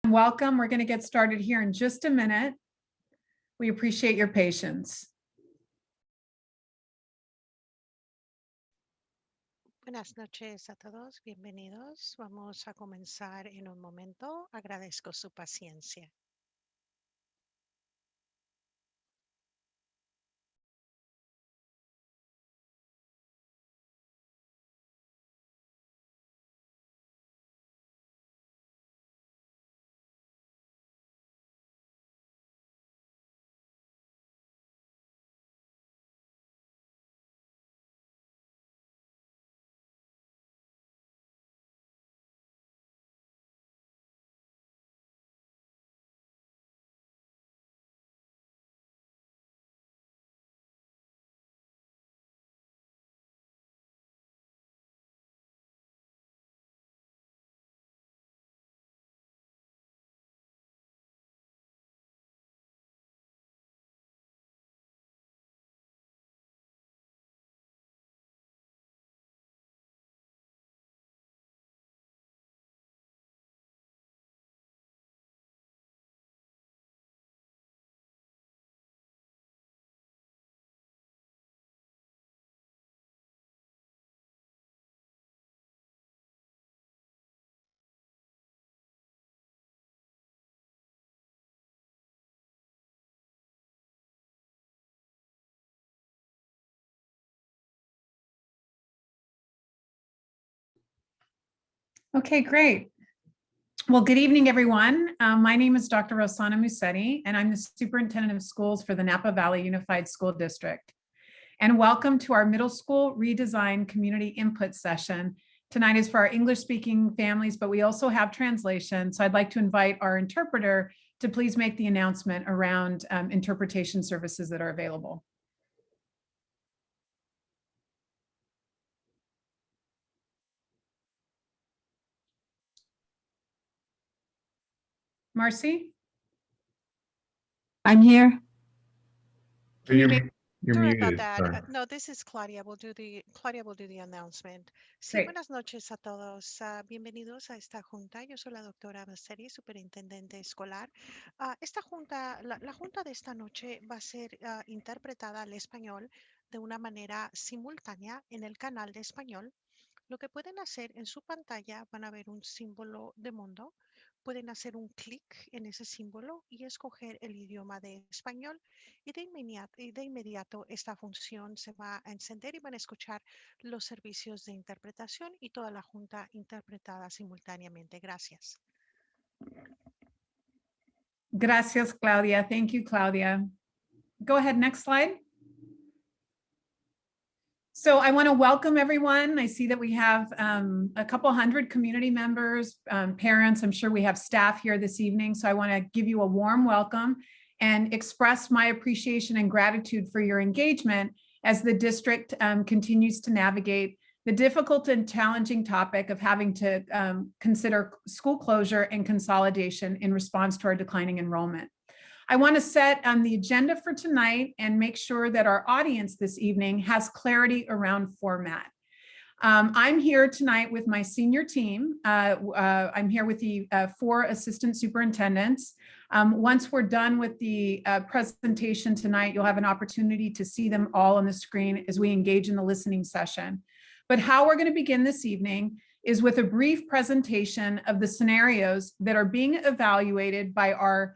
Welcome. We're going to get started here in just a minute. We appreciate your patience. Buenas noches a todos, bienvenidos. Vamos a comenzar en un momento. Agradezco su paciencia. Okay, great. Well, good evening, everyone. My name is Dr. Rossana Musetti, and I'm the Superintendent of Schools for the Napa Valley Unified School District. And welcome to our middle school redesign community input session. Tonight is for our English-speaking families, but we also have translation. So I'd like to invite our interpreter to please make the announcement around interpretation services that are available. Marcy? I'm here. You're Sorry muted. about that. No, this is Claudia. Claudia will do the announcement. Sí, Great. buenas noches a todos. Bienvenidos a esta junta. Yo soy la doctora Musetti, superintendente escolar. Esta junta, la junta de esta noche va a ser interpretada al español de una manera simultánea en el canal de español. Lo que pueden hacer en su pantalla, van a ver un símbolo de mundo. Pueden hacer un clic en ese símbolo y escoger el idioma de español y de inmediato esta función se va a encender y van a escuchar los servicios de interpretación y toda la junta interpretada simultáneamente. Gracias. Gracias, Claudia. Thank you, Claudia. Go ahead, next slide. So I want to welcome everyone. I see that we have a couple hundred community members, parents. I'm sure we have staff here this evening. So I want to give you a warm welcome and express my appreciation and gratitude for your engagement as the district continues to navigate the difficult and challenging topic of having to consider school closure and consolidation in response to our declining enrollment. I want to set the agenda for tonight and make sure that our audience this evening has clarity around format. I'm here tonight with my senior team. I'm here with the 4 assistant superintendents. Once we're done with the presentation tonight, you'll have an opportunity to see them all on the screen as we engage in the listening session. But how we're going to begin this evening is with a brief presentation of the scenarios that are being evaluated by our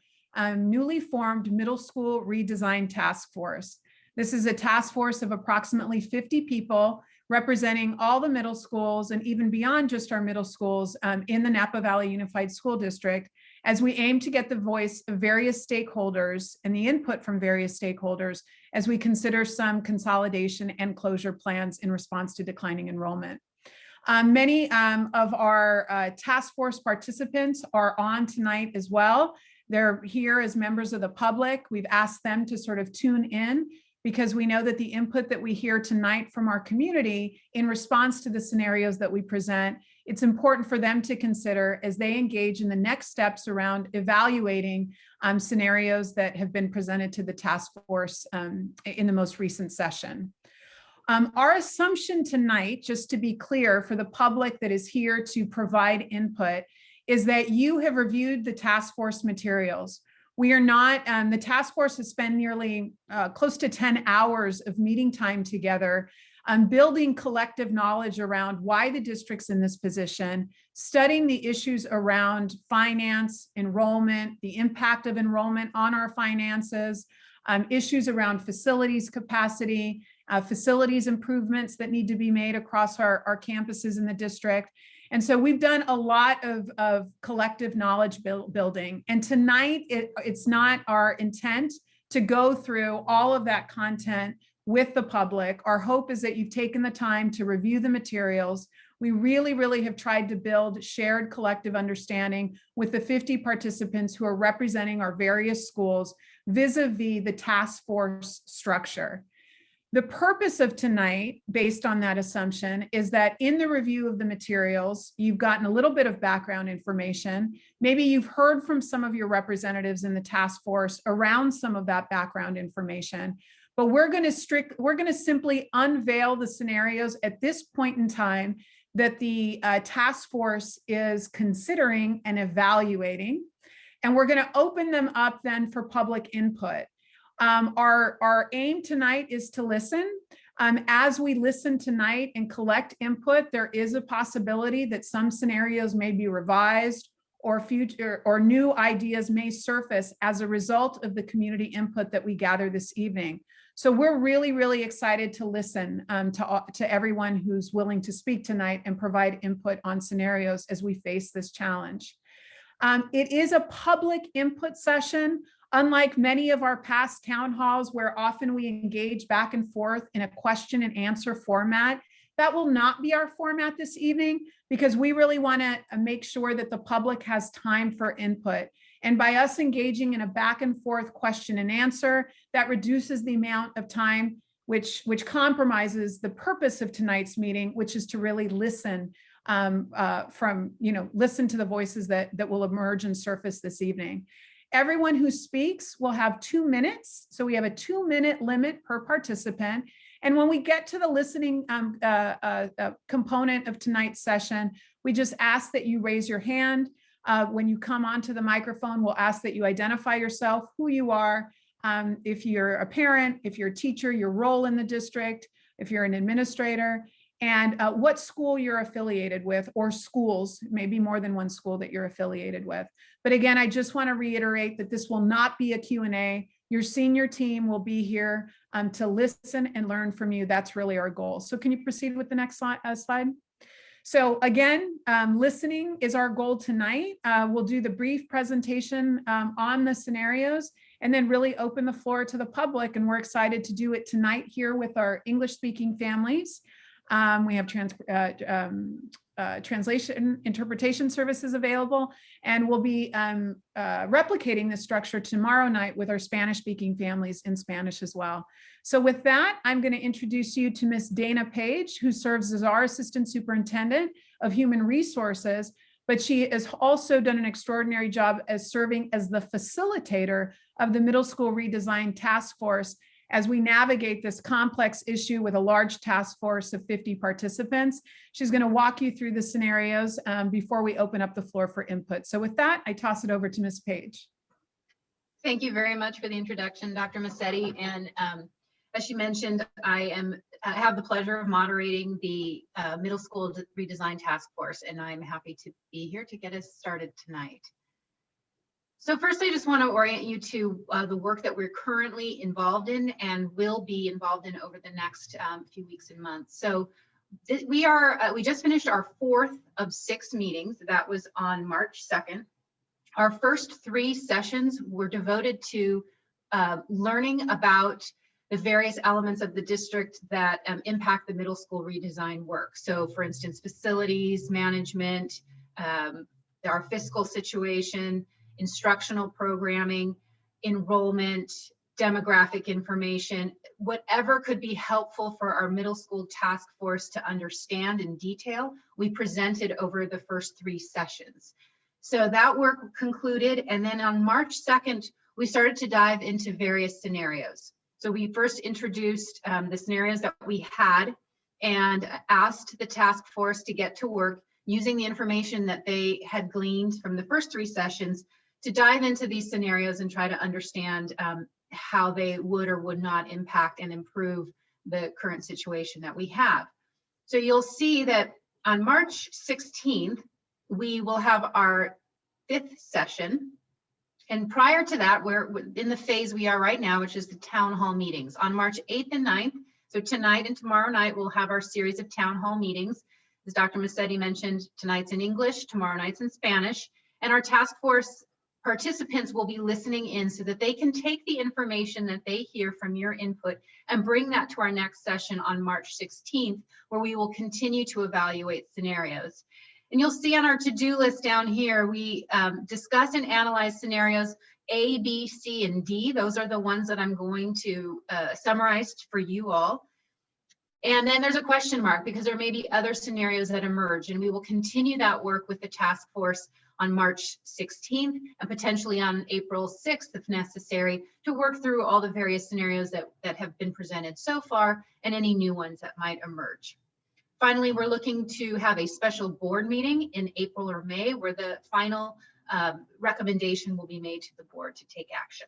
newly formed middle school redesign task force. This is a task force of approximately 50 people representing all the middle schools and even beyond just our middle schools in the Napa Valley Unified School District, as we aim to get the voice of various stakeholders and the input from various stakeholders as we consider some consolidation and closure plans in response to declining enrollment. Many of our task force participants are on tonight as well. They're here as members of the public. We've asked them to sort of tune in because we know that the input that we hear tonight from our community in response to the scenarios that we present, it's important for them to consider as they engage in the next steps around evaluating scenarios that have been presented to the task force in the most recent session. Our assumption tonight, just to be clear for the public that is here to provide input, is that you have reviewed the task force materials. We are not, the task force has spent nearly close to 10 hours of meeting time together, building collective knowledge around why the district's in this position, studying the issues around finance, enrollment, the impact of enrollment on our finances, issues around facilities capacity, facilities improvements that need to be made across our campuses in the district. And so we've done a lot of collective knowledge building. And tonight, it's not our intent to go through all of that content with the public. Our hope is that you've taken the time to review the materials. We really, really have tried to build shared collective understanding with the 50 participants who are representing our various schools vis-a-vis the task force structure. The purpose of tonight, based on that assumption, is that in the review of the materials, you've gotten a little bit of background information. Maybe you've heard from some of your representatives in the task force around some of that background information. But we're going to simply unveil the scenarios at this point in time that the task force is considering and evaluating. And we're going to open them up then for public input. Our aim tonight is to listen. As we listen tonight and collect input, there is a possibility that some scenarios may be revised or future or new ideas may surface as a result of the community input that we gather this evening. So we're really, really excited to listen to everyone who's willing to speak tonight and provide input on scenarios as we face this challenge. It is a public input session. Unlike many of our past town halls where often we engage back and forth in a question and answer format, that will not be our format this evening because we really want to make sure that the public has time for input. And by us engaging in a back and forth question and answer, that reduces the amount of time which compromises the purpose of tonight's meeting, which is to really listen listen to the voices that will emerge and surface this evening. Everyone who speaks will have 2 minutes. So we have a 2-minute limit per participant. And when we get to the listening component of tonight's session, we just ask that you raise your hand. When you come onto the microphone, we'll ask that you identify yourself, who you are, if you're a parent, if you're a teacher, your role in the district, if you're an administrator, and what school you're affiliated with, or schools, maybe more than one school that you're affiliated with. But again, I just want to reiterate that this will not be a Q&A. Your senior team will be here to listen and learn from you. That's really our goal. So can you proceed with the next slide? So again, listening is our goal tonight. We'll do the brief presentation on the scenarios and then really open the floor to the public. And we're excited to do it tonight here with our English-speaking families. We have translation interpretation services available, and we'll be replicating this structure tomorrow night with our Spanish-speaking families in Spanish as well. So with that, I'm going to introduce you to Miss Dana Page, who serves as our Assistant Superintendent of Human Resources, but she has also done an extraordinary job as serving as the facilitator of the Middle School Redesign Task Force as we navigate this complex issue with a large task force of 50 participants. She's going to walk you through the scenarios before we open up the floor for input. So with that, I toss it over to Ms. Page. Thank you very much for the introduction, Dr. Massetti. And as she mentioned, I have the pleasure of moderating the Middle School Redesign Task Force, and I'm happy to be here to get us started tonight. So first, I just want to orient you to the work that we're currently involved in and will be involved in over the next few weeks and months. So we just finished our 4th of 6 meetings. That was on March 2nd. Our first 3 sessions were devoted to learning about the various elements of the district that impact the middle school redesign work. So for instance, facilities, management, our fiscal situation, instructional programming, enrollment, demographic information, whatever could be helpful for our middle school task force to understand in detail, we presented over the first 3 sessions. So that work concluded, and then on March 2nd, we started to dive into various scenarios. So we first introduced the scenarios that we had and asked the task force to get to work using the information that they had gleaned from the first 3 sessions to dive into these scenarios and try to understand how they would or would not impact and improve the current situation that we have. So you'll see that on March 16th, we will have our 5th session. And prior to that, we're in the phase we are right now, which is the town hall meetings. On March 8th and 9th, so tonight and tomorrow night, we'll have our series of town hall meetings. As Dr. Massetti mentioned, tonight's in English, tomorrow night's in Spanish, and our task force participants will be listening in so that they can take the information that they hear from your input and bring that to our next session on March 16th, where we will continue to evaluate scenarios. And you'll see on our to-do list down here, we discuss and analyze scenarios A, B, C, and D. Those are the ones that I'm going to summarize for you all. And then there's a question mark because there may be other scenarios that emerge, and we will continue that work with the task force on March 16th and potentially on April 6th if necessary to work through all the various scenarios that have been presented so far and any new ones that might emerge. Finally, we're looking to have a special board meeting in April or May where the final recommendation will be made to the board to take action.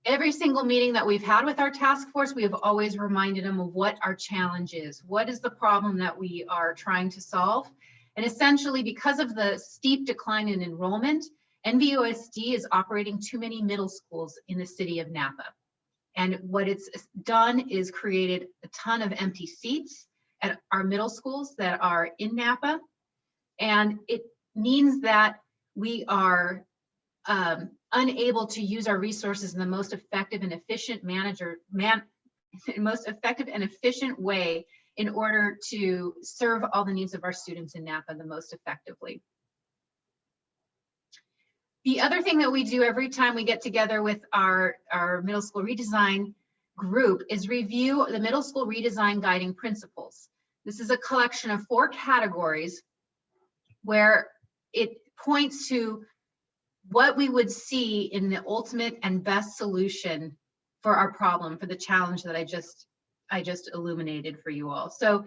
Every single meeting that we've had with our task force, we have always reminded them of what our challenge is. What is the problem that we are trying to solve? And essentially, because of the steep decline in enrollment, NVOSD is operating too many middle schools in the city of Napa. And what it's done is created a ton of empty seats at our middle schools that are in Napa. And it means that we are unable to use our resources in the most effective and efficient way in order to serve all the needs of our students in Napa the most effectively. The other thing that we do every time we get together with our middle school redesign group is review the middle school redesign guiding principles. This is a collection of 4 categories where it points to what we would see in the ultimate and best solution for our problem, for the challenge that I just illuminated for you all. So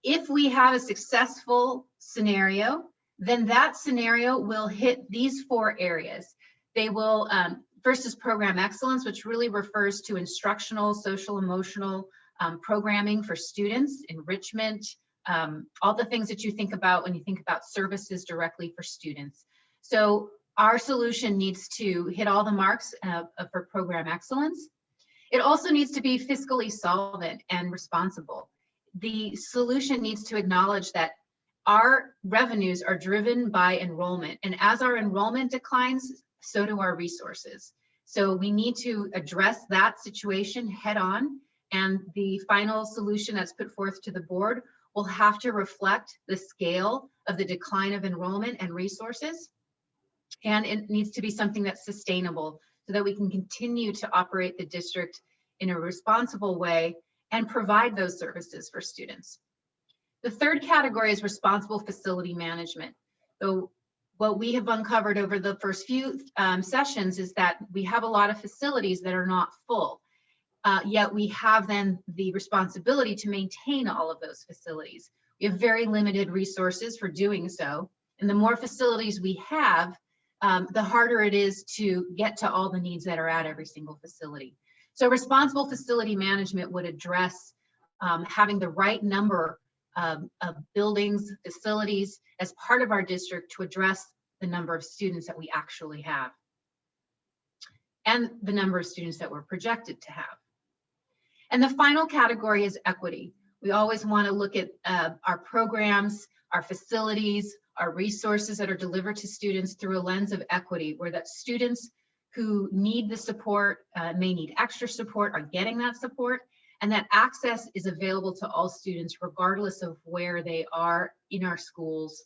if we have a successful scenario, then that scenario will hit these 4 areas. They will, first is program excellence, which really refers to instructional, social, emotional programming for students, enrichment, all the things that you think about when you think about services directly for students. So our solution needs to hit all the marks for program excellence. It also needs to be fiscally solvent and responsible. The solution needs to acknowledge that our revenues are driven by enrollment, and as our enrollment declines, so do our resources. So we need to address that situation head on, and the final solution that's put forth to the board will have to reflect the scale of the decline of enrollment and resources. And it needs to be something that's sustainable so that we can continue to operate the district in a responsible way and provide those services for students. The third category is responsible facility management. So what we have uncovered over the first few sessions is that we have a lot of facilities that are not full, yet we have then the responsibility to maintain all of those facilities. We have very limited resources for doing so. And the more facilities we have, the harder it is to get to all the needs that are at every single facility. So responsible facility management would address having the right number of buildings, facilities as part of our district to address the number of students that we actually have and the number of students that we're projected to have. And the final category is equity. We always want to look at our programs, our facilities, our resources that are delivered to students through a lens of equity, where that students who need the support, may need extra support, are getting that support, and that access is available to all students regardless of where they are in our schools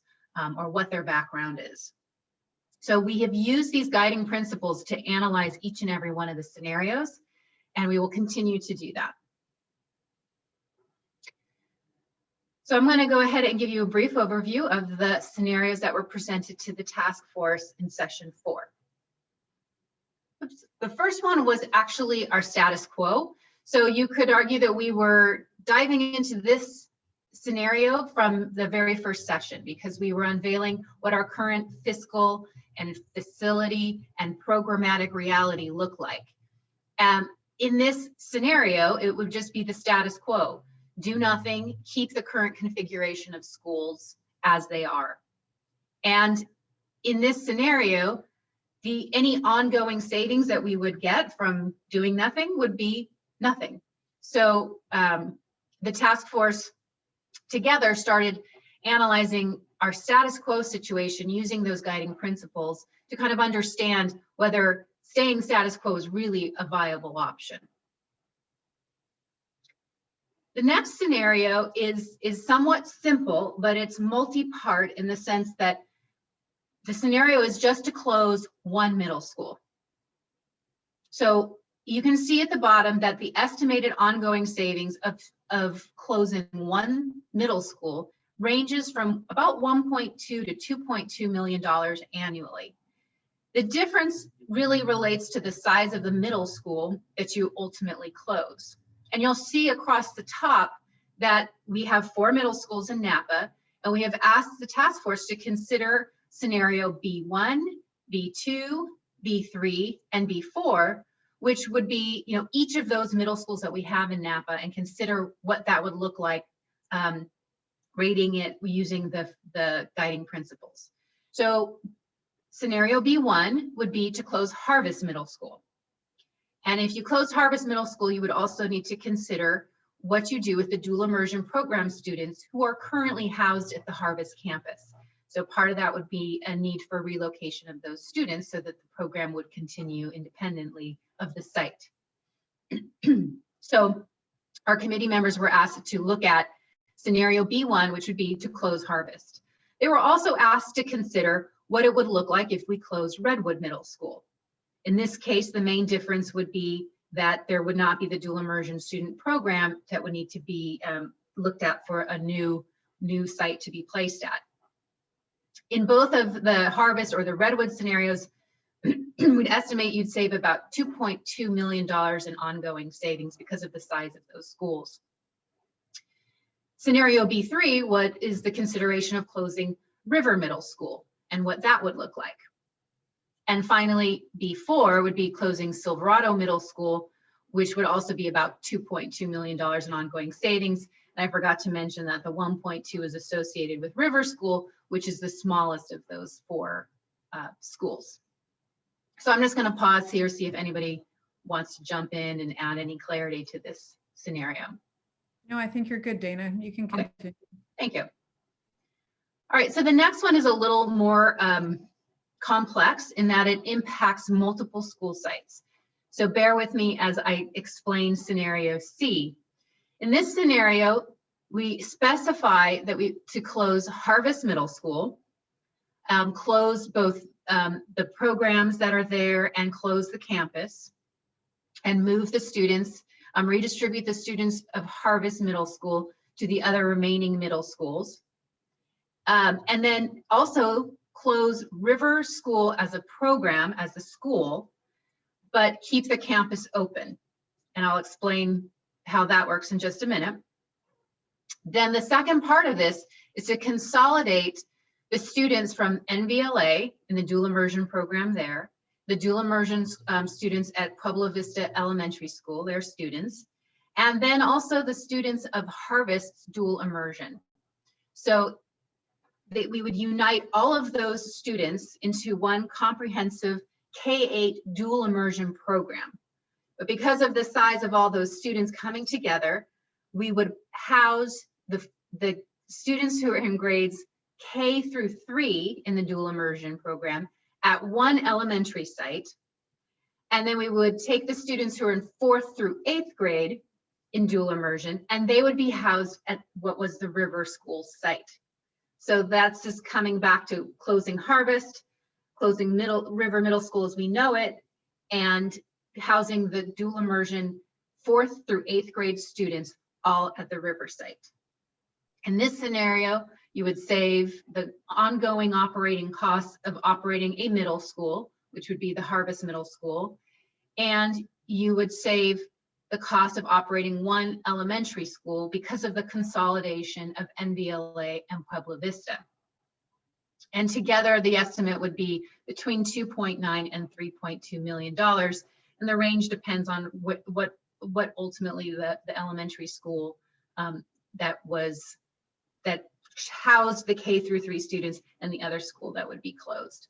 or what their background is. So we have used these guiding principles to analyze each and every one of the scenarios, and we will continue to do that. So I'm going to go ahead and give you a brief overview of the scenarios that were presented to the task force in session 4. Oops. The first one was actually our status quo. So you could argue that we were diving into this scenario from the very first session because we were unveiling what our current fiscal and facility and programmatic reality look like. In this scenario, it would just be the status quo. Do nothing, keep the current configuration of schools as they are. And in this scenario, any ongoing savings that we would get from doing nothing would be nothing. So the task force together started analyzing our status quo situation using those guiding principles to kind of understand whether staying status quo is really a viable option. The next scenario is somewhat simple, but it's multi-part in the sense that the scenario is just to close one middle school. So you can see at the bottom that the estimated ongoing savings of closing one middle school ranges from about $1.2 to $2.2 million annually. The difference really relates to the size of the middle school that you ultimately close. And you'll see across the top that we have 4 middle schools in Napa, and we have asked the task force to consider scenario B1, B2, B3, and B4, which would be, each of those middle schools that we have in Napa, and consider what that would look like, rating it using the guiding principles. So scenario B1 would be to close Harvest Middle School. And if you close Harvest Middle School, you would also need to consider what you do with the dual immersion program students who are currently housed at the Harvest campus. So part of that would be a need for relocation of those students so that the program would continue independently of the site. So our committee members were asked to look at scenario B1, which would be to close Harvest. They were also asked to consider what it would look like if we closed Redwood Middle School. In this case, the main difference would be that there would not be the dual immersion student program that would need to be looked at for a new site to be placed at. In both of the Harvest or the Redwood scenarios, we'd estimate you'd save about $2.2 million in ongoing savings because of the size of those schools. Scenario B3, what is the consideration of closing River Middle School and what that would look like. And finally, B4 would be closing Silverado Middle School, which would also be about $2.2 million in ongoing savings. And I forgot to mention that the 1.2 is associated with River School, which is the smallest of those 4 schools. So I'm just going to pause here, see if anybody wants to jump in and add any clarity to this scenario. No, I think you're good, Dana. You can continue. Okay. Thank you. All right, so the next one is a little more complex in that it impacts multiple school sites. So bear with me as I explain scenario C. In this scenario, we specify that to close Harvest Middle School, close both the programs that are there and close the campus, and move the students, redistribute the students of Harvest Middle School to the other remaining middle schools. And then also close River School as a program, as a school, but keep the campus open. And I'll explain how that works in just a minute. Then the second part of this is to consolidate the students from NVLA in the dual immersion program there, the dual immersion students at Pueblo Vista Elementary School, their students, and then also the students of Harvest dual immersion. So we would unite all of those students into one comprehensive K-8 dual immersion program. But because of the size of all those students coming together, we would house the students who are in grades K through 3 in the dual immersion program at one elementary site. And then we would take the students who are in 4th through 8th grade in dual immersion, and they would be housed at what was the River School site. So that's just coming back to closing Harvest, closing River Middle School as we know it, and housing the dual immersion 4th through 8th grade students all at the River site. In this scenario, you would save the ongoing operating costs of operating a middle school, which would be the Harvest Middle School, and you would save the cost of operating one elementary school because of the consolidation of NVLA and Puebla Vista. And together, the estimate would be between $2.9 and $3.2 million. And the range depends on what ultimately the elementary school that housed the K-3 students and the other school that would be closed.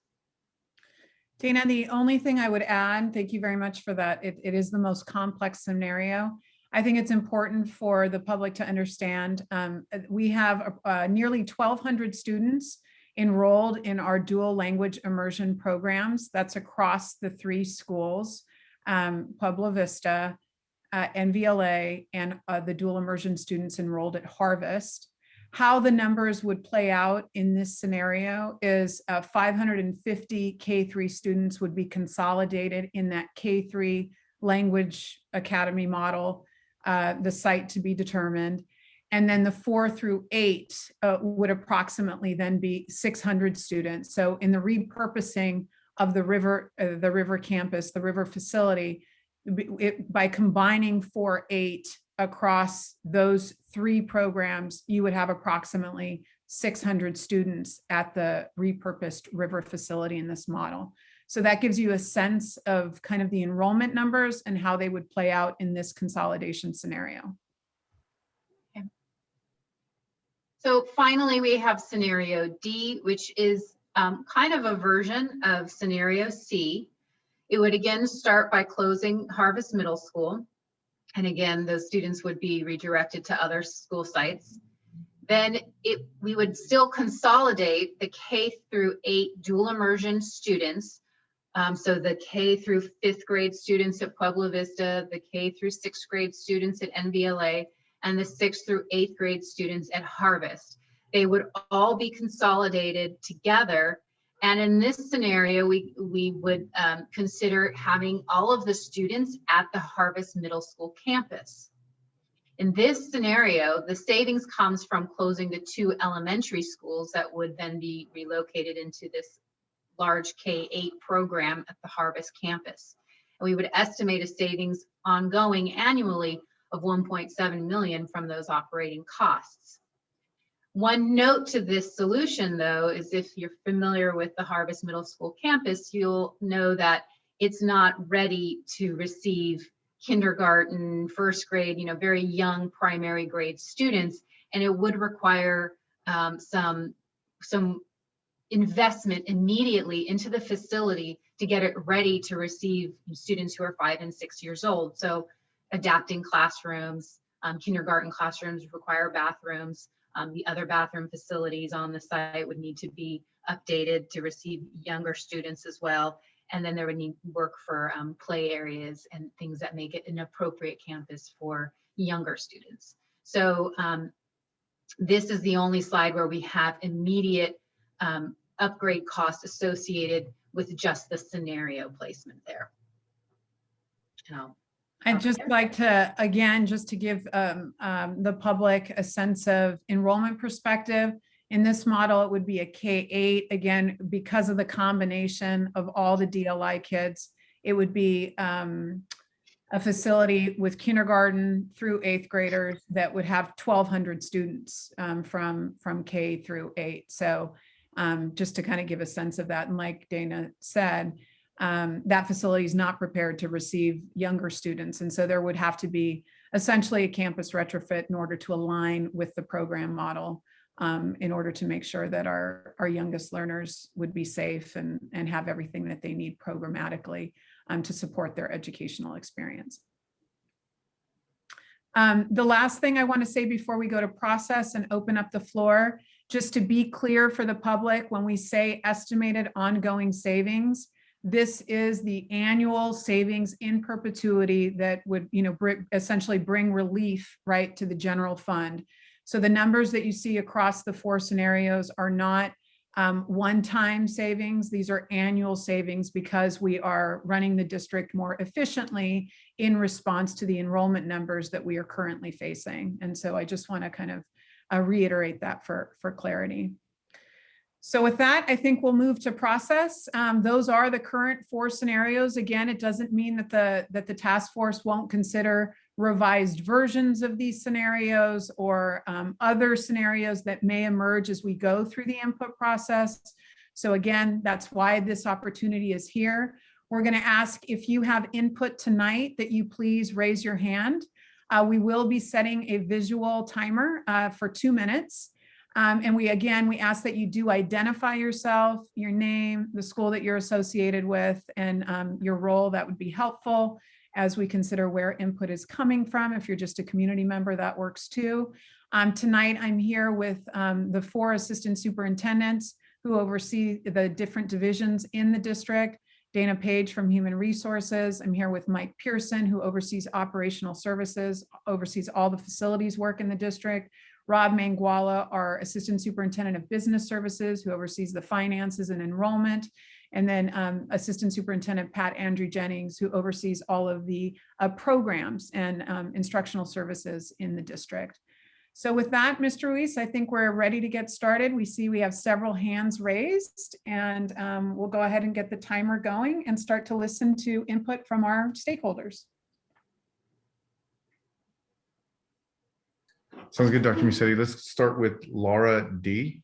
Dana, the only thing I would add, thank you very much for that. It is the most complex scenario. I think it's important for the public to understand. We have nearly 1,200 students enrolled in our dual language immersion programs. That's across the 3 schools, Puebla Vista, NVLA, and the dual immersion students enrolled at Harvest. How the numbers would play out in this scenario is 550 K-3 students would be consolidated in that K-3 language academy model, the site to be determined. And then the 4 through 8 would approximately then be 600 students. So in the repurposing of the river campus, the river facility, by combining 4-8 across those 3 programs, you would have approximately 600 students at the repurposed river facility in this model. So that gives you a sense of kind of the enrollment numbers and how they would play out in this consolidation scenario. Okay. So finally, we have scenario D, which is kind of a version of scenario C. It would again start by closing Harvest Middle School. And again, those students would be redirected to other school sites. Then we would still consolidate the K-8 dual immersion students. So the K through 5th grade students at Puebla Vista, the K through 6th grade students at NVLA, and the 6th through 8th grade students at Harvest. They would all be consolidated together. And in this scenario, we would consider having all of the students at the Harvest Middle School campus. In this scenario, the savings comes from closing the 2 elementary schools that would then be relocated into this large K-8 program at the Harvest campus. And we would estimate a savings ongoing annually of $1.7 million from those operating costs. One note to this solution, though, is if you're familiar with the Harvest Middle School campus, you'll know that it's not ready to receive kindergarten, 1st grade, very young primary grade students, and it would require some investment immediately into the facility to get it ready to receive students who are 5 and 6 years old. So adapting classrooms, kindergarten classrooms require bathrooms. The other bathroom facilities on the site would need to be updated to receive younger students as well. And then there would need work for play areas and things that make it an appropriate campus for younger students. So this is the only slide where we have immediate upgrade costs associated with just the scenario placement there. I'd just like to, again, just to give the public a sense of enrollment perspective. In this model, it would be a K-8, again, because of the combination of all the DLI kids. It would be a facility with kindergarten through 8th graders that would have 1,200 students from K through 8. So just to kind of give a sense of that, and like Dana said, that facility is not prepared to receive younger students. And so there would have to be essentially a campus retrofit in order to align with the program model in order to make sure that our youngest learners would be safe and have everything that they need programmatically to support their educational experience. The last thing I want to say before we go to process and open up the floor, just to be clear for the public, when we say estimated ongoing savings, this is the annual savings in perpetuity that would, essentially bring relief right to the general fund. So the numbers that you see across the 4 scenarios are not one-time savings. These are annual savings because we are running the district more efficiently in response to the enrollment numbers that we are currently facing. And so I just want to kind of reiterate that for clarity. So with that, I think we'll move to process. Those are the current 4 scenarios. Again, it doesn't mean that the task force won't consider revised versions of these scenarios or other scenarios that may emerge as we go through the input process. So again, that's why this opportunity is here. We're going to ask if you have input tonight that you please raise your hand. We will be setting a visual timer for 2 minutes. And we ask that you do identify yourself, your name, the school that you're associated with, and your role. That would be helpful as we consider where input is coming from. If you're just a community member, that works too. Tonight, I'm here with the 4 assistant superintendents who oversee the different divisions in the district. Dana Page from Human Resources. I'm here with Mike Pearson, who oversees operational services, oversees all the facilities work in the district. Rob Manguala, our Assistant Superintendent of Business Services, who oversees the finances and enrollment. And then Assistant Superintendent Pat Andrew Jennings, who oversees all of the programs and instructional services in the district. So with that, Mr. Ruiz, I think we're ready to get started. We see we have several hands raised, and we'll go ahead and get the timer going and start to listen to input from our stakeholders. Sounds good, Dr. Musetti. Let's start with Laura D.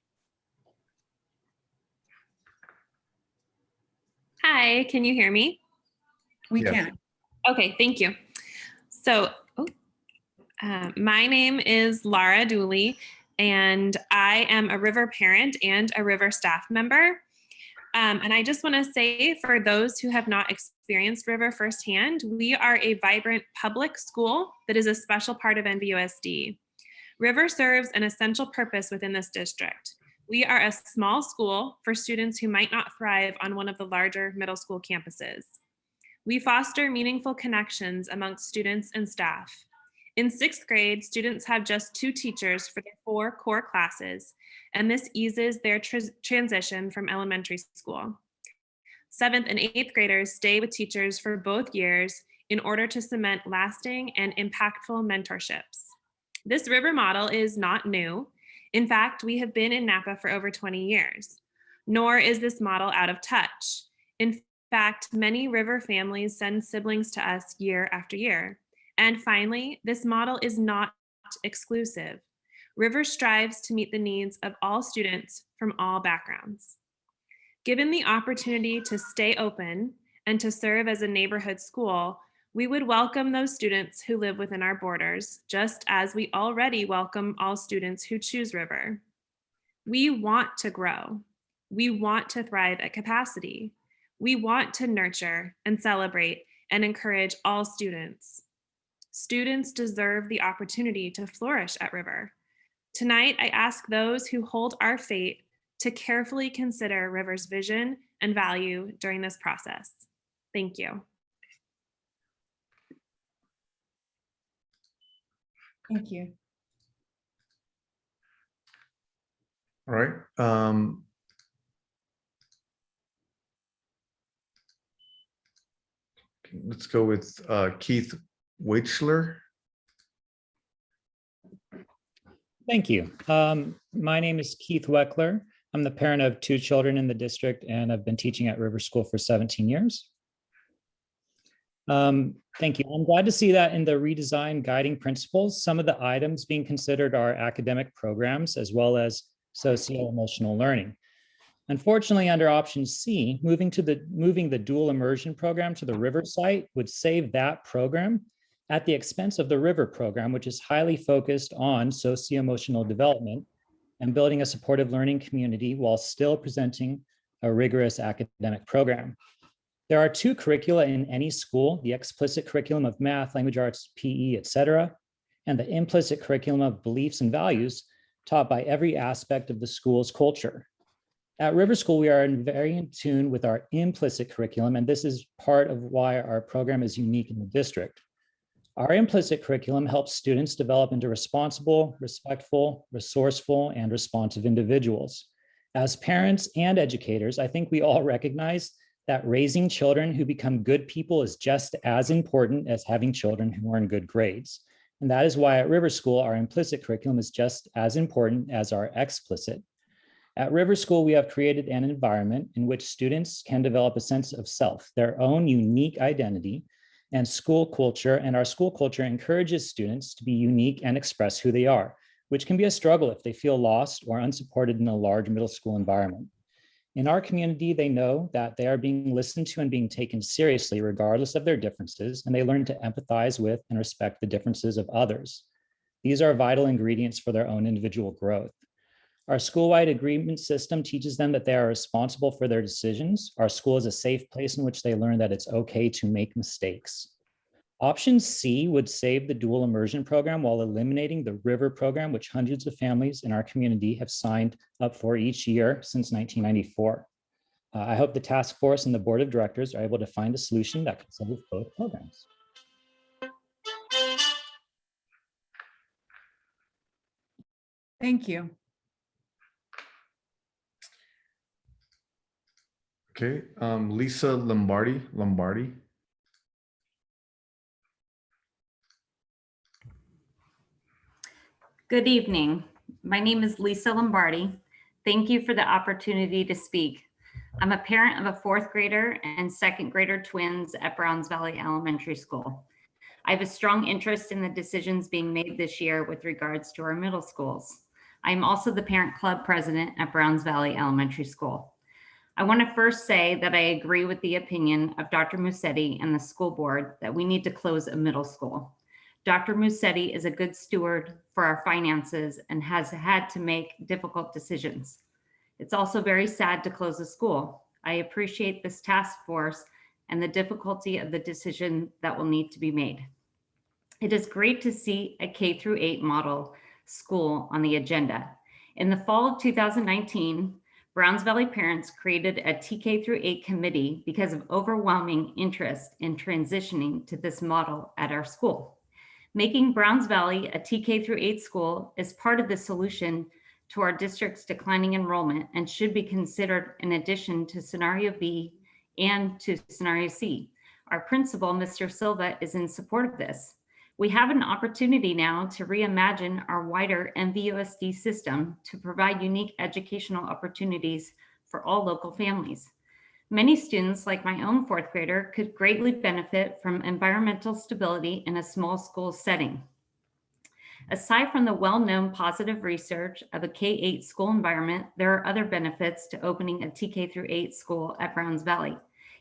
Hi, can you hear me? We Yes. can. Okay, thank you. So my name is Laura Dooley, and I am a River parent and a River staff member. And I just want to say, for those who have not experienced River firsthand, we are a vibrant public school that is a special part of NBUSD. River serves an essential purpose within this district. We are a small school for students who might not thrive on one of the larger middle school campuses. We foster meaningful connections amongst students and staff. In 6th grade, students have just 2 teachers for their 4 core classes, and this eases their transition from elementary school. 7th and 8th graders stay with teachers for both years in order to cement lasting and impactful mentorships. This River model is not new. In fact, we have been in Napa for over 20 years, nor is this model out of touch. In fact, many River families send siblings to us year after year. And finally, this model is not exclusive. River strives to meet the needs of all students from all backgrounds. Given the opportunity to stay open and to serve as a neighborhood school, we would welcome those students who live within our borders, just as we already welcome all students who choose River. We want to grow. We want to thrive at capacity. We want to nurture and celebrate and encourage all students. Students deserve the opportunity to flourish at River. Tonight, I ask those who hold our fate to carefully consider River's vision and value during this process. Thank you. Thank you. All right. Let's go with Keith Weckler. Thank you. My name is Keith Weckler. I'm the parent of 2 children in the district, and I've been teaching at River School for 17 years. Thank you. I'm glad to see that in the redesign guiding principles, some of the items being considered are academic programs as well as socio-emotional learning. Unfortunately, under option C, moving the dual immersion program to the River site would save that program at the expense of the River program, which is highly focused on socio-emotional development and building a supportive learning community while still presenting a rigorous academic program. There are 2 curricula in any school, the explicit curriculum of math, language arts, PE, etc., and the implicit curriculum of beliefs and values taught by every aspect of the school's culture. At River School, we are very in tune with our implicit curriculum, and this is part of why our program is unique in the district. Our implicit curriculum helps students develop into responsible, respectful, resourceful, and responsive individuals. As parents and educators, I think we all recognize that raising children who become good people is just as important as having children who earn good grades. And that is why at River School, our implicit curriculum is just as important as our explicit. At River School, we have created an environment in which students can develop a sense of self, their own unique identity, and school culture. And our school culture encourages students to be unique and express who they are, which can be a struggle if they feel lost or unsupported in a large middle school environment. In our community, they know that they are being listened to and being taken seriously regardless of their differences, and they learn to empathize with and respect the differences of others. These are vital ingredients for their own individual growth. Our school-wide agreement system teaches them that they are responsible for their decisions. Our school is a safe place in which they learn that it's okay to make mistakes. Option C would save the dual immersion program while eliminating the River program, which hundreds of families in our community have signed up for each year since 1994. I hope the task force and the board of directors are able to find a solution that can save both programs. Thank you. Okay, Lisa Lombardi. Good evening. My name is Lisa Lombardi. Thank you for the opportunity to speak. I'm a parent of a fourth grader and second grader twins at Browns Valley Elementary School. I have a strong interest in the decisions being made this year with regards to our middle schools. I am also the parent club president at Browns Valley Elementary School. I want to first say that I agree with the opinion of Dr. Musetti and the school board that we need to close a middle school. Dr. Musetti is a good steward for our finances and has had to make difficult decisions. It's also very sad to close a school. I appreciate this task force and the difficulty of the decision that will need to be made. It is great to see a K-8 model school on the agenda. In the fall of 2019, Browns Valley parents created a TK-8 committee because of overwhelming interest in transitioning to this model at our school. Making Browns Valley a TK-8 school is part of the solution to our district's declining enrollment and should be considered in addition to scenario B and to scenario C. Our principal, Mr. Silva, is in support of this. We have an opportunity now to reimagine our wider MVUSD system to provide unique educational opportunities for all local families. Many students, like my own fourth grader, could greatly benefit from environmental stability in a small school setting. Aside from the well-known positive research of a K-8 school environment, there are other benefits to opening a TK-8 school at Browns Valley.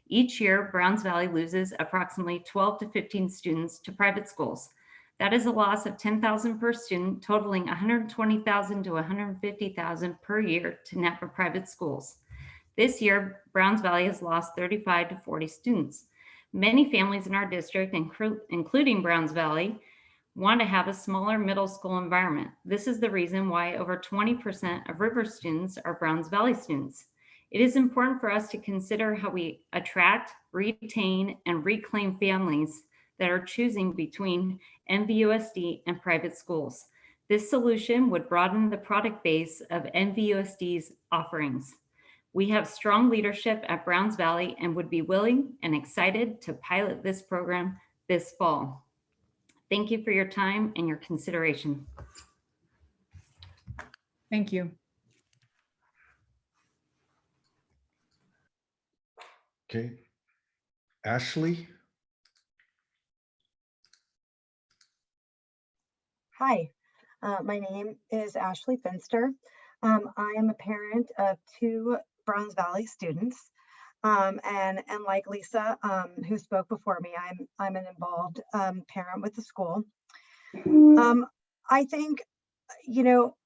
Each year, Browns Valley loses approximately 12 to 15 students to private schools. That is a loss of 10,000 per student, totaling 120,000 to 150,000 per year to NAPA private schools. This year, Browns Valley has lost 35 to 40 students. Many families in our district, including Browns Valley, want to have a smaller middle school environment. This is the reason why over 20% of River students are Browns Valley students. It is important for us to consider how we attract, retain, and reclaim families that are choosing between MVUSD and private schools. This solution would broaden the product base of MVUSD's offerings. We have strong leadership at Browns Valley and would be willing and excited to pilot this program this fall. Thank you for your time and your consideration. Thank you. Okay, Ashley. Hi, my name is Ashley Finster. I am a parent of two Browns Valley students. And like Lisa, who spoke before me, I'm an involved parent with the school. I think, you know,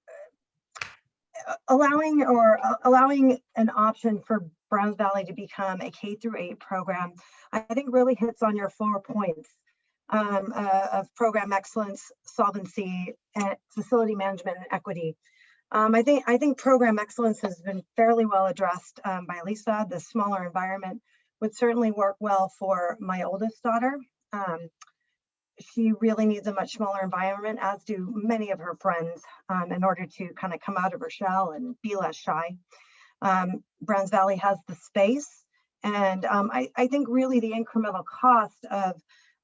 allowing an option for Browns Valley to become a K-8 program, I think really hits on your 4 points of program excellence, solvency, and facility management and equity. I think program excellence has been fairly well addressed by Lisa. The smaller environment would certainly work well for my oldest daughter. She really needs a much smaller environment, as do many of her friends, in order to kind of come out of her shell and be less shy. Browns Valley has the space, and I think really the incremental cost of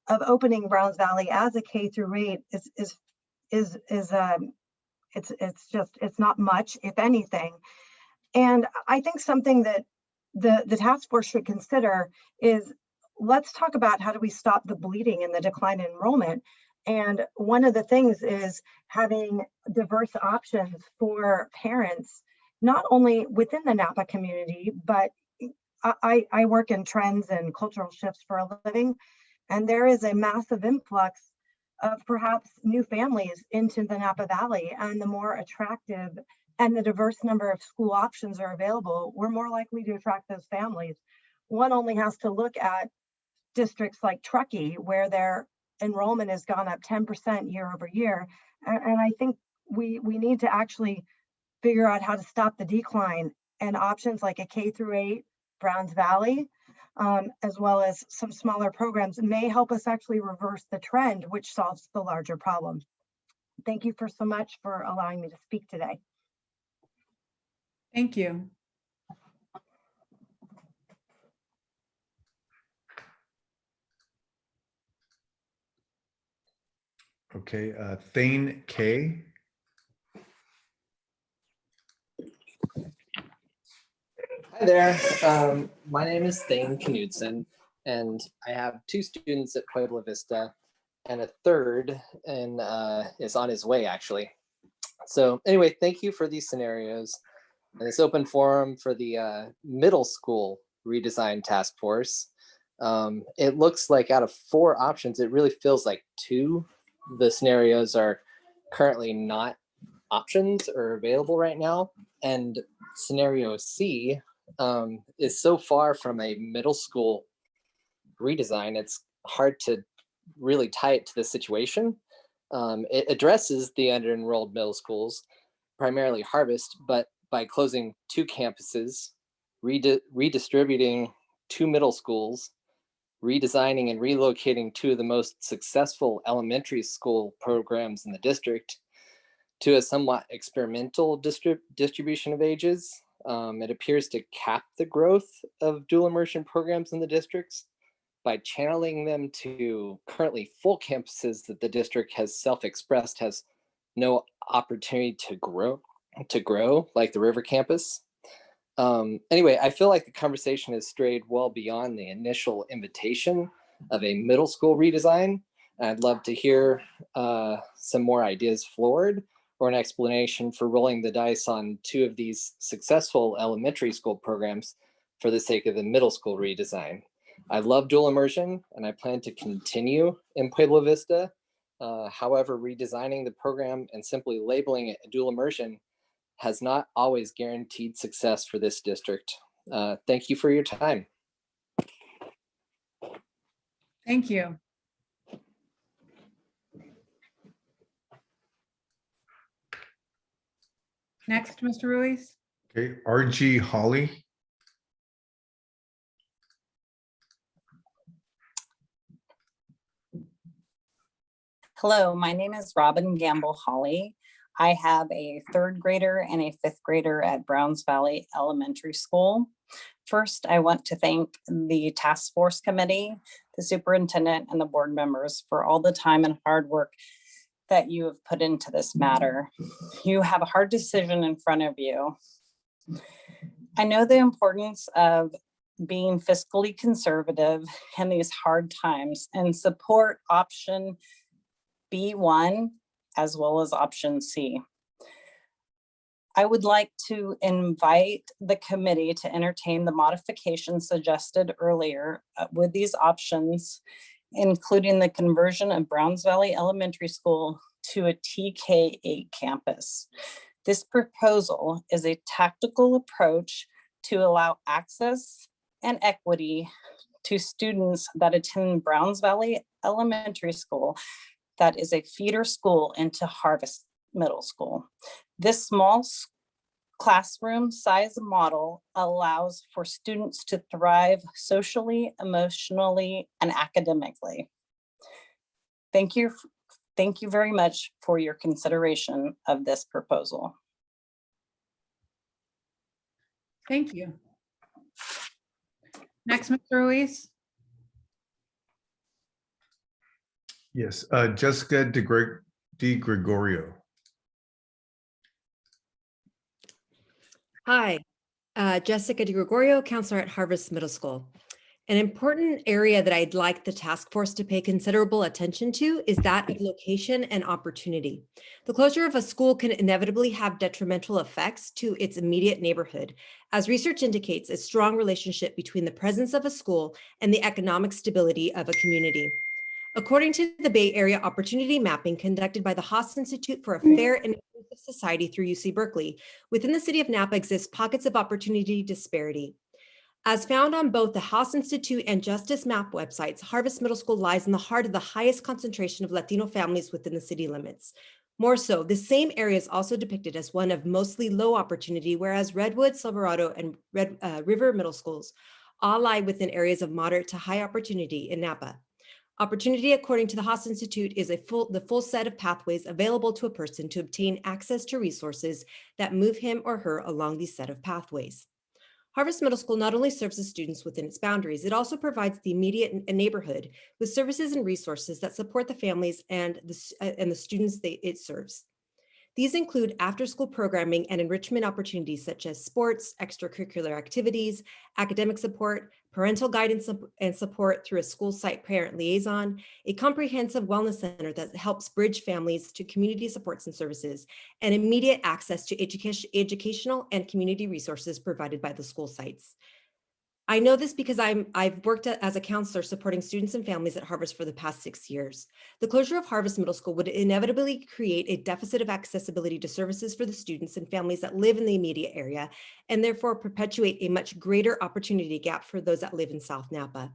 opening Browns Valley as a K-8 it's not much, if anything. And I think something that the task force should consider is let's talk about how do we stop the bleeding and the decline in enrollment. And one of the things is having diverse options for parents, not only within the Napa community, but I work in trends and cultural shifts for a living, and there is a massive influx of perhaps new families into the Napa Valley, and the more attractive and the diverse number of school options are available, we're more likely to attract those families. One only has to look at districts like Truckee, where their enrollment has gone up 10% year over year. And I think we need to actually figure out how to stop the decline, and options like a K-8 Browns Valley, as well as some smaller programs may help us actually reverse the trend, which solves the larger problem. Thank you so much for allowing me to speak today. Thank you. Okay, Thane K. Hi there. My name is Thane Knudsen, and I have 2 students at Puebla Vista, and a third is on his way, actually. So anyway, thank you for these scenarios and this open forum for the middle school redesign task force. It looks like out of 4 options, it really feels like 2. The scenarios are currently not options or available right now. And scenario C is so far from a middle school redesign, it's hard to really tie it to the situation. It addresses the under-enrolled middle schools, primarily Harvest, but by closing 2 campuses, redistributing 2 middle schools, redesigning and relocating 2 of the most successful elementary school programs in the district to a somewhat experimental distribution of ages. It appears to cap the growth of dual immersion programs in the districts by channeling them to currently full campuses that the district has self-expressed has no opportunity to grow like the River campus. Anyway, I feel like the conversation has strayed well beyond the initial invitation of a middle school redesign. I'd love to hear some more ideas floored, or an explanation for rolling the dice on 2 of these successful elementary school programs for the sake of the middle school redesign. I love dual immersion, and I plan to continue in Puebla Vista. However, redesigning the program and simply labeling it a dual immersion has not always guaranteed success for this district. Thank you for your time. Thank you. Next, Mr. Ruiz. Okay, RG Holly. Hello, my name is Robin Gamble Holly. I have a 3rd grader and a 5th grader at Browns Valley Elementary School. First, I want to thank the task force committee, the superintendent, and the board members for all the time and hard work that you have put into this matter. You have a hard decision in front of you. I know the importance of being fiscally conservative in these hard times and support option B1 as well as option C. I would like to invite the committee to entertain the modifications suggested earlier with these options, including the conversion of Browns Valley Elementary School to a TK-8 campus. This proposal is a tactical approach to allow access and equity to students that attend Browns Valley Elementary School that is a feeder school into Harvest Middle School. This small classroom size model allows for students to thrive socially, emotionally, and academically. Thank you very much for your consideration of this proposal. Thank you. Next, Mr. Ruiz. Yes, Jessica De Gregorio. Hi, Jessica De Gregorio, counselor at Harvest Middle School. An important area that I'd like the task force to pay considerable attention to is that of location and opportunity. The closure of a school can inevitably have detrimental effects to its immediate neighborhood, as research indicates a strong relationship between the presence of a school and the economic stability of a community. According to the Bay Area Opportunity Mapping conducted by the Haas Institute for a Fair and Inclusive Society through UC Berkeley, within the city of Napa exists pockets of opportunity disparity. As found on both the Haas Institute and Justice Map websites, Harvest Middle School lies in the heart of the highest concentration of Latino families within the city limits. More so, the same area is also depicted as one of mostly low opportunity, whereas Redwood, Silverado, and River Middle Schools all lie within areas of moderate to high opportunity in Napa. Opportunity, according to the Haas Institute, is the full set of pathways available to a person to obtain access to resources that move him or her along these set of pathways. Harvest Middle School not only serves the students within its boundaries, it also provides the immediate neighborhood with services and resources that support the families and the students it serves. These include after-school programming and enrichment opportunities such as sports, extracurricular activities, academic support, parental guidance and support through a school site parent liaison, a comprehensive wellness center that helps bridge families to community supports and services, and immediate access to educational and community resources provided by the school sites. I know this because I've worked as a counselor supporting students and families at Harvest for the past 6 years. The closure of Harvest Middle School would inevitably create a deficit of accessibility to services for the students and families that live in the immediate area, and therefore perpetuate a much greater opportunity gap for those that live in South Napa.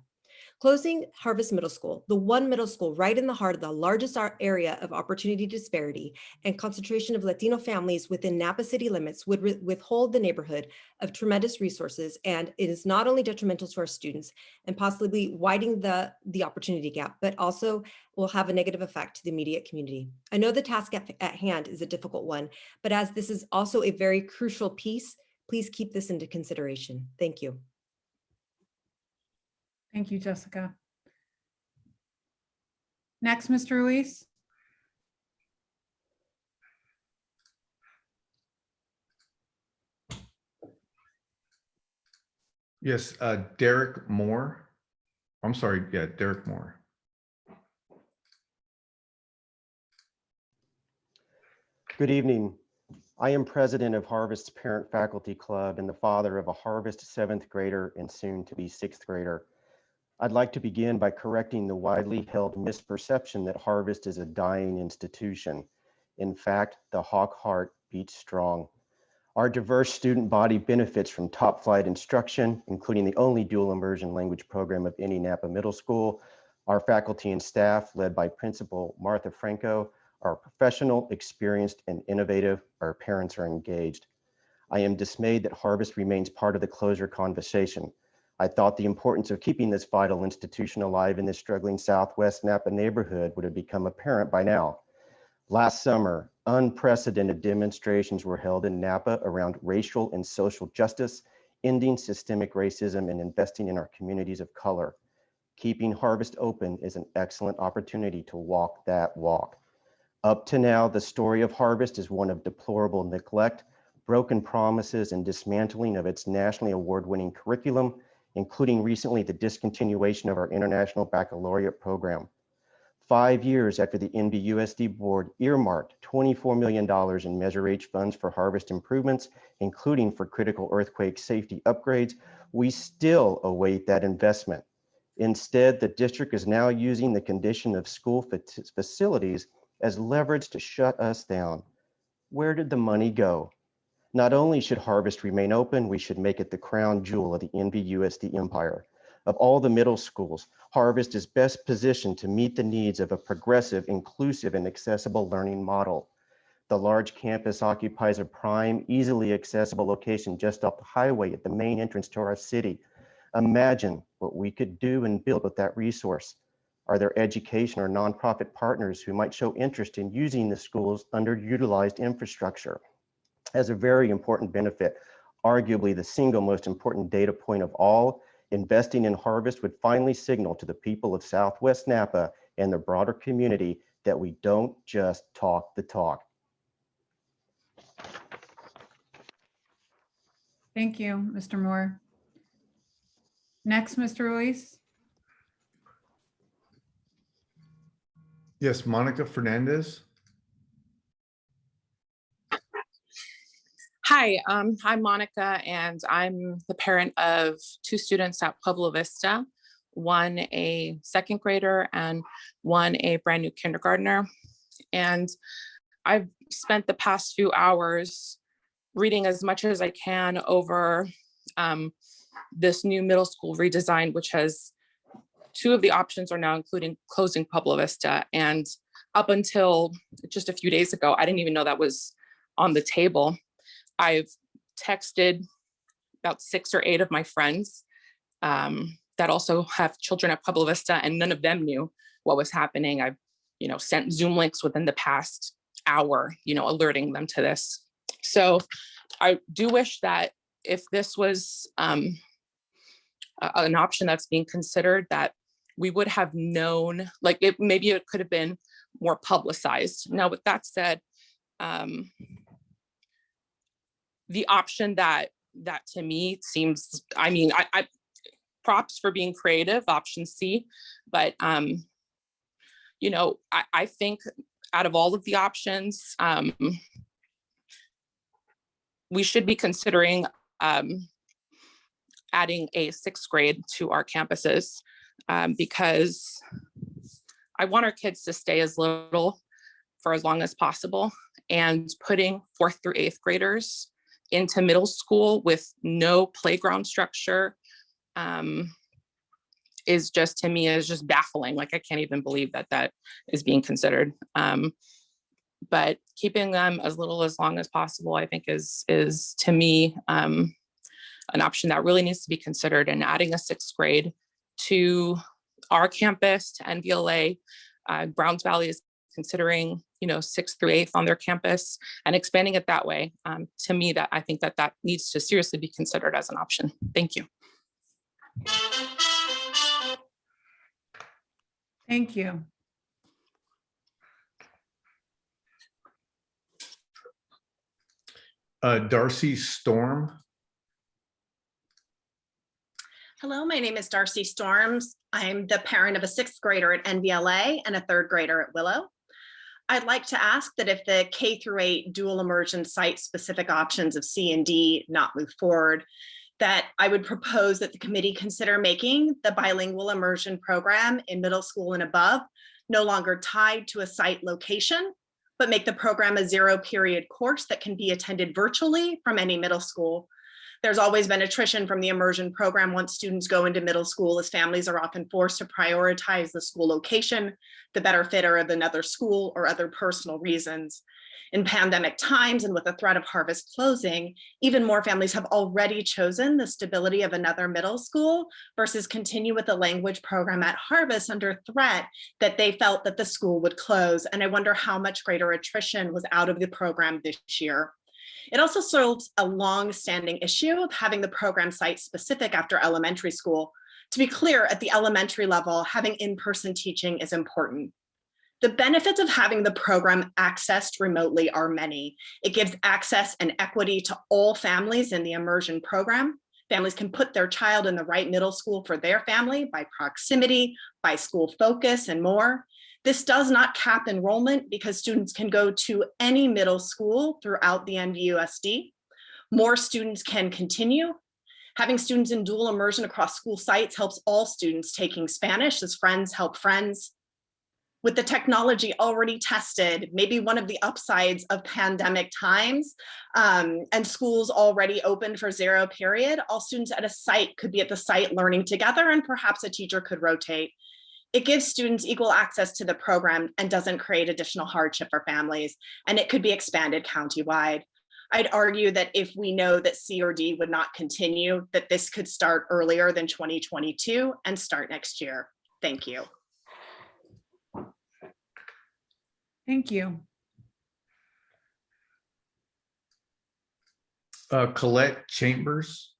Closing Harvest Middle School, the one middle school right in the heart of the largest area of opportunity disparity and concentration of Latino families within Napa city limits, would withhold the neighborhood of tremendous resources, and it is not only detrimental to our students and possibly widening the opportunity gap, but also will have a negative effect to the immediate community. I know the task at hand is a difficult one, but as this is also a very crucial piece, please keep this into consideration. Thank you. Thank you, Jessica. Next, Mr. Ruiz. Yes, Derek Moore. I'm sorry, yeah, Derek Moore. Good evening. I am president of Harvest's Parent Faculty Club and the father of a Harvest 7th grader and soon to be 6th grader. I'd like to begin by correcting the widely held misperception that Harvest is a dying institution. In fact, the Hawk heart beats strong. Our diverse student body benefits from top flight instruction, including the only dual immersion language program of any Napa middle school. Our faculty and staff, led by Principal Martha Franco, are professional, experienced, and innovative. Our parents are engaged. I am dismayed that Harvest remains part of the closure conversation. I thought the importance of keeping this vital institution alive in this struggling Southwest Napa neighborhood would have become apparent by now. Last summer, unprecedented demonstrations were held in Napa around racial and social justice, ending systemic racism, and investing in our communities of color. Keeping Harvest open is an excellent opportunity to walk that walk. Up to now, the story of Harvest is one of deplorable neglect, broken promises, and dismantling of its nationally award-winning curriculum, including recently the discontinuation of our International Baccalaureate program. 5 years after the NBUSD board earmarked $24 million in Measure H funds for Harvest improvements, including for critical earthquake safety upgrades, we still await that investment. Instead, the district is now using the condition of school facilities as leverage to shut us down. Where did the money go? Not only should Harvest remain open, we should make it the crown jewel of the NBUSD empire. Of all the middle schools, Harvest is best positioned to meet the needs of a progressive, inclusive, and accessible learning model. The large campus occupies a prime, easily accessible location just off the highway at the main entrance to our city. Imagine what we could do and build with that resource. Are there education or nonprofit partners who might show interest in using the school's underutilized infrastructure? As a very important benefit, arguably the single most important data point of all, investing in Harvest would finally signal to the people of Southwest Napa and the broader community that we don't just talk the talk. Thank you, Mr. Moore. Next, Mr. Ruiz. Yes, Monica Fernandez. Hi, I'm Monica, and I'm the parent of two students at Pueblo Vista, one a second grader and one a brand new kindergartner. And I've spent the past few hours reading as much as I can over this new middle school redesign, which has two of the options are now including closing Pueblo Vista. And up until just a few days ago, I didn't even know that was on the table. I've texted about 6 or 8 of my friends that also have children at Pueblo Vista, and none of them knew what was happening. I've, sent Zoom links within the past hour, alerting them to this. So I do wish that if this was an option that's being considered, that we would have known, like maybe it could have been more publicized. Now, with that said, the option that to me seems, I props for being creative, option C, but I think out of all of the options, we should be considering adding a 6th grade to our campuses because I want our kids to stay as little for as long as possible, and putting 4th through 8th graders into middle school with no playground structure is just, to me, is just baffling. Like, I can't even believe that is being considered. But keeping them as long as possible, I think is to me an option that really needs to be considered. And adding a 6th grade to our campus, to NVLA, Browns Valley is considering 6th through 8th on their campus, and expanding it that way. To me, that I think that needs to seriously be considered as an option. Thank you. Thank you. Darcy Storm. Hello, my name is Darcy Storms. I'm the parent of a 6th grader at NVLA and a 3rd grader at Willow. I'd like to ask that if the K through 8 dual immersion site specific options of C and D not move forward, that I would propose that the committee consider making the bilingual immersion program in middle school and above no longer tied to a site location, but make the program a 0-period course that can be attended virtually from any middle school. There's always been attrition from the immersion program once students go into middle school, as families are often forced to prioritize the school location, the better fit of another school, or other personal reasons. In pandemic times, and with the threat of Harvest closing, even more families have already chosen the stability of another middle school versus continue with the language program at Harvest under threat that they felt that the school would close. And I wonder how much greater attrition was out of the program this year. It also solves a long-standing issue of having the program site specific after elementary school. To be clear, at the elementary level, having in-person teaching is important. The benefits of having the program accessed remotely are many. It gives access and equity to all families in the immersion program. Families can put their child in the right middle school for their family by proximity, by school focus, and more. This does not cap enrollment because students can go to any middle school throughout the NVUSD. More students can continue. Having students in dual immersion across school sites helps all students taking Spanish, as friends help friends. With the technology already tested, maybe one of the upsides of pandemic times, and schools already open for 0-period, all students at a site could be at the site learning together, and perhaps a teacher could rotate. It gives students equal access to the program and doesn't create additional hardship for families, and it could be expanded countywide. I'd argue that if we know that C or D would not continue, that this could start earlier than 2022 and start next year. Thank you. Thank you. Colette Chambers.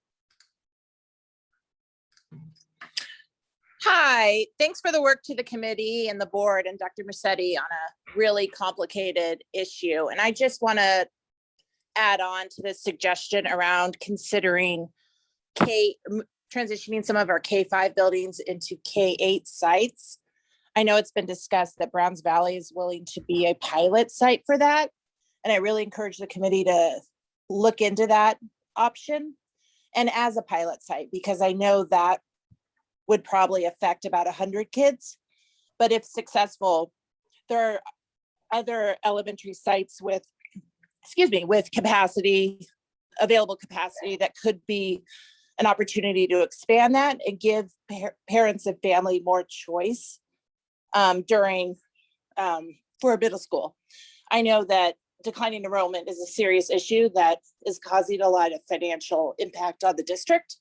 Hi, thanks for the work to the committee and the board and Dr. Massetti on a really complicated issue. And I just want to add on to the suggestion around considering transitioning some of our K-5 buildings into K-8 sites. I know it's been discussed that Browns Valley is willing to be a pilot site for that. And I really encourage the committee to look into that option and as a pilot site, because I know that would probably affect about 100 kids. But if successful, there are other elementary sites with, with capacity, available capacity that could be an opportunity to expand that and give parents and family more choice for a middle school. I know that declining enrollment is a serious issue that is causing a lot of financial impact on the district,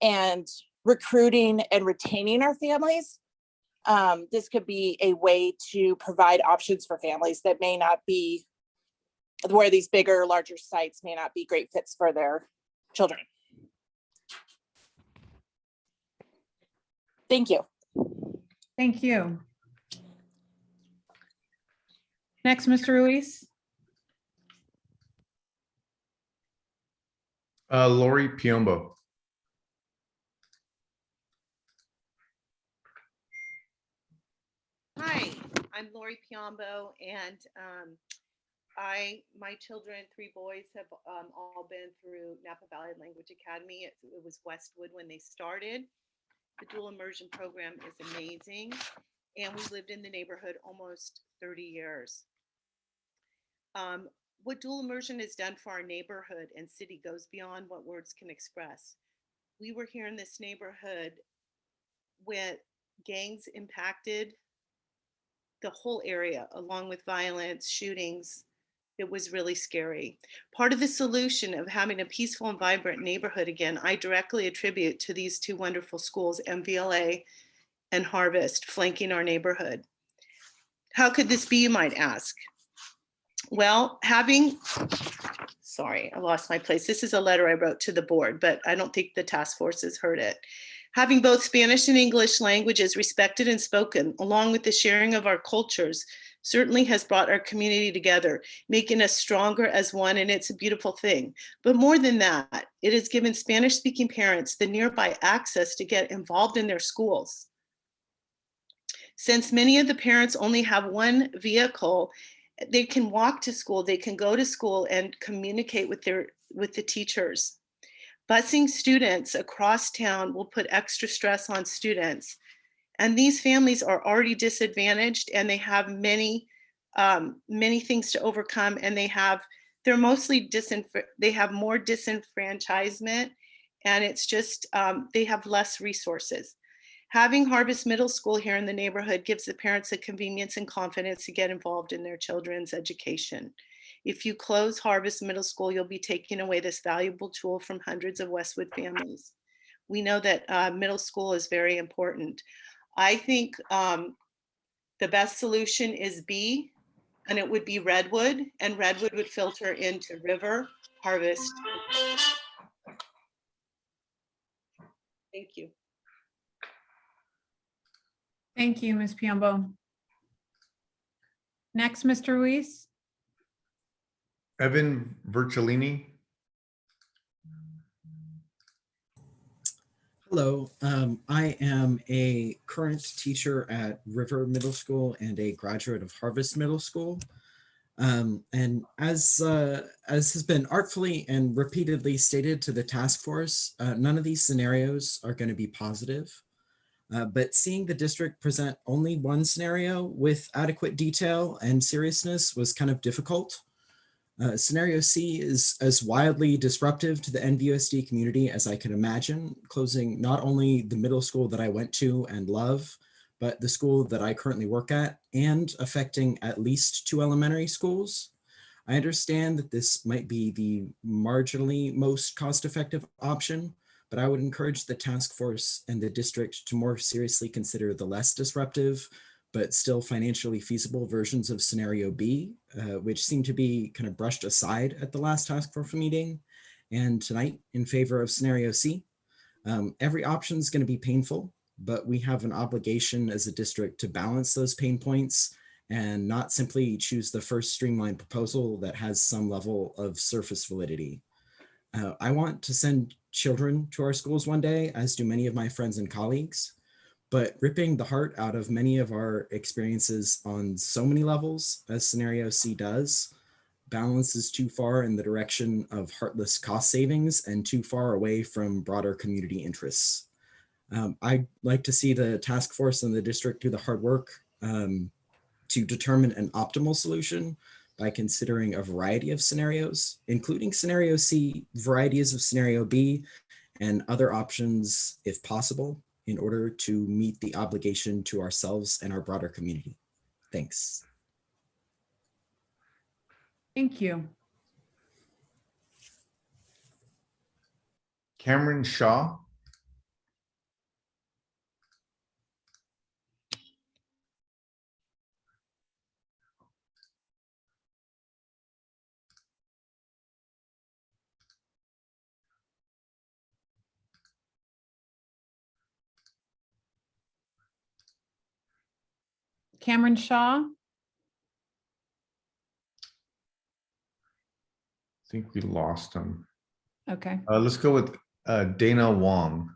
and recruiting and retaining our families. This could be a way to provide options for families that may not be where these bigger, larger sites may not be great fits for their children. Thank you. Thank you. Next, Mr. Ruiz. Lori Piombo. Hi, I'm Lori Piombo, and my children, 3 boys, have all been through Napa Valley Language Academy. It was Westwood when they started. The dual immersion program is amazing, and we lived in the neighborhood almost 30 years. What dual immersion has done for our neighborhood and city goes beyond what words can express. We were here in this neighborhood when gangs impacted the whole area, along with violence, shootings. It was really scary. Part of the solution of having a peaceful and vibrant neighborhood again, I directly attribute to these 2 wonderful schools, MVLA and Harvest, flanking our neighborhood. How could this be, you might ask? Well, sorry, I lost my place. This is a letter I wrote to the board, but I don't think the task force has heard it. Having both Spanish and English languages respected and spoken, along with the sharing of our cultures, certainly has brought our community together, making us stronger as one, and it's a beautiful thing. But more than that, it has given Spanish-speaking parents the nearby access to get involved in their schools. Since many of the parents only have one vehicle, they can walk to school, they can go to school and communicate with the teachers. Busing students across town will put extra stress on students. And these families are already disadvantaged, and they have many things to overcome, and they have more disenfranchisement, and it's just, they have less resources. Having Harvest Middle School here in the neighborhood gives the parents the convenience and confidence to get involved in their children's education. If you close Harvest Middle School, you'll be taking away this valuable tool from hundreds of Westwood families. We know that middle school is very important. I think the best solution is B, and it would be Redwood, and Redwood would filter into River, Harvest. Thank you. Thank you, Ms. Piombo. Next, Mr. Ruiz. Evan Virtullini. Hello, I am a current teacher at River Middle School and a graduate of Harvest Middle School. And as has been artfully and repeatedly stated to the task force, none of these scenarios are going to be positive. But seeing the district present only one scenario with adequate detail and seriousness was kind of difficult. Scenario C is as wildly disruptive to the NVUSD community as I can imagine, closing not only the middle school that I went to and love, but the school that I currently work at, and affecting at least 2 elementary schools. I understand that this might be the marginally most cost-effective option, but I would encourage the task force and the district to more seriously consider the less disruptive, but still financially feasible versions of scenario B, which seem to be kind of brushed aside at the last task force meeting, and tonight in favor of scenario C. Every option is going to be painful, but we have an obligation as a district to balance those pain points and not simply choose the first streamlined proposal that has some level of surface validity. I want to send children to our schools one day, as do many of my friends and colleagues. But ripping the heart out of many of our experiences on so many levels, as scenario C does, balances too far in the direction of heartless cost savings and too far away from broader community interests. I'd like to see the task force and the district do the hard work to determine an optimal solution by considering a variety of scenarios, including scenario C, varieties of scenario B, and other options if possible, in order to meet the obligation to ourselves and our broader community. Thanks. Thank you. Cameron Shaw. Cameron Shaw. I think we lost him. Okay. Let's go with Dana Wong.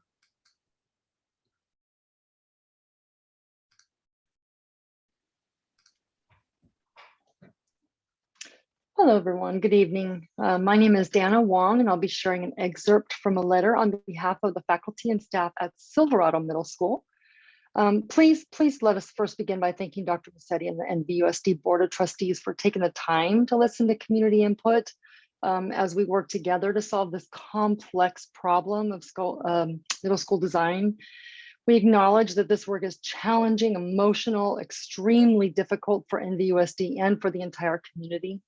Hello, everyone. Good evening. My name is Dana Wong, and I'll be sharing an excerpt from a letter on behalf of the faculty and staff at Silverado Middle School. Please let us first begin by thanking Dr. Massetti and the NVUSD Board of Trustees for taking the time to listen to community input as we work together to solve this complex problem of middle school design. We acknowledge that this work is challenging, emotional, extremely difficult for NVUSD and for the entire community.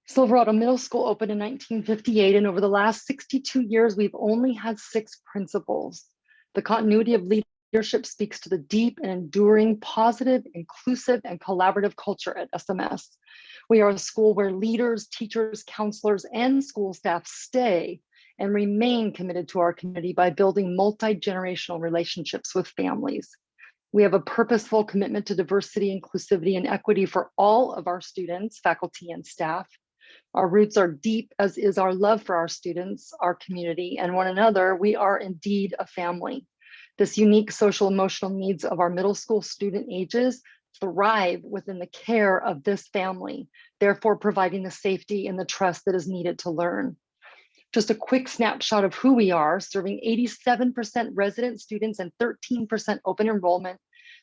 Silverado Middle School opened in 1958, and over the last 62 years, we've only had 6 principals. The continuity of leadership speaks to the deep and enduring positive, inclusive, and collaborative culture at SMS. We are a school where leaders, teachers, counselors, and school staff stay and remain committed to our community by building multi-generational relationships with families. We have a purposeful commitment to diversity, inclusivity, and equity for all of our students, faculty, and staff. Our roots are deep, as is our love for our students, our community, and one another. We are indeed a family. This unique social emotional needs of our middle school student ages thrive within the care of this family, therefore providing the safety and the trust that is needed to learn. Just a quick snapshot of who we are, serving 87% resident students and 13% open enrollment.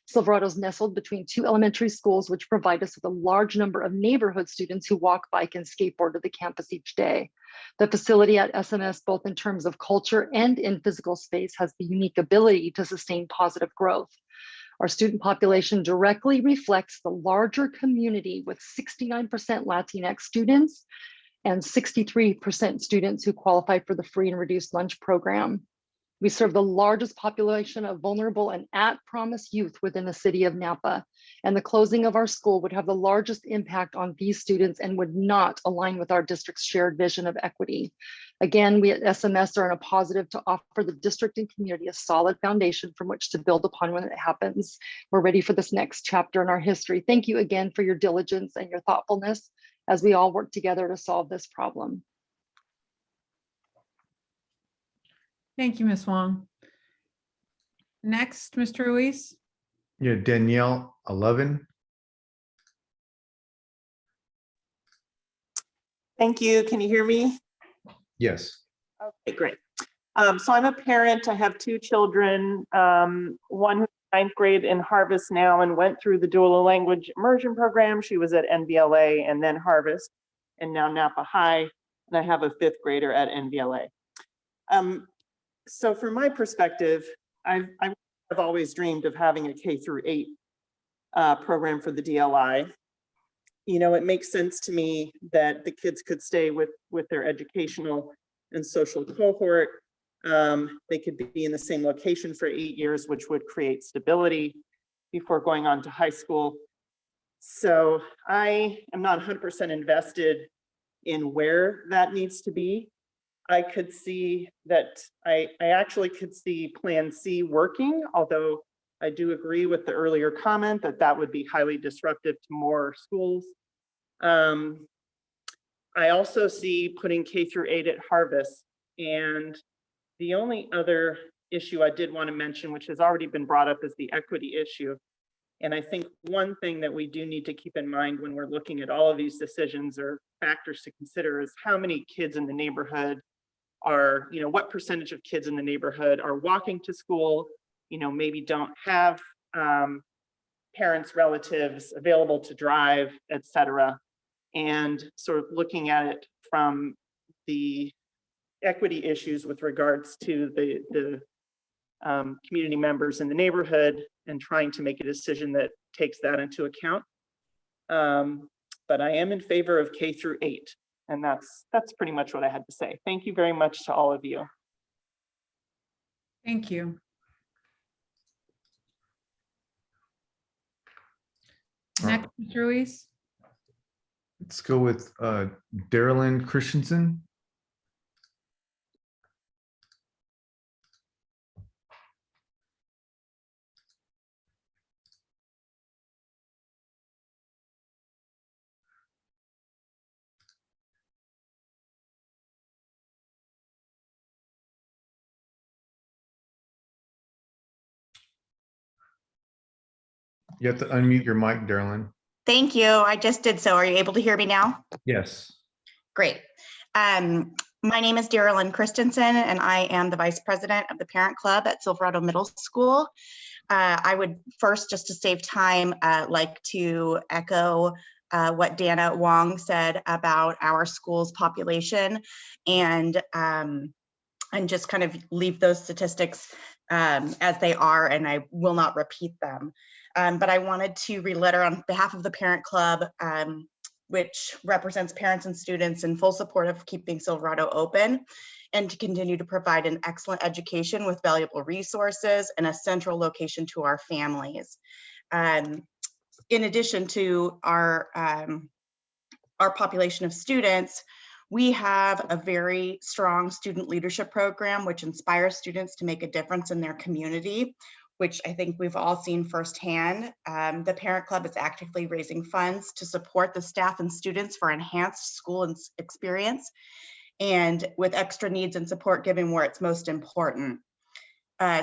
Silverado's nestled between 2 elementary schools, which provide us with a large number of neighborhood students who walk, bike, and skateboard to the campus each day. The facility at SMS, both in terms of culture and in physical space, has the unique ability to sustain positive growth. Our student population directly reflects the larger community, with 69% Latinx students and 63% students who qualify for the free and reduced lunch program. We serve the largest population of vulnerable and at-promise youth within the city of Napa, and the closing of our school would have the largest impact on these students and would not align with our district's shared vision of equity. Again, we at SMS are in a positive to offer the district and community a solid foundation from which to build upon when it happens. We're ready for this next chapter in our history. Thank you again for your diligence and your thoughtfulness as we all work together to solve this problem. Thank you, Ms. Wong. Next, Mr. Ruiz. Yeah, Danielle 11. Thank you. Can you hear me? Yes. Okay, great. So I'm a parent. I have 2 children, one who's 9th grade in Harvest now and went through the dual language immersion program. She was at NVLA and then Harvest, and now Napa High. And I have a 5th grader at NVLA. So from my perspective, I've always dreamed of having a K-8 program for the DLI. You know, it makes sense to me that the kids could stay with their educational and social cohort. They could be in the same location for 8 years, which would create stability before going on to high school. So I am not 100% invested in where that needs to be. I could see that I actually could see Plan C working, although I do agree with the earlier comment that that would be highly disruptive to more schools. I also see putting K-8 at Harvest And the only other issue I did want to mention, which has already been brought up, is the equity issue. And I think one thing that we do need to keep in mind when we're looking at all of these decisions or factors to consider is how many kids in the neighborhood are, what percentage of kids in the neighborhood are walking to school, maybe don't have parents, relatives available to drive, et cetera. And sort of looking at it from the equity issues with regards to the community members in the neighborhood and trying to make a decision that takes that into account. But I am in favor of K through 8. And that's pretty much what I had to say. Thank you very much to all of you. Thank you. Next, Mr. Ruiz. Let's go with Darylyn Christensen. You have to unmute your mic, Darylyn. Thank you. I just did so. Are you able to hear me now? Yes. Great. My name is Darylyn Christensen, and I am the Vice President of the Parent Club at Silverado Middle School. I would first, just to save time, like to echo what Dana Wong said about our school's population, and just kind of leave those statistics as they are, and I will not repeat them. But I wanted to read a letter on behalf of the Parent Club, which represents parents and students in full support of keeping Silverado open and to continue to provide an excellent education with valuable resources and a central location to our families. In addition to our population of students, we have a very strong student leadership program which inspires students to make a difference in their community, which I think we've all seen firsthand. The Parent Club is actively raising funds to support the staff and students for enhanced school experience and with extra needs and support given where it's most important.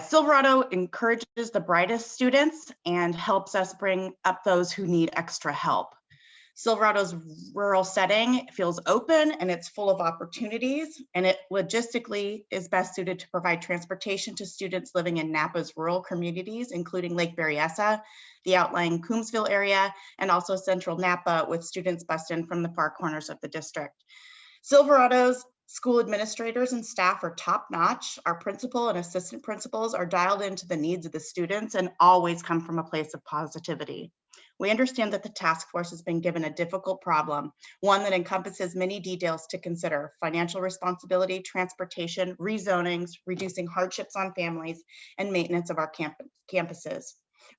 Silverado encourages the brightest students and helps us bring up those who need extra help. Silverado's rural setting feels open and it's full of opportunities, and it logistically is best suited to provide transportation to students living in Napa's rural communities, including Lake Berryessa, the outlying Coombsville area, and also central Napa, with students bused in from the far corners of the district. Silverado's school administrators and staff are top-notch. Our principal and assistant principals are dialed into the needs of the students and always come from a place of positivity. We understand that the task force has been given a difficult problem, one that encompasses many details to consider: financial responsibility, transportation, rezonings, reducing hardships on families, and maintenance of our campuses.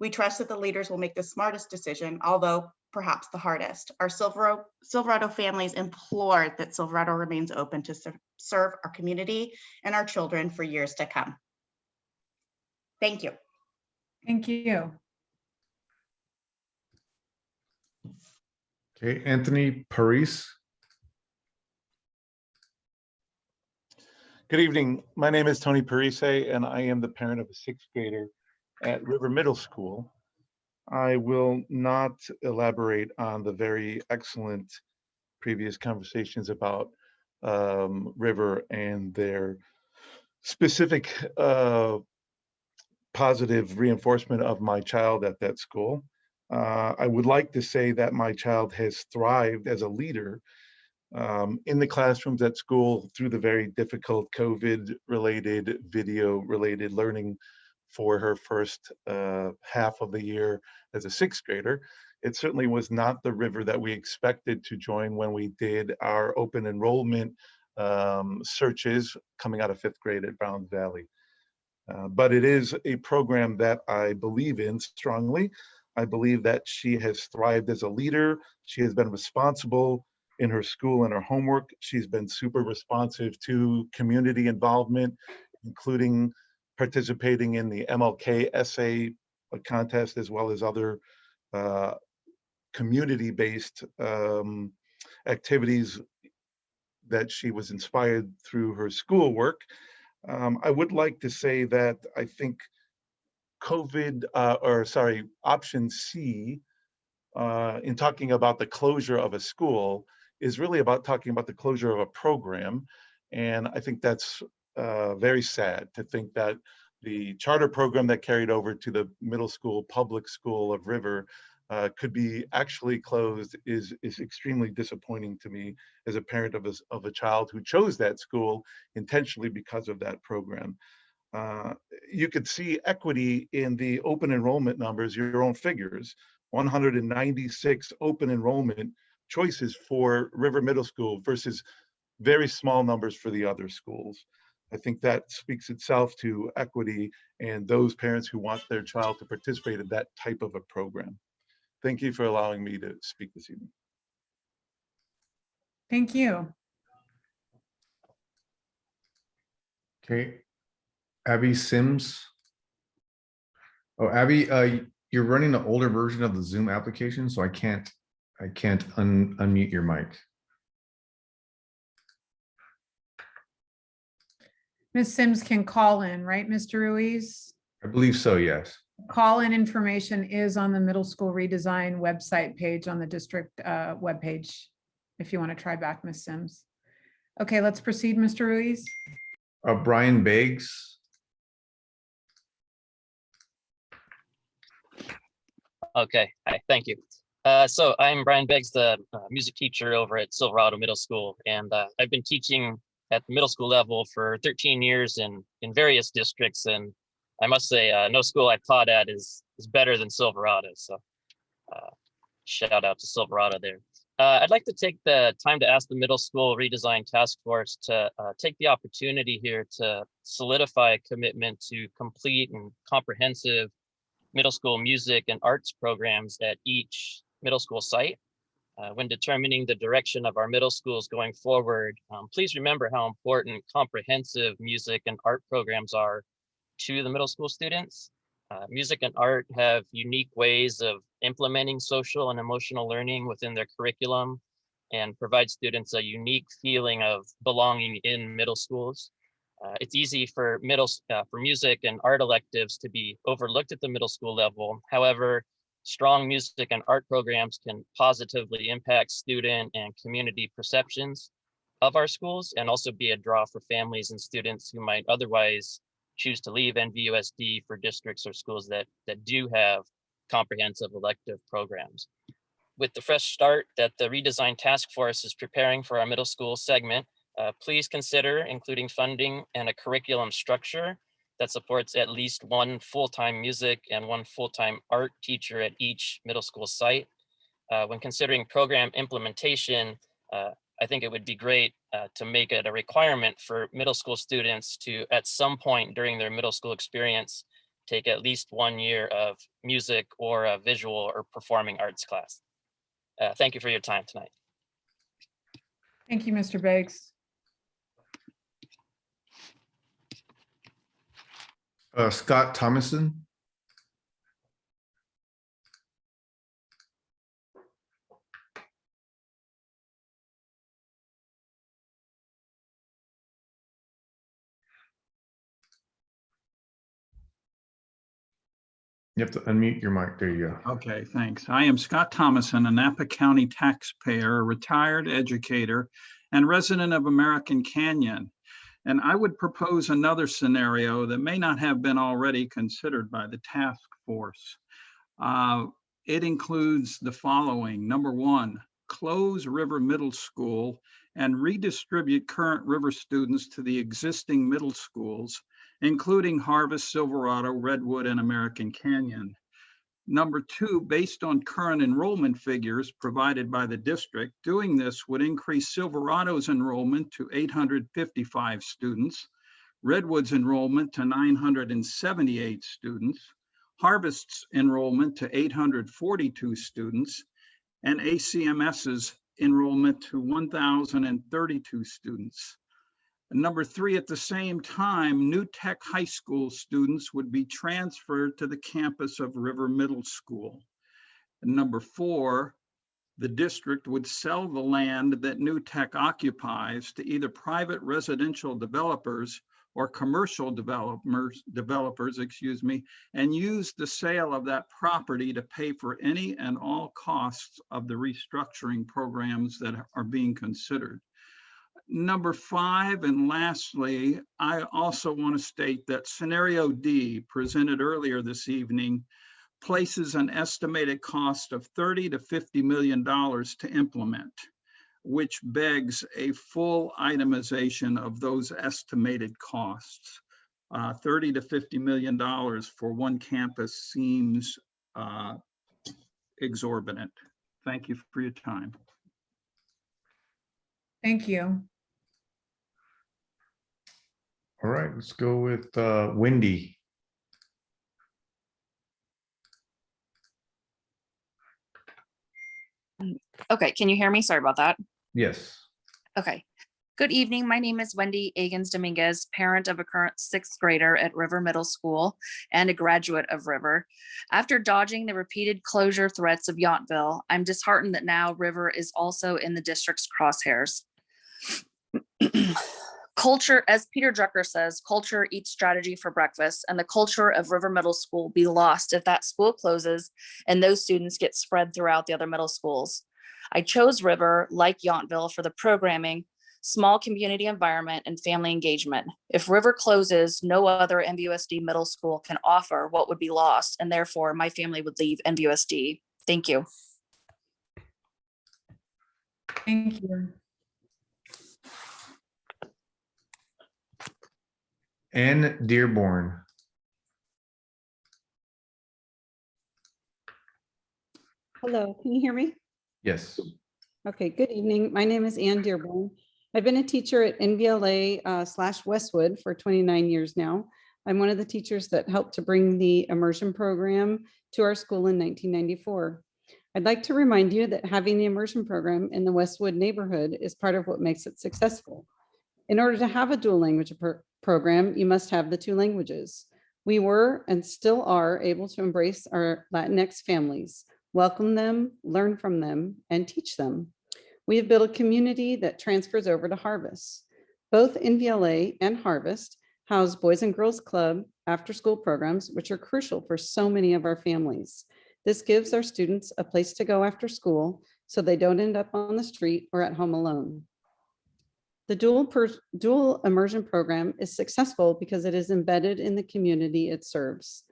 We trust that the leaders will make the smartest decision, although perhaps the hardest. Our Silverado families implore that Silverado remains open to serve our community and our children for years to come. Thank you. Thank you. Okay, Anthony Parise. Good evening. My name is Tony Parise, and I am the parent of a 6th grader at River Middle School. I will not elaborate on the very excellent previous conversations about River and their specific positive reinforcement of my child at that school. I would like to say that my child has thrived as a leader in the classrooms at school through the very difficult COVID-related, video-related learning for her first half of the year as a 6th grader. It certainly was not the River that we expected to join when we did our open enrollment searches coming out of 5th grade at Browns Valley. But it is a program that I believe in strongly. I believe that she has thrived as a leader. She has been responsible in her school and her homework. She's been super responsive to community involvement, including participating in the MLK essay contest, as well as other community-based activities that she was inspired through her schoolwork. I would like to say that I think option C, in talking about the closure of a school, is really about talking about the closure of a program. And I think that's very sad to think that the charter program that carried over to the middle school, public school of River could be actually closed is extremely disappointing to me as a parent of a child who chose that school intentionally because of that program. You could see equity in the open enrollment numbers, your own figures, 196 open enrollment choices for River Middle School versus very small numbers for the other schools. I think that speaks itself to equity and those parents who want their child to participate in that type of a program. Thank you for allowing me to speak this evening. Thank you. Okay, Abby Sims. Oh, Abby, you're running the older version of the Zoom application, so I can't unmute your mic. Ms. Sims can call in, right, Mr. Ruiz? I believe so, yes. Call-in information is on the middle school redesign website page on the district webpage, if you want to try back, Ms. Sims. Okay, let's proceed, Mr. Ruiz. Brian Beggs. Okay, hi, thank you. So I'm Brian Beggs, the music teacher over at Silverado Middle School, and I've been teaching at the middle school level for 13 years in various districts, and I must say no school I've taught at is better than Silverado, so shout out to Silverado there. I'd like to take the time to ask the Middle School Redesign Task Force to take the opportunity here to solidify a commitment to complete and comprehensive middle school music and arts programs at each middle school site. When determining the direction of our middle schools going forward, please remember how important comprehensive music and art programs are to the middle school students. Music and art have unique ways of implementing social and emotional learning within their curriculum and provide students a unique feeling of belonging in middle schools. It's easy for music and art electives to be overlooked at the middle school level. However, strong music and art programs can positively impact student and community perceptions of our schools and also be a draw for families and students who might otherwise choose to leave NVUSD for districts or schools that do have comprehensive elective programs. With the fresh start that the Redesign Task Force is preparing for our middle school segment, please consider including funding and a curriculum structure that supports at least one full-time music and one full-time art teacher at each middle school site. When considering program implementation, I think it would be great to make it a requirement for middle school students to, at some point during their middle school experience, take at least 1 year of music or a visual or performing arts class. Thank you for your time tonight. Thank you, Mr. Beggs. Scott Thomason. You have to unmute your mic. There you go. Okay, thanks. I am Scott Thomason, a Napa County taxpayer, a retired educator, and resident of American Canyon. And I would propose another scenario that may not have been already considered by the task force. It includes the following. Number one, close River Middle School and redistribute current River students to the existing middle schools, including Harvest, Silverado, Redwood, and American Canyon. Number two, based on current enrollment figures provided by the district, doing this would increase Silverado's enrollment to 855 students, Redwood's enrollment to 978 students, Harvest's enrollment to 842 students, and ACMS's enrollment to 1,032 students. And number three, at the same time, New Tech High School students would be transferred to the campus of River Middle School. And number four, the district would sell the land that New Tech occupies to either private residential developers or commercial developers, excuse me, and use the sale of that property to pay for any and all costs of the restructuring programs that are being considered. Number 5, and lastly, I also want to state that scenario D, presented earlier this evening, places an estimated cost of $30 to $50 million to implement, which begs a full itemization of those estimated costs. $30 to $50 million for one campus seems exorbitant. Thank you for your time. Thank you. All right, let's go with Wendy. Okay, can you hear me? Sorry about that. Yes. Okay. Good evening. My name is Wendy Agans Dominguez, parent of a current 6th grader at River Middle School and a graduate of River. After dodging the repeated closure threats of Yountville, I'm disheartened that now River is also in the district's crosshairs. Culture, as Peter Drucker says, culture eats strategy for breakfast, and the culture of River Middle School will be lost if that school closes and those students get spread throughout the other middle schools. I chose River, like Yountville, for the programming, small community environment, and family engagement. If River closes, no other MVUSD middle school can offer what would be lost, and therefore my family would leave MVUSD. Thank you. Thank you. Ann Dearborn. Hello, can you hear me? Yes. Okay, good evening. My name is Ann Dearborn. I've been a teacher at NVLA / Westwood for 29 years now. I'm one of the teachers that helped to bring the immersion program to our school in 1994. I'd like to remind you that having the immersion program in the Westwood neighborhood is part of what makes it successful. In order to have a dual language program, you must have the 2 languages. We were and still are able to embrace our Latinx families, welcome them, learn from them, and teach them. We have built a community that transfers over to Harvest. Both NVLA and Harvest house Boys and Girls Club after-school programs, which are crucial for so many of our families. This gives our students a place to go after school so they don't end up on the street or at home alone. The dual immersion program is successful because it is embedded in the community it serves.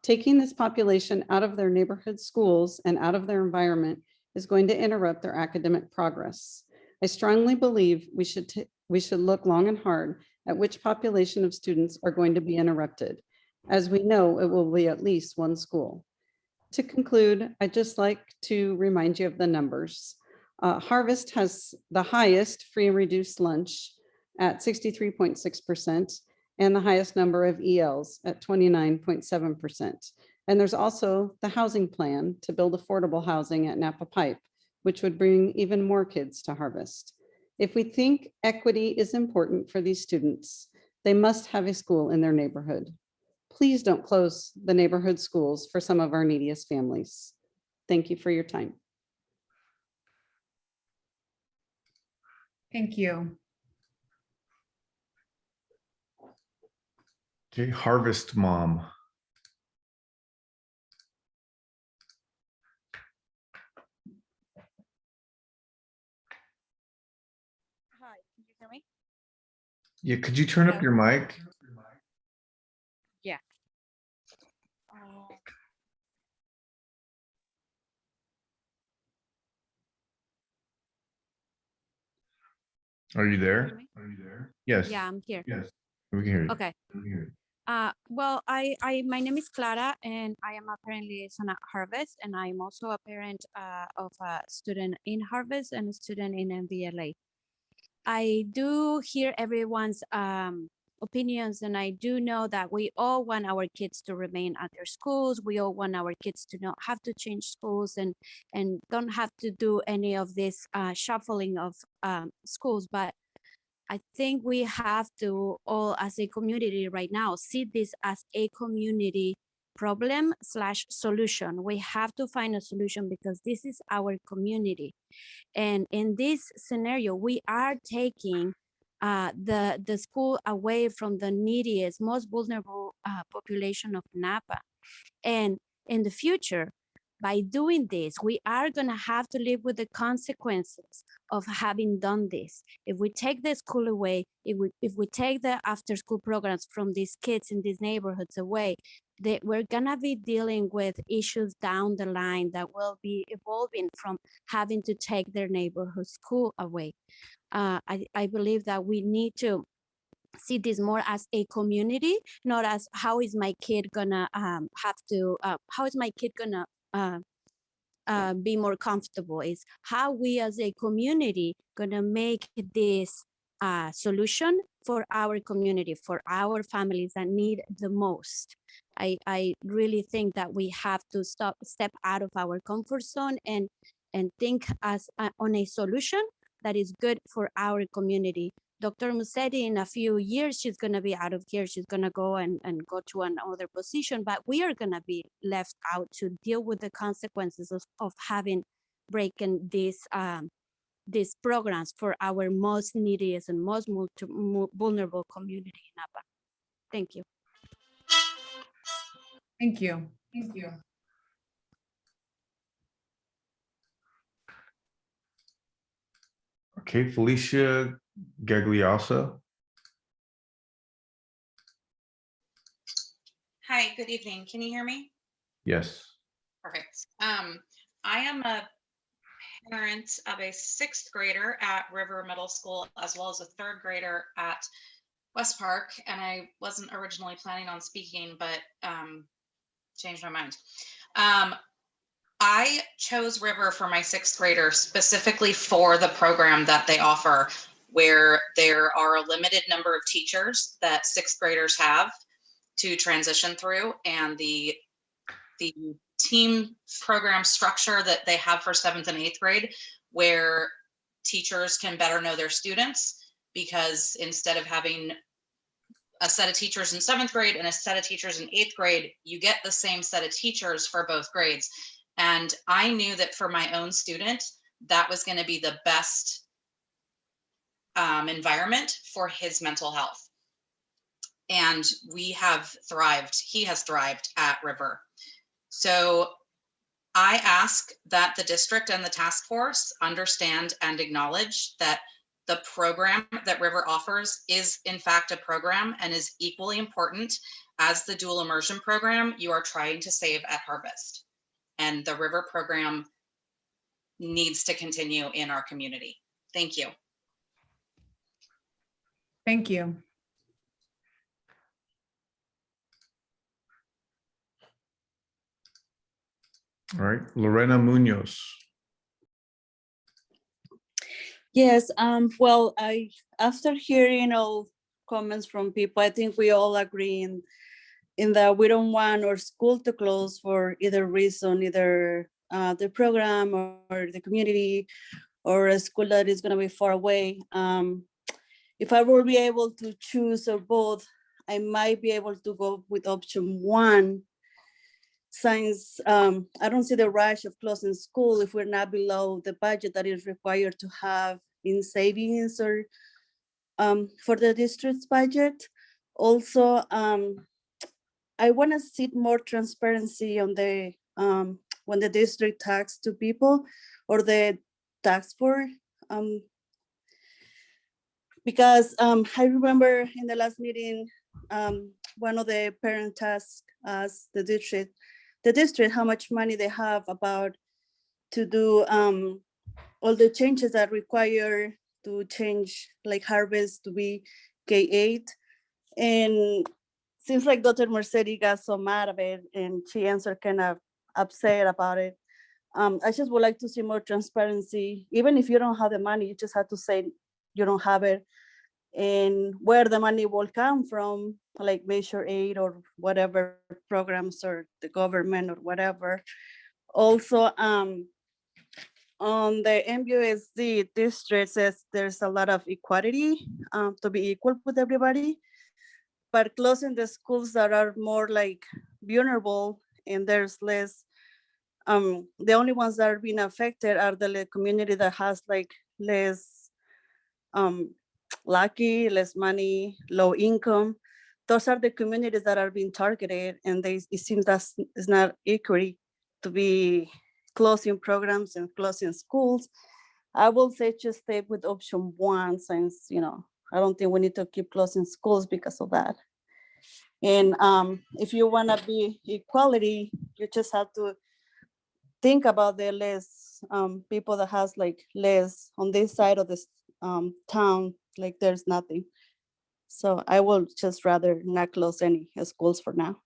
Taking this population out of their neighborhood schools and out of their environment is going to interrupt their academic progress. I strongly believe we should look long and hard at which population of students are going to be interrupted. As we know, it will be at least one school. To conclude, I'd just like to remind you of the numbers. Harvest has the highest free and reduced lunch at 63.6% and the highest number of ELs at 29.7%. And there's also the housing plan to build affordable housing at Napa Pipe, which would bring even more kids to Harvest. If we think equity is important for these students, they must have a school in their neighborhood. Please don't close the neighborhood schools for some of our neediest families. Thank you for your time. Thank you. Okay, Harvest Mom. Hi, can you hear me? Yeah, could you turn up your mic? Yeah. Are you there? Yes. Yeah, I'm here. Yes. We can hear you. Okay. Well, my name is Clara, and I am a parent liaison at Harvest, and I'm also a parent of a student in Harvest and a student in MVLA. I do hear everyone's opinions, and I do know that we all want our kids to remain at their schools. We all want our kids to not have to change schools and don't have to do any of this shuffling of schools. But I think we have to all, as a community right now, see this as a community problem/solution. We have to find a solution because this is our community. And in this scenario, we are taking the school away from the neediest, most vulnerable population of Napa. And in the future, by doing this, we are going to have to live with the consequences of having done this. If we take the school away, if we take the after school programs from these kids in these neighborhoods away, we're going to be dealing with issues down the line that will be evolving from having to take their neighborhood school away. I believe that we need to see this more as a community, not as how is my kid gonna how is my kid gonna be more comfortable. Is how we as a community gonna make this solution for our community, for our families that need the most. I really think that we have to step out of our comfort zone and think as on a solution that is good for our community. Dr. Musetti, in a few years, she's going to be out of here. She's going to go and go to another position, but we are going to be left out to deal with the consequences of having breaking these programs for our most neediest and most vulnerable community in Napa. Thank you. Thank you. Thank you. Okay, Felicia Gagliasso. Hi, good evening. Can you hear me? Yes. Perfect. I am a parent of a 6th grader at River Middle School, as well as a 3rd grader at West Park. And I wasn't originally planning on speaking, but changed my mind. I chose River for my 6th grader specifically for the program that they offer, where there are a limited number of teachers that 6th graders have to transition through, and the team program structure that they have for 7th and 8th grade, where teachers can better know their students, because instead of having a set of teachers in 7th grade and a set of teachers in 8th grade, you get the same set of teachers for both grades. And I knew that for my own student, that was going to be the best environment for his mental health. And we have thrived. He has thrived at River. So I ask that the district and the task force understand and acknowledge that the program that River offers is in fact a program and is equally important as the dual immersion program you are trying to save at Harvest. And the River program needs to continue in our community. Thank you. Thank you. All right, Lorena Munoz. Yes, well, after hearing all comments from people, I think we all agree in that we don't want our school to close for either reason, either the program or the community, or a school that is going to be far away. If I will be able to choose or both, I might be able to go with option 1, since I don't see the rush of closing school if we're not below the budget that is required to have in savings or for the district's budget. Also, I want to see more transparency on the when the district tax to people or the tax for because I remember in the last meeting, one of the parent asked us the district how much money they have about to do all the changes that require to change like Harvest to be K-8. And seems like Dr. Mercedes got so mad of it and she answered kind of upset about it. I just would like to see more transparency. Even if you don't have the money, you just have to say you don't have it and where the money will come from, like Measure 8 or whatever programs or the government or whatever. Also, on the MUSD district says there's a lot of equality to be equal with everybody. but closing the schools that are more like vulnerable and there's less, the only ones that are being affected are the community that has like less lucky, less money, low income. Those are the communities that are being targeted, and it seems that it's not equity to be closing programs and closing schools. I will say just stay with option one, since I don't think we need to keep closing schools because of that. And if you want to be equality, you just have to think about the less people that has like less on this side of this town, like there's nothing. So I will just rather not close any schools for now.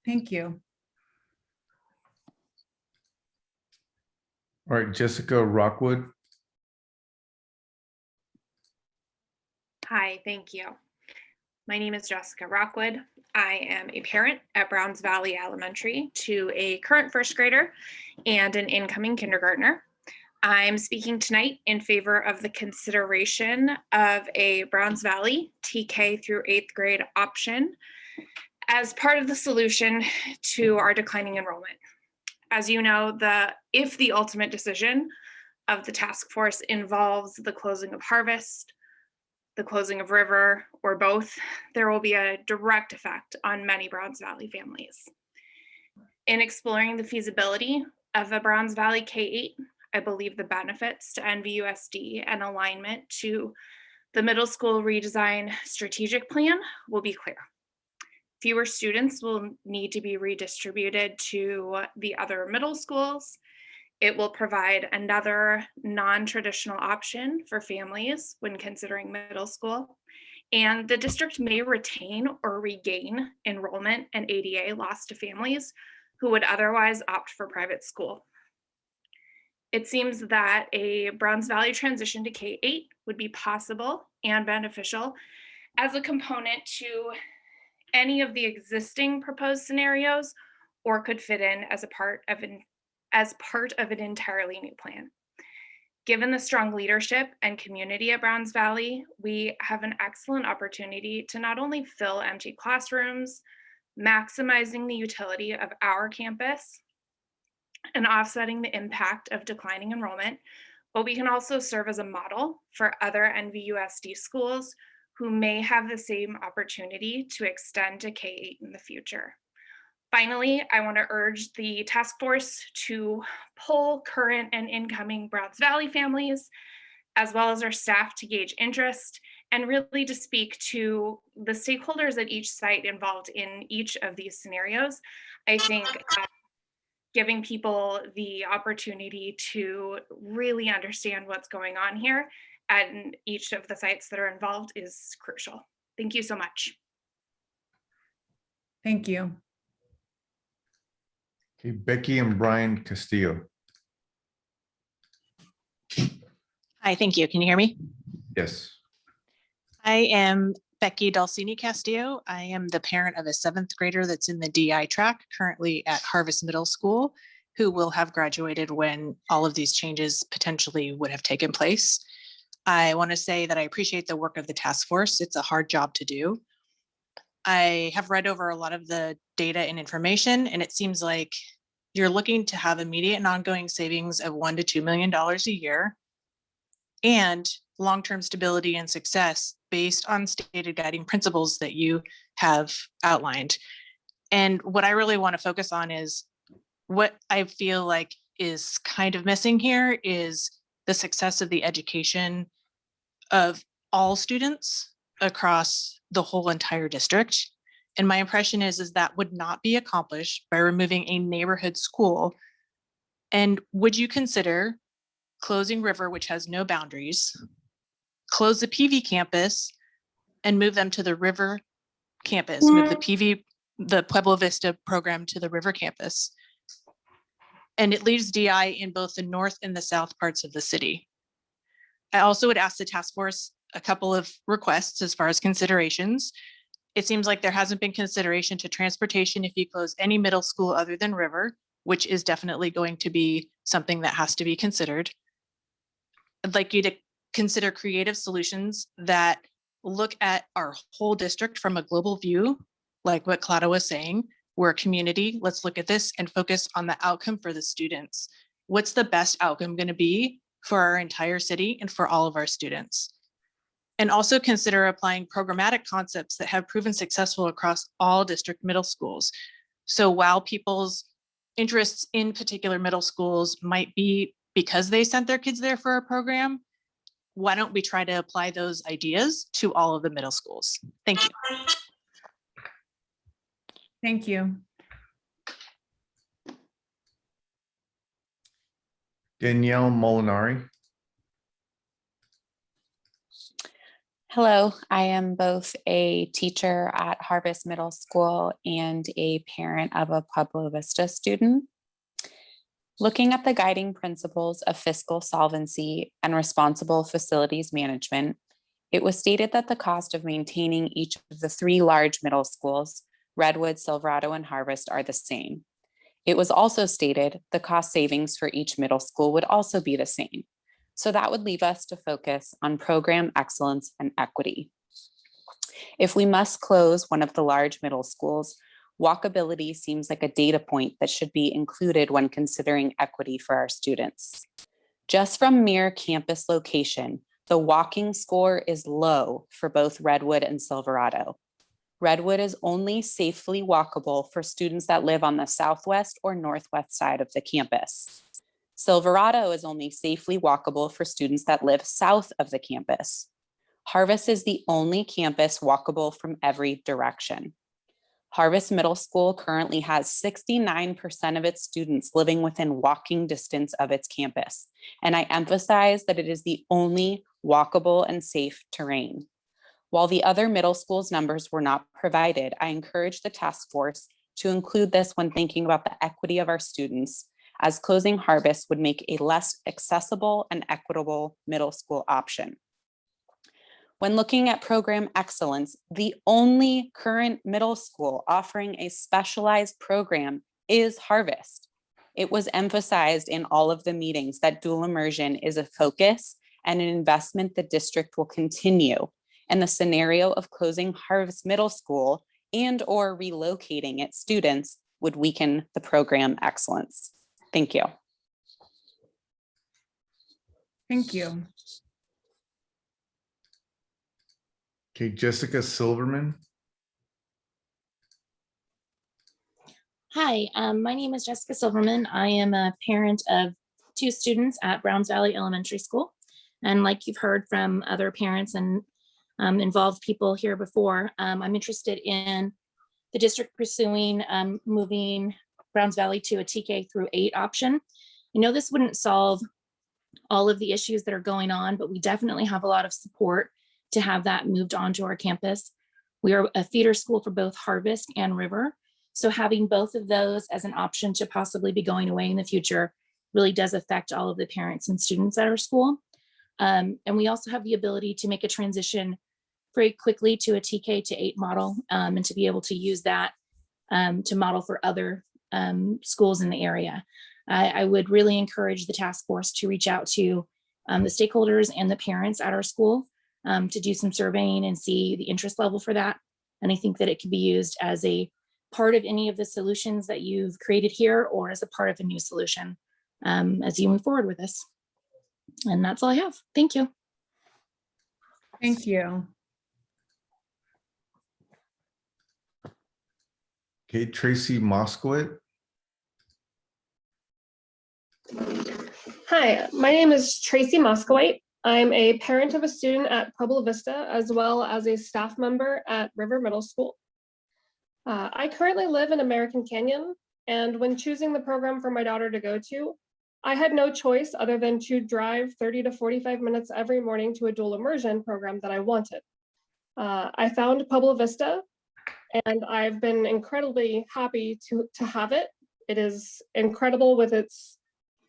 Thank you. All right, Jessica Rockwood. Hi, thank you. My name is Jessica Rockwood. I am a parent at Browns Valley Elementary to a current first grader and an incoming kindergartner. I'm speaking tonight in favor of the consideration of a Browns Valley TK through 8th grade option as part of the solution to our declining enrollment. As you know, if the ultimate decision of the task force involves the closing of Harvest, the closing of River, or both, there will be a direct effect on many Browns Valley families. In exploring the feasibility of a Browns Valley K-8, I believe the benefits to NVUSD and alignment to the middle school redesign strategic plan will be clear. Fewer students will need to be redistributed to the other middle schools. It will provide another non-traditional option for families when considering middle school. And the district may retain or regain enrollment and ADA lost to families who would otherwise opt for private school. It seems that a Browns Valley transition to K-8 would be possible and beneficial as a component to any of the existing proposed scenarios, or could fit in as part of an entirely new plan. Given the strong leadership and community at Browns Valley, we have an excellent opportunity to not only fill empty classrooms, maximizing the utility of our campus and offsetting the impact of declining enrollment, but we can also serve as a model for other NVUSD schools who may have the same opportunity to extend to K-8 in the future. Finally, I want to urge the task force to poll current and incoming Browns Valley families, as well as our staff, to gauge interest and really to speak to the stakeholders at each site involved in each of these scenarios. I think giving people the opportunity to really understand what's going on here at each of the sites that are involved is crucial. Thank you so much. Thank you. Okay, Becky and Brian Castillo. Hi, thank you. Can you hear me? Yes. I am Becky Dalcini Castillo. I am the parent of a 7th grader that's in the DI track currently at Harvest Middle School, who will have graduated when all of these changes potentially would have taken place. I want to say that I appreciate the work of the task force. It's a hard job to do. I have read over a lot of the data and information, and it seems like you're looking to have immediate and ongoing savings of $1 to $2 million a year and long-term stability and success based on stated guiding principles that you have outlined. And what I really want to focus on is what I feel like is kind of missing here is the success of the education of all students across the whole entire district. And my impression is that would not be accomplished by removing a neighborhood school. And would you consider closing River, which has no boundaries, close the PV campus and move them to the River campus, move the Pueblo Vista program to the River campus? And it leaves DI in both the north and the south parts of the city. I also would ask the task force a couple of requests as far as considerations. It seems like there hasn't been consideration to transportation if you close any middle school other than River, which is definitely going to be something that has to be considered. I'd like you to consider creative solutions that look at our whole district from a global view, like what Clara was saying. We're a community. Let's look at this and focus on the outcome for the students. What's the best outcome going to be for our entire city and for all of our students? And also consider applying programmatic concepts that have proven successful across all district middle schools. So while people's interests in particular middle schools might be because they sent their kids there for a program, why don't we try to apply those ideas to all of the middle schools? Thank you. Thank you. Danielle Molinari. Hello, I am both a teacher at Harvest Middle School and a parent of a Pueblo Vista student. Looking at the guiding principles of fiscal solvency and responsible facilities management, it was stated that the cost of maintaining each of the 3 large middle schools, Redwood, Silverado, and Harvest, are the same. It was also stated the cost savings for each middle school would also be the same. So that would leave us to focus on program excellence and equity. If we must close one of the large middle schools, walkability seems like a data point that should be included when considering equity for our students. Just from mere campus location, the walking score is low for both Redwood and Silverado. Redwood is only safely walkable for students that live on the southwest or northwest side of the campus. Silverado is only safely walkable for students that live south of the campus. Harvest is the only campus walkable from every direction. Harvest Middle School currently has 69% of its students living within walking distance of its campus, and I emphasize that it is the only walkable and safe terrain. While the other middle schools' numbers were not provided, I encourage the task force to include this when thinking about the equity of our students, as closing Harvest would make a less accessible and equitable middle school option. When looking at program excellence, the only current middle school offering a specialized program is Harvest. It was emphasized in all of the meetings that dual immersion is a focus and an investment the district will continue. And the scenario of closing Harvest Middle School and or relocating its students would weaken the program excellence. Thank you. Thank you. Okay, Jessica Silverman. Hi, my name is Jessica Silverman. I am a parent of 2 students at Browns Valley Elementary School. And like you've heard from other parents and involved people here before, I'm interested in the district pursuing moving Browns Valley to a TK through 8 option. I know this wouldn't solve all of the issues that are going on, but we definitely have a lot of support to have that moved onto our campus. We are a feeder school for both Harvest and River. So having both of those as an option to possibly be going away in the future really does affect all of the parents and students at our school. And we also have the ability to make a transition very quickly to a TK to 8 model and to be able to use that to model for other schools in the area. I would really encourage the task force to reach out to the stakeholders and the parents at our school to do some surveying and see the interest level for that. And I think that it could be used as a part of any of the solutions that you've created here or as a part of a new solution as you move forward with this. And that's all I have. Thank you. Thank you. Okay, Tracy Moskowitz. Hi, my name is Tracy Moskowitz. I'm a parent of a student at Pueblo Vista, as well as a staff member at River Middle School. I currently live in American Canyon, and when choosing the program for my daughter to go to, I had no choice other than to drive 30 to 45 minutes every morning to a dual immersion program that I wanted. I found Pueblo Vista, and I've been incredibly happy to have it. It is incredible with its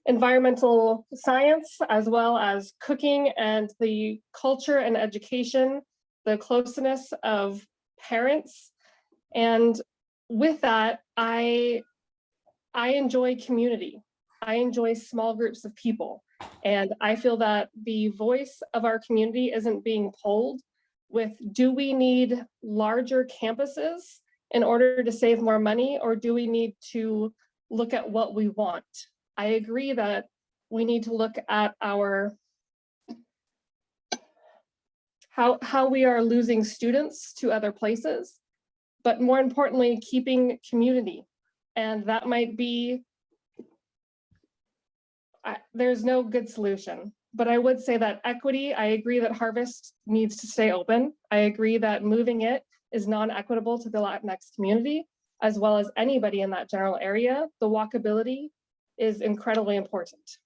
environmental science, as well as cooking and the culture and education, the closeness of parents. And with that, I enjoy community. I enjoy small groups of people. And I feel that the voice of our community isn't being polled with, do we need larger campuses in order to save more money, or do we need to look at what we want? I agree that we need to look at our how we are losing students to other places, but more importantly, keeping community. And that might be, there's no good solution, but I would say that equity, I agree that Harvest needs to stay open. I agree that moving it is non-equitable to the Latinx community, as well as anybody in that general area. The walkability is incredibly important.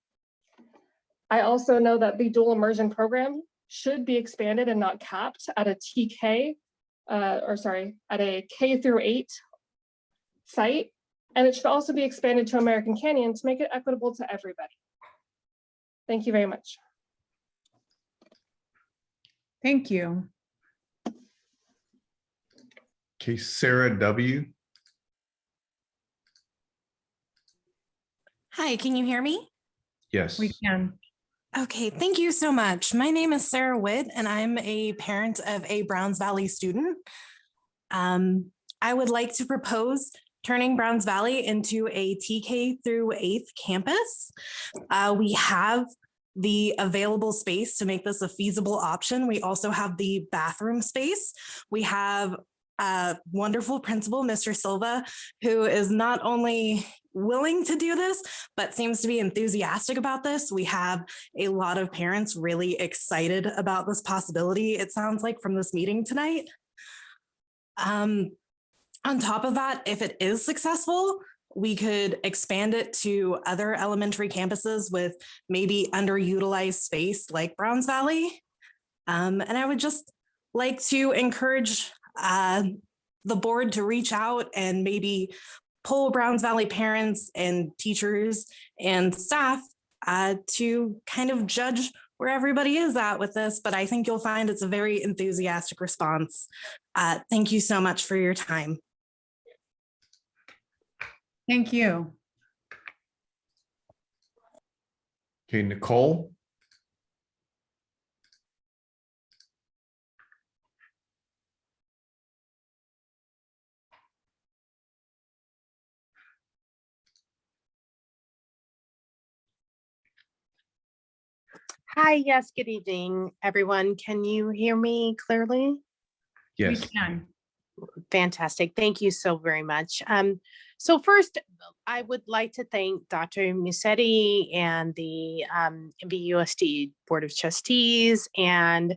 I also know that the dual immersion program should be expanded and not capped at a TK, at a K-8 site. And it should also be expanded to American Canyon to make it equitable to everybody. Thank you very much. Thank you. Okay, Sarah W. Hi, can you hear me? Yes. We can. Okay, thank you so much. My name is Sarah Witt, and I'm a parent of a Browns Valley student. I would like to propose turning Browns Valley into a TK through 8th campus. We have the available space to make this a feasible option. We also have the bathroom space. We have a wonderful principal, Mr. Silva, who is not only willing to do this, but seems to be enthusiastic about this. We have a lot of parents really excited about this possibility, it sounds like, from this meeting tonight. On top of that, if it is successful, we could expand it to other elementary campuses with maybe underutilized space like Browns Valley. And I would just like to encourage the board to reach out and maybe poll Browns Valley parents and teachers and staff to kind of judge where everybody is at with this. But I think you'll find it's a very enthusiastic response. Thank you so much for your time. Thank you. Okay, Nicole. Hi, yes, good evening, everyone. Can you hear me clearly? Yes. We can. Fantastic. Thank you so very much. So first, I would like to thank Dr. Musetti and the MVUSD Board of Trustees, and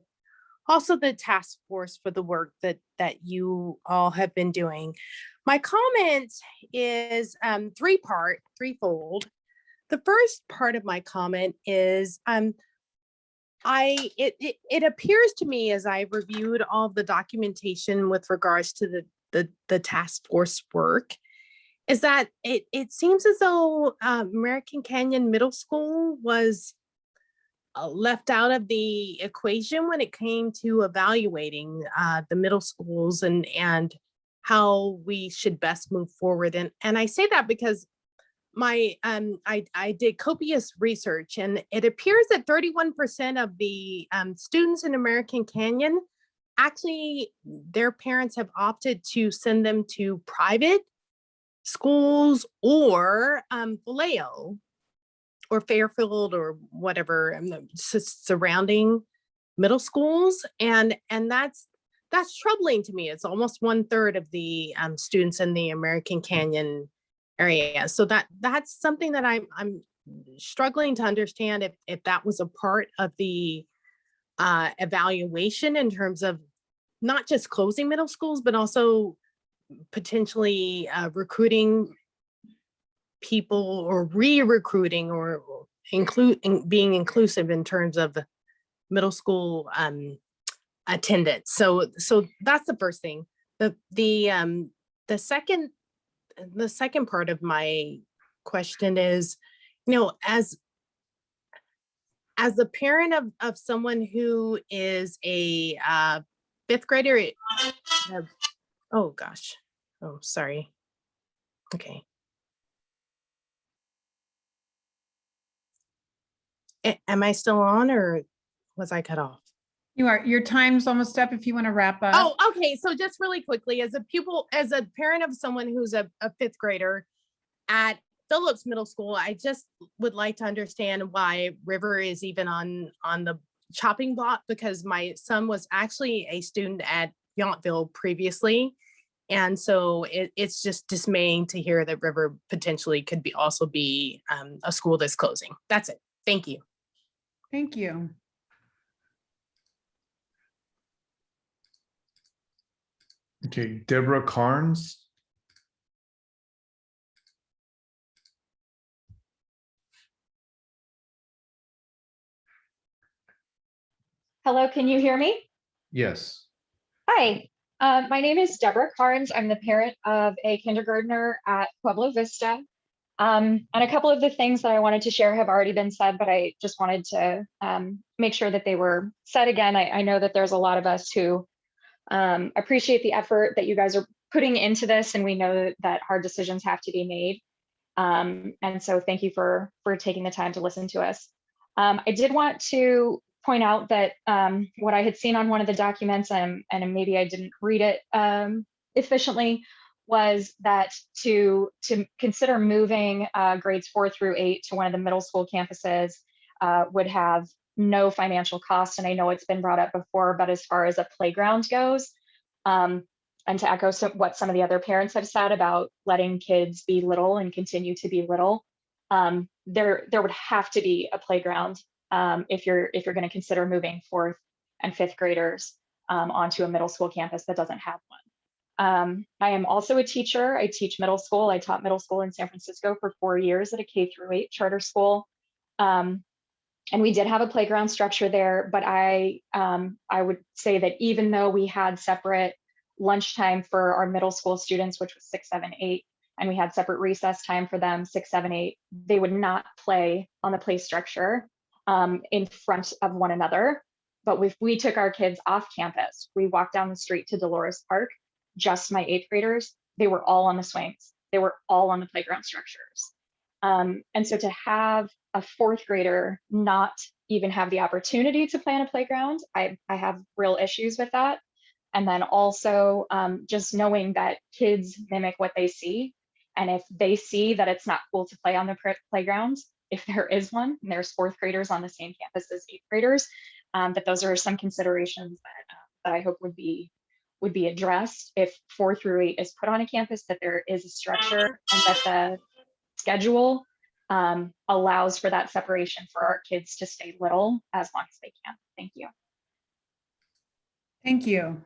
also the task force for the work that you all have been doing. My comment is threefold. The first part of my comment is it appears to me, as I reviewed all the documentation with regards to the task force work, is that it seems as though American Canyon Middle School was left out of the equation when it came to evaluating the middle schools and how we should best move forward. And I say that because I did copious research, and it appears that 31% of the students in American Canyon, actually their parents have opted to send them to private schools or Vallejo or Fairfield or whatever surrounding middle schools, and that's troubling to me. It's almost 1/3 of the students in the American Canyon area. So that's something that I'm struggling to understand if that was a part of the evaluation in terms of not just closing middle schools, but also potentially recruiting people or re-recruiting or being inclusive in terms of middle school attendance. So that's the first thing. The second part of my question is, as a parent of someone who is a 5th grader, oh gosh, oh, sorry. Okay. Am I still on, or was I cut off? Your time's almost up if you want to wrap up. Oh, okay. So just really quickly, as a pupil, as a parent of someone who's a fifth grader at Phillips Middle School, I just would like to understand why River is even on the chopping block, because my son was actually a student at Yountville previously. And so it's just dismaying to hear that River potentially could also be a school that's closing. That's it. Thank you. Thank you. Okay, Deborah Carnes. Hello, can you hear me? Yes. Hi, my name is Deborah Carnes. I'm the parent of a kindergartner at Pueblo Vista. And a couple of the things that I wanted to share have already been said, but I just wanted to make sure that they were said again. I know that there's a lot of us who appreciate the effort that you guys are putting into this, and we know that hard decisions have to be made. And so thank you for taking the time to listen to us. I did want to point out that what I had seen on one of the documents, and maybe I didn't read it efficiently, was that to consider moving grades 4 through 8 to one of the middle school campuses would have no financial cost. And I know it's been brought up before, but as far as a playground goes, and to echo what some of the other parents have said about letting kids be little and continue to be little, there would have to be a playground if you're going to consider moving 4th and 5th graders onto a middle school campus that doesn't have one. I am also a teacher. I teach middle school. I taught middle school in San Francisco for 4 years at a K through 8 charter school. And we did have a playground structure there, but I would say that even though we had separate lunchtime for our middle school students, which was 6, 7, 8, and we had separate recess time for them, 6, 7, 8, they would not play on the play structure in front of one another. But if we took our kids off campus, we walked down the street to Dolores Park, just my 8th graders, they were all on the swings. They were all on the playground structures. And so to have a 4th grader not even have the opportunity to play on a playground, I have real issues with that. And then also just knowing that kids mimic what they see. And if they see that it's not cool to play on the playground, if there is one, and there's 4th graders on the same campus as 8th graders, that those are some considerations that I hope would be addressed if 4 through 8 is put on a campus, that there is a structure and that the schedule allows for that separation for our kids to stay little as long as they can. Thank you. Thank you.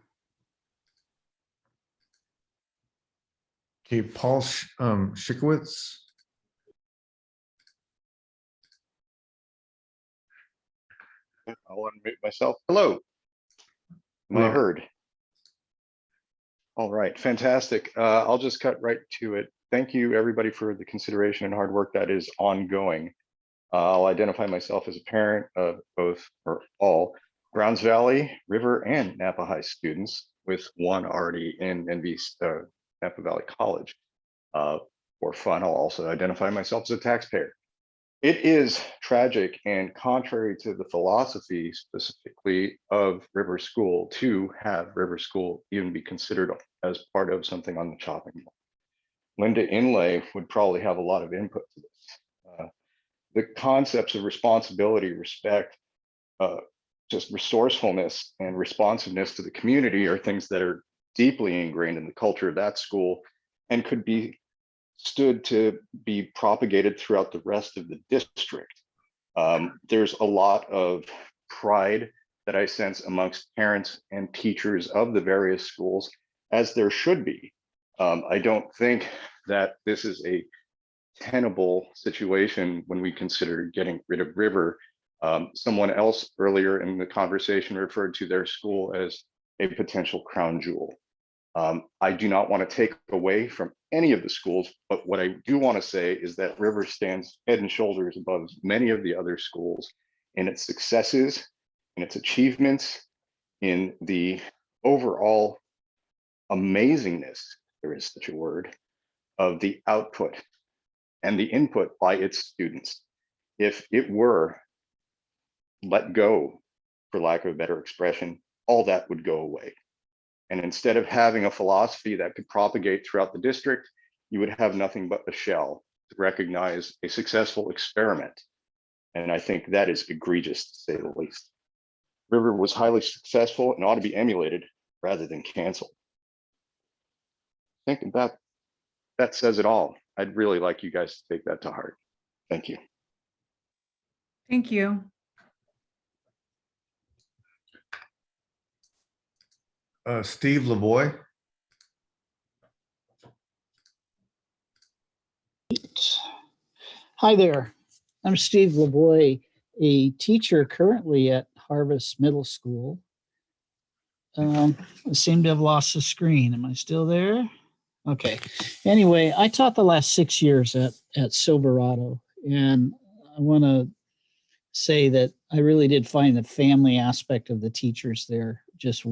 Okay, Paul Schikowitz. I'll unmute myself. Hello. Am I heard? All right, fantastic. I'll just cut right to it. Thank you, everybody, for the consideration and hard work that is ongoing. I'll identify myself as a parent of both or all Browns Valley, River, and Napa High students, with one already in Napa Valley College. For fun, I'll also identify myself as a taxpayer. It is tragic and contrary to the philosophy specifically of River School to have River School even be considered as part of something on the chopping block. Linda Inlay would probably have a lot of input to this. The concepts of responsibility, respect, just resourcefulness and responsiveness to the community are things that are deeply ingrained in the culture of that school and could be stood to be propagated throughout the rest of the district. There's a lot of pride that I sense amongst parents and teachers of the various schools, as there should be. I don't think that this is a tenable situation when we consider getting rid of River. Someone else earlier in the conversation referred to their school as a potential crown jewel. I do not want to take away from any of the schools, but what I do want to say is that River stands head and shoulders above many of the other schools in its successes, in its achievements, in the overall amazingness, there is such a word, of the output and the input by its students. If it were let go for lack of a better expression, all that would go away. And instead of having a philosophy that could propagate throughout the district, you would have nothing but a shell to recognize a successful experiment. And I think that is egregious, to say the least. River was highly successful and ought to be emulated rather than canceled. I think that says it all. I'd really like you guys to take that to heart. Thank you. Thank you. Steve Lavoie. Hi there. I'm Steve Lavoie, a teacher currently at Harvest Middle School. I seem to have lost the screen. Am I still there? Okay. Anyway, I taught the last 6 years at Silverado, and I want to say that I really did find the family aspect of the teachers there just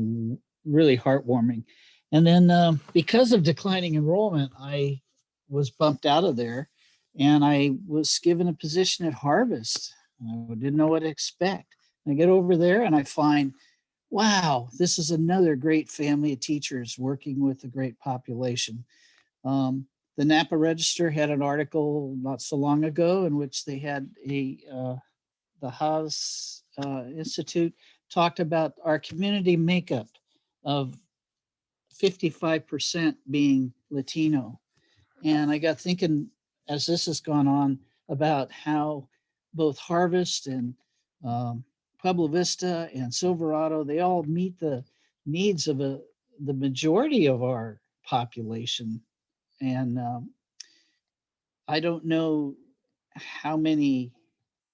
really heartwarming. And then because of declining enrollment, I was bumped out of there, and I was given a position at Harvest. I didn't know what to expect. I get over there and I find, wow, this is another great family of teachers working with a great population. The Napa Register had an article not so long ago in which they had the Haas Institute talked about our community makeup of 55% being Latino. And I got thinking, as this has gone on, about how both Harvest and Pueblo Vista and Silverado, they all meet the needs of the majority of our population. And I don't know how many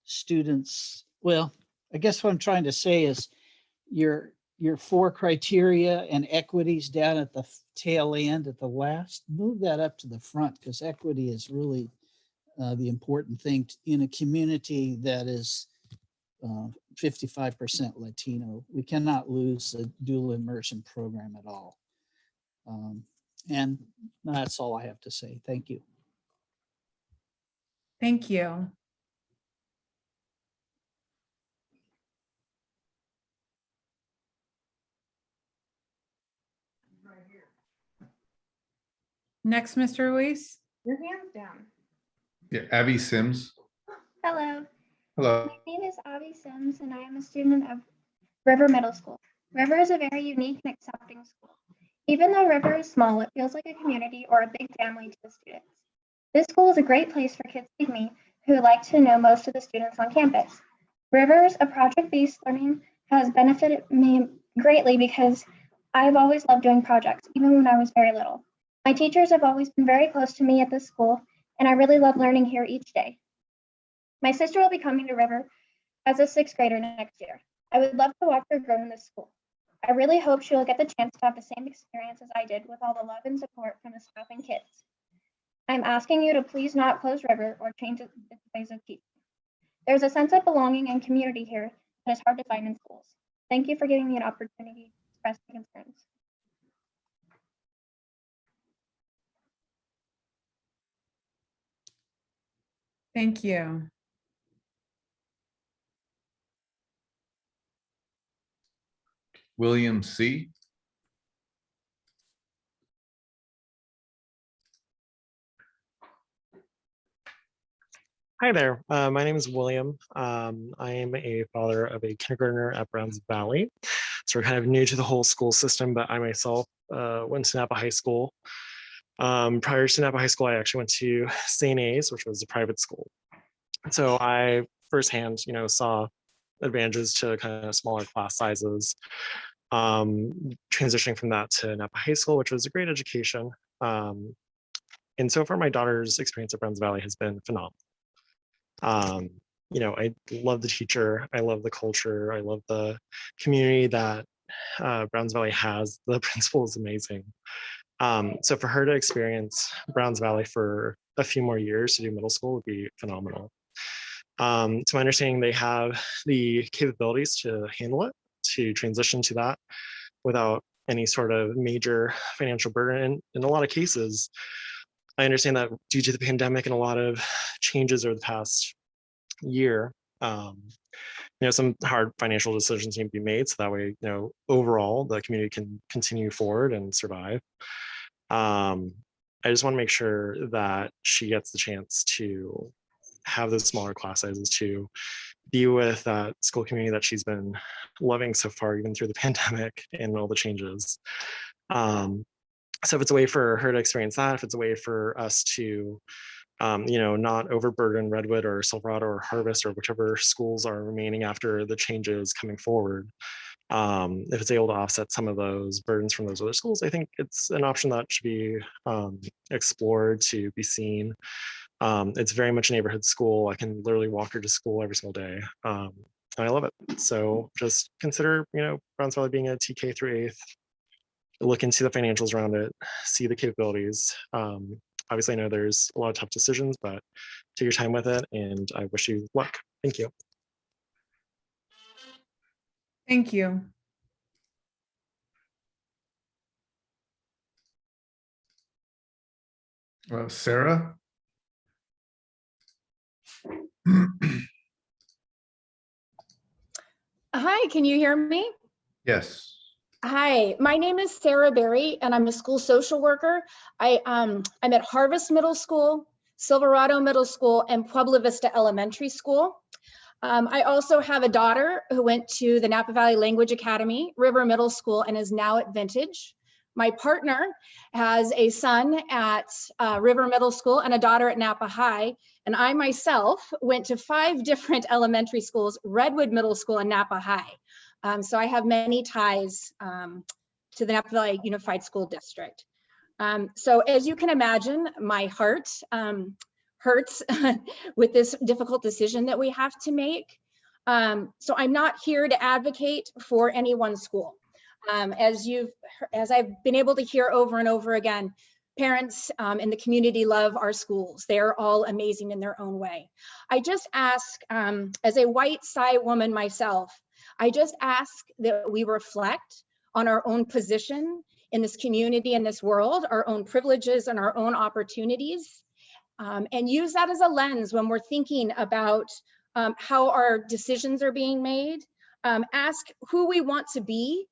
students, well, I guess what I'm trying to say is your 4 criteria and equities down at the tail end at the last, move that up to the front, because equity is really the important thing in a community that is 55% Latino. We cannot lose a dual immersion program at all. And that's all I have to say. Thank you. Thank you. Next, Mr. Ruiz. Your hand's down. Yeah, Abby Sims. Hello, Hello. my name is Avi Sims and I am a student of River Middle School. River is a very unique and accepting school. Even though River is small, it feels like a community or a big family to the students. This school is a great place for kids like me who like to know most of the students on campus. River's a project-based learning has benefited me greatly because I've always loved doing projects, even when I was very little. My teachers have always been very close to me at this school, and I really love learning here each day. My sister will be coming to River as a 6th grader next year. I would love to watch her grow in this school. I really hope she will get the chance to have the same experience as I did with all the love and support from the staff and kids. I'm asking you to please not close River or change its ways of teaching. There's a sense of belonging and community here that is hard to find in schools. Thank you for giving me an opportunity to express my concerns. Thank you. William C. Hi there, my name is William. I am a father of a kindergartner at Browns Valley. So we're kind of new to the whole school system, but I myself went to Napa High School. Prior to Napa High School, I actually went to St. A's, which was a private school. So I firsthand, saw advantages to kind of smaller class sizes. Transitioning from that to Napa High School, which was a great education. And so far, my daughter's experience at Browns Valley has been phenomenal. I love the teacher. I love the culture. I love the community that Browns Valley has. The principal is amazing. So for her to experience Browns Valley for a few more years to do middle school would be phenomenal. To my understanding, they have the capabilities to handle it, to transition to that without any sort of major financial burden. And in a lot of cases, I understand that due to the pandemic and a lot of changes over the past year, some hard financial decisions need to be made, so that way, overall the community can continue forward and survive. I just want to make sure that she gets the chance to have those smaller class sizes, to be with that school community that she's been loving so far, even through the pandemic and all the changes. So if it's a way for her to experience that, if it's a way for us to, not overburden Redwood or Silverado or Harvest or whichever schools are remaining after the changes coming forward, if it's able to offset some of those burdens from those other schools, I think it's an option that should be explored, to be seen. It's very much a neighborhood school. I can literally walk her to school every single day. And I love it. So just consider, Browns Valley being a TK through 8th. Look into the financials around it, see the capabilities. Obviously, I know there's a lot of tough decisions, but take your time with it, and I wish you luck. Thank you. Thank you. Sarah? Hi, can you hear me? Yes. Hi, my name is Sarah Berry, and I'm a school social worker. I'm at Harvest Middle School, Silverado Middle School, and Puebla Vista Elementary School. I also have a daughter who went to the Napa Valley Language Academy, River Middle School, and is now at Vintage. My partner has a son at River Middle School and a daughter at Napa High. And I myself went to 5 different elementary schools, Redwood Middle School and Napa High. So I have many ties to the Napa Valley Unified School District. So as you can imagine, my heart hurts with this difficult decision that we have to make. So I'm not here to advocate for any one school. As I've been able to hear over and over again, parents in the community love our schools. They are all amazing in their own way. I just ask, as a white Psy woman myself, I just ask that we reflect on our own position in this community, in this world, our own privileges and our own opportunities, and use that as a lens when we're thinking about how our decisions are being made. Ask who we want to be.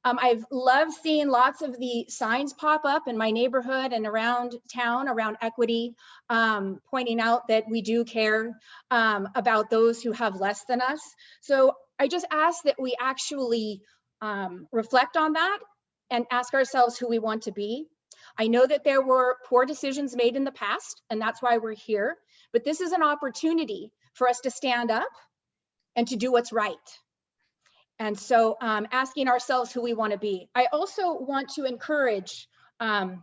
I've loved seeing lots of the signs pop up in my neighborhood and around town around equity, pointing out that we do care about those who have less than us. So I just ask that we actually reflect on that and ask ourselves who we want to be. I know that there were poor decisions made in the past, and that's why we're here, but this is an opportunity for us to stand up and to do what's right. And so asking ourselves who we want to be. I also want to encourage the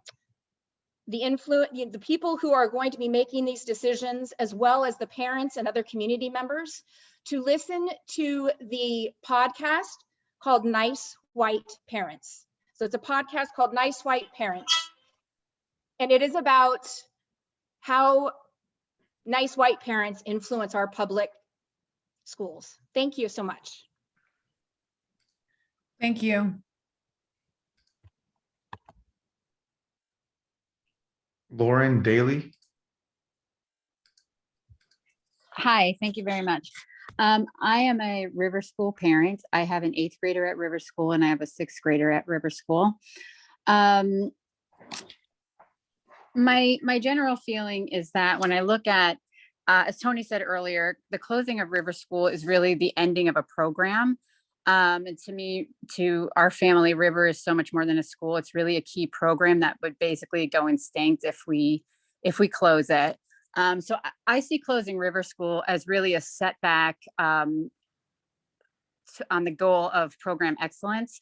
people who are going to be making these decisions, as well as the parents and other community members, to listen to the podcast called Nice White Parents. So it's a podcast called Nice White Parents. And it is about how nice white parents influence our public schools. Thank you so much. Thank you. Lauren Daly. Hi, thank you very much. I am a River School parent. I have an 8th grader at River School and I have a 6th grader at River School. My general feeling is that when I look at, as Tony said earlier, the closing of River School is really the ending of a program. And to me, to our family, River is so much more than a school. It's really a key program that would basically go extinct if we close it. So I see closing River School as really a setback on the goal of program excellence.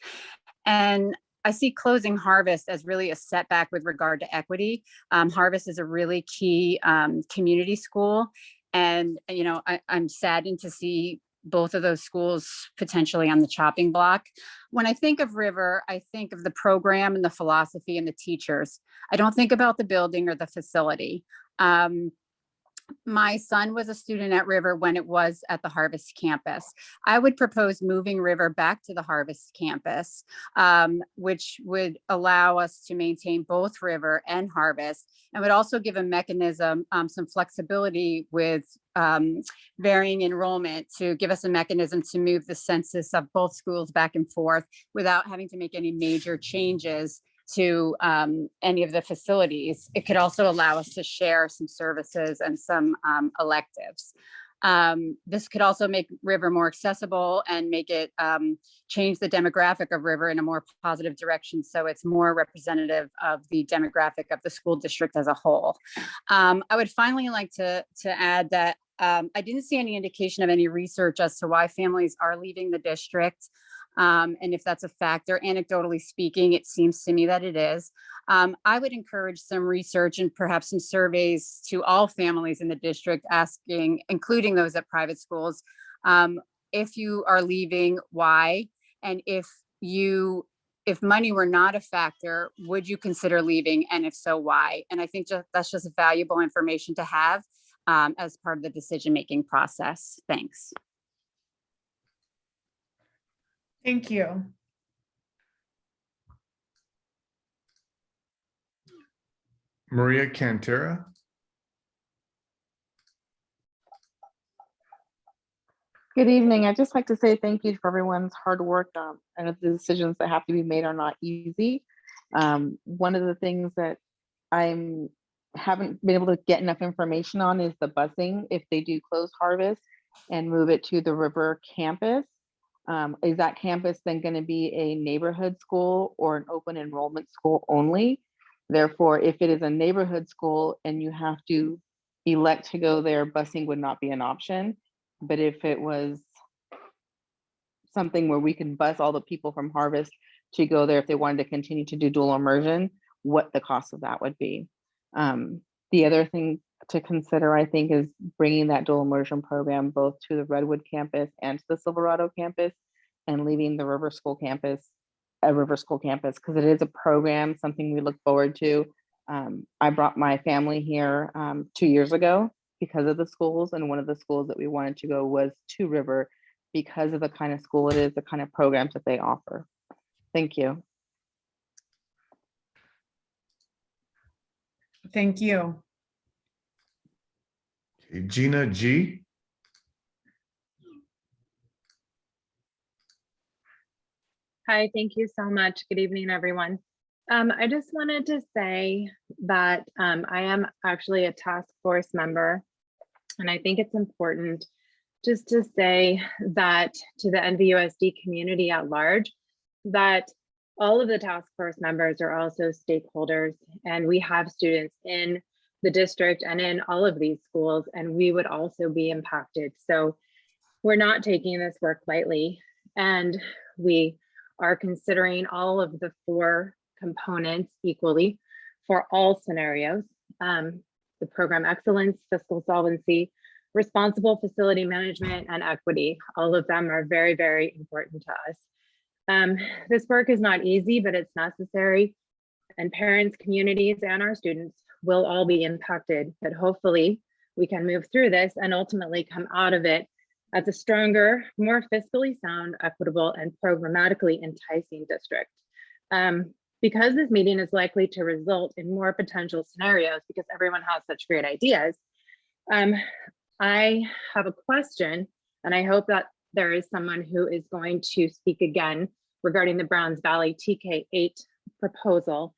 And I see closing Harvest as really a setback with regard to equity. Harvest is a really key community school. And, I'm saddened to see both of those schools potentially on the chopping block. When I think of River, I think of the program and the philosophy and the teachers. I don't think about the building or the facility. My son was a student at River when it was at the Harvest campus. I would propose moving River back to the Harvest campus, which would allow us to maintain both River and Harvest, and would also give a mechanism, some flexibility with varying enrollment to give us a mechanism to move the census of both schools back and forth without having to make any major changes to any of the facilities. It could also allow us to share some services and some electives. This could also make River more accessible and make it change the demographic of River in a more positive direction, so it's more representative of the demographic of the school district as a whole. I would finally like to add that I didn't see any indication of any research as to why families are leaving the district. And if that's a factor, anecdotally speaking, it seems to me that it is. I would encourage some research and perhaps some surveys to all families in the district, asking, including those at private schools, if you are leaving, why? And if money were not a factor, would you consider leaving? And if so, why? And I think that's just valuable information to have as part of the decision-making process. Thanks. Thank you. Maria Cantera. Good evening. I'd just like to say thank you for everyone's hard work. I know the decisions that have to be made are not easy. One of the things that I haven't been able to get enough information on is the busing. If they do close Harvest and move it to the River campus, is that campus then going to be a neighborhood school or an open enrollment school only? Therefore, if it is a neighborhood school and you have to elect to go there, busing would not be an option. But if it was something where we can bus all the people from Harvest to go there if they wanted to continue to do dual immersion, what the cost of that would be. The other thing to consider, I think, is bringing that dual immersion program both to the Redwood campus and to the Silverado campus, and leaving the River School campus a River School campus, because it is a program, something we look forward to. I brought my family here 2 years ago because of the schools, and one of the schools that we wanted to go was to River because of the kind of school it is, the kind of programs that they offer. Thank you. Thank you. Okay, Gina G. Hi, thank you so much. Good evening, everyone. I just wanted to say that I am actually a task force member, and I think it's important just to say that to the NVUSD community at large, that all of the task force members are also stakeholders, and we have students in the district and in all of these schools, and we would also be impacted. So we're not taking this work lightly, and we are considering all of the 4 components equally for all scenarios. The program excellence, fiscal solvency, responsible facility management, and equity. All of them are very, very important to us. This work is not easy, but it's necessary, and parents, communities, and our students will all be impacted, but hopefully we can move through this and ultimately come out of it as a stronger, more fiscally sound, equitable, and programmatically enticing district. Because this meeting is likely to result in more potential scenarios because everyone has such great ideas, I have a question, and I hope that there is someone who is going to speak again regarding the Browns Valley TK8 proposal,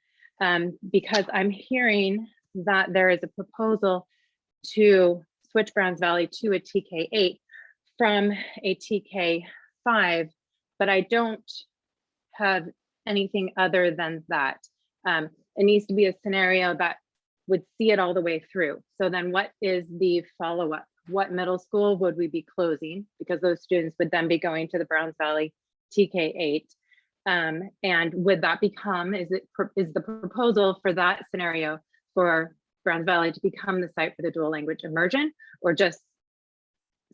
because I'm hearing that there is a proposal to switch Browns Valley to a TK8 from a TK5, but I don't have anything other than that. It needs to be a scenario that would see it all the way through. So then what is the follow-up? What middle school would we be closing? Because those students would then be going to the Browns Valley TK8. And would that become, is the proposal for that scenario for Browns Valley to become the site for the dual language immersion, or just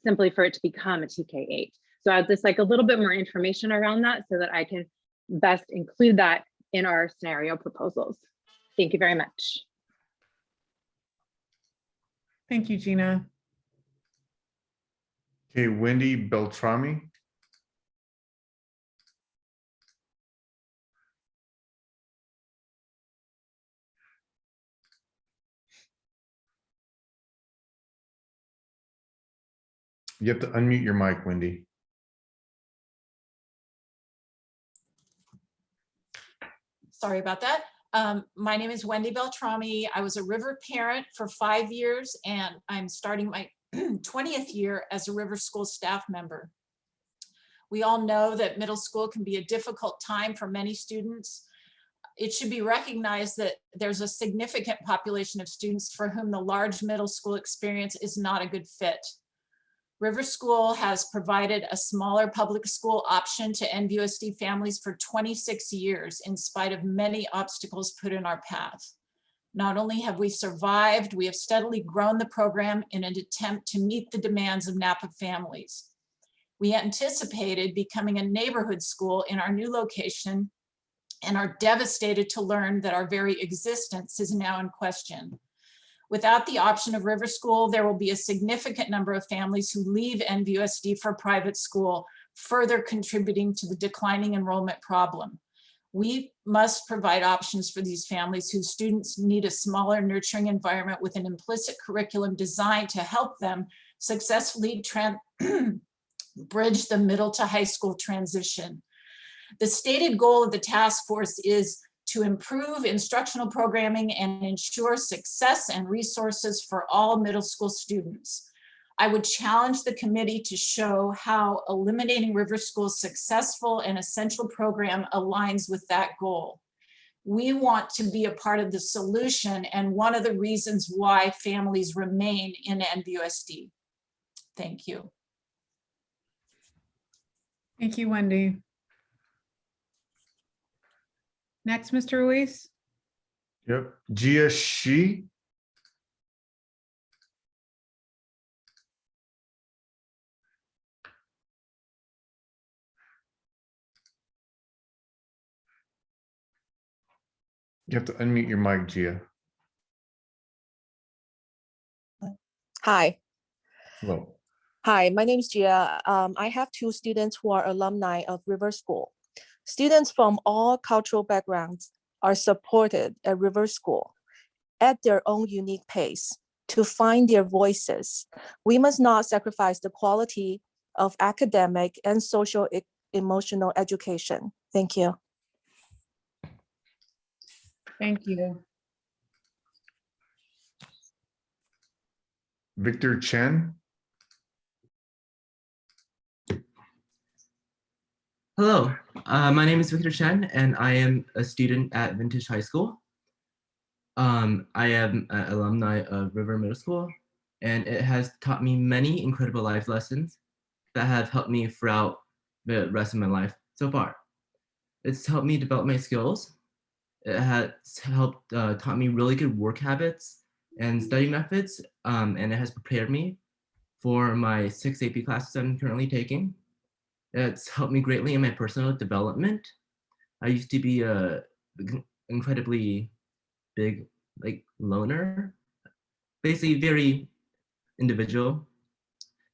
simply for it to become a TK8? So I'd just like a little bit more information around that so that I can best include that in our scenario proposals. Thank you very much. Thank you, Gina. Okay, Wendy Beltrami. You have to unmute your mic, Wendy. Sorry about that. My name is Wendy Beltrami. I was a River parent for 5 years, and I'm starting my 20th year as a River School staff member. We all know that middle school can be a difficult time for many students. It should be recognized that there's a significant population of students for whom the large middle school experience is not a good fit. River School has provided a smaller public school option to NVUSD families for 26 years, in spite of many obstacles put in our path. Not only have we survived, we have steadily grown the program in an attempt to meet the demands of Napa families. We anticipated becoming a neighborhood school in our new location and are devastated to learn that our very existence is now in question. Without the option of River School, there will be a significant number of families who leave NVUSD for private school, further contributing to the declining enrollment problem. We must provide options for these families whose students need a smaller, nurturing environment with an implicit curriculum designed to help them successfully bridge the middle to high school transition. The stated goal of the task force is to improve instructional programming and ensure success and resources for all middle school students. I would challenge the committee to show how eliminating River School's successful and essential program aligns with that goal. We want to be a part of the solution and one of the reasons why families remain in NVUSD. Thank you. Thank you, Wendy. Next, Mr. Ruiz. Yep, Gia Shi. You have to unmute your mic, Gia. Hi. Hello. Hi, my name is Gia. I have 2 students who are alumni of River School. Students from all cultural backgrounds are supported at River School at their own unique pace to find their voices. We must not sacrifice the quality of academic and social emotional education. Thank you. Thank you. Victor Chen. Hello, my name is Victor Chen, and I am a student at Vintage High School. I am an alumni of River Middle School, and it has taught me many incredible life lessons that have helped me throughout the rest of my life so far. It's helped me develop my skills. It has helped taught me really good work habits and study methods, and it has prepared me for my 6 AP classes I'm currently taking. It's helped me greatly in my personal development. I used to be a incredibly big loner, basically very individual,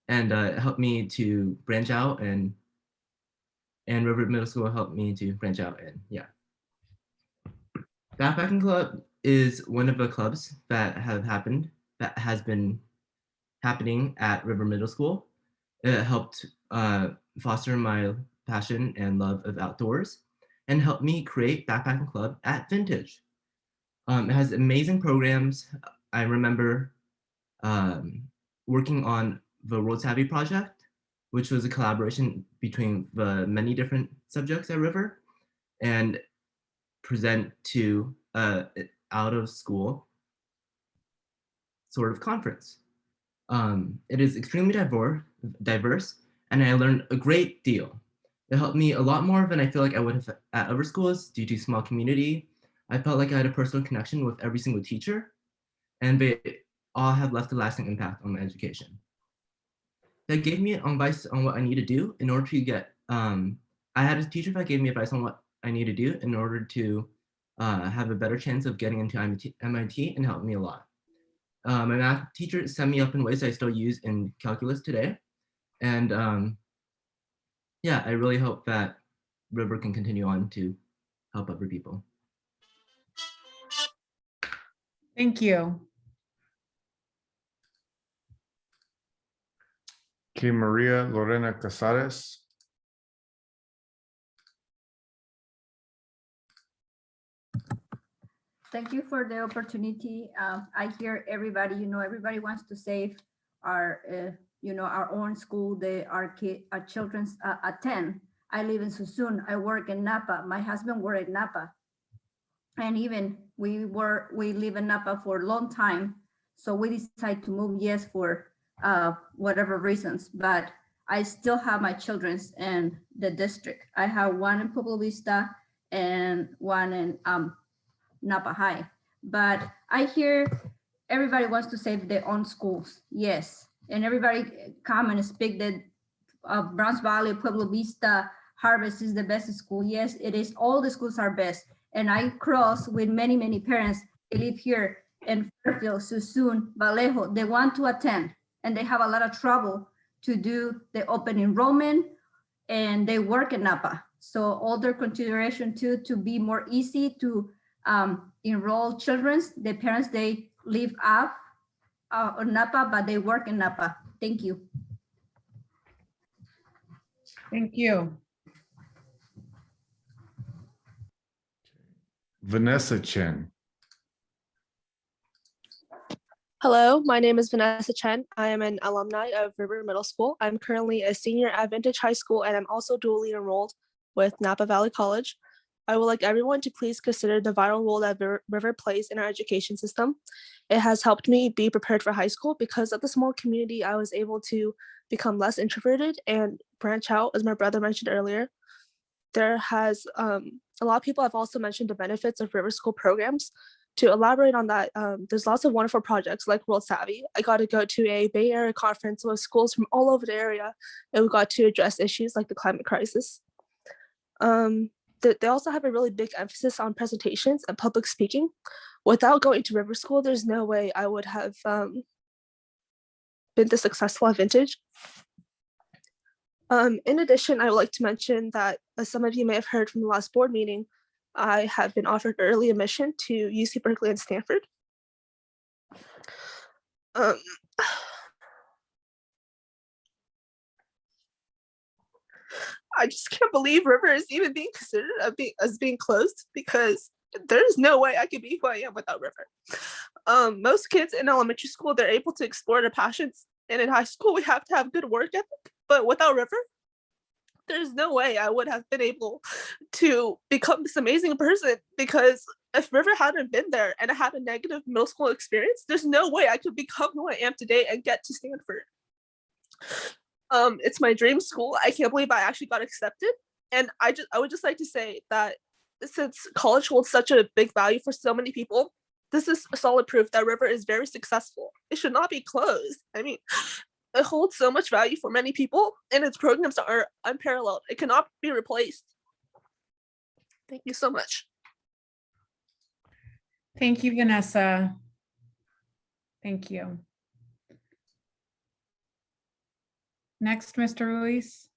and it helped me to branch out, and River Middle School helped me to branch out, and yeah. Backpacking Club is one of the clubs that has been happening at River Middle School. It helped foster my passion and love of outdoors and helped me create Backpacking Club at Vintage. It has amazing programs. I remember working on the Road Savvy project, which was a collaboration between the many different subjects at River, and present to out of school sort of conference. It is extremely diverse, and I learned a great deal. It helped me a lot more than I feel like I would have at other schools due to small community. I felt like I had a personal connection with every single teacher, and they all have left a lasting impact on my education. That gave me advice on what I need to do in order to get, I had a teacher that gave me advice on what I need to do in order to have a better chance of getting into MIT, and helped me a lot. My math teacher set me up in ways I still use in calculus today. And yeah, I really hope that River can continue on to help other people. Thank you. Okay, Maria Lorena Casares. Thank you for the opportunity. I hear everybody, everybody wants to save our, our own school, our children attend. I live in Susun. I work in Napa. My husband worked at Napa. And even we live in Napa for a long time. So we decided to move, yes, for whatever reasons, but I still have my children in the district. I have one in Pueblo Vista and one in Napa High. But I hear everybody wants to save their own schools, yes. And everybody come and speak that Browns Valley, Pueblo Vista, Harvest is the best school. Yes, it is. All the schools are best. And I cross with many, many parents. They live here in Fairfield, Susun, Vallejo. They want to attend and they have a lot of trouble to do the open enrollment and they work in Napa. So all their consideration too, to be more easy to enroll children, the parents, they live up on Napa, but they work in Napa. Thank you. Thank you. Vanessa Chen. Hello, my name is Vanessa Chen. I am an alumni of River Middle School. I'm currently a senior at Vintage High School, and I'm also dually enrolled with Napa Valley College. I would like everyone to please consider the vital role that River plays in our education system. It has helped me be prepared for high school. Because of the small community, I was able to become less introverted and branch out, as my brother mentioned earlier. There has a lot of people have also mentioned the benefits of River School programs. To elaborate on that, there's lots of wonderful projects like World Savvy. I got to go to a Bay Area conference with schools from all over the area, and we got to address issues like the climate crisis. They also have a really big emphasis on presentations and public speaking. Without going to River School, there's no way I would have been this successful at Vintage. In addition, I would like to mention that, as some of you may have heard from the last board meeting, I have been offered early admission to UC Berkeley and Stanford. I just can't believe River is even being considered as being closed, because there's no way I could be who I am without River. Most kids in elementary school, they're able to explore their passions, and in high school, we have to have good work ethic. But without River, there's no way I would have been able to become this amazing person, because if River hadn't been there and I had a negative middle school experience, there's no way I could become who I am today and get to Stanford. It's my dream school. I can't believe I actually got accepted. And I would just like to say that since college holds such a big value for so many people, this is solid proof that River is very successful. It should not be closed. I mean, it holds so much value for many people, and its programs are unparalleled. It cannot be replaced. Thank you so much. Thank you, Vanessa. Thank you. Next, Mr. Ruiz.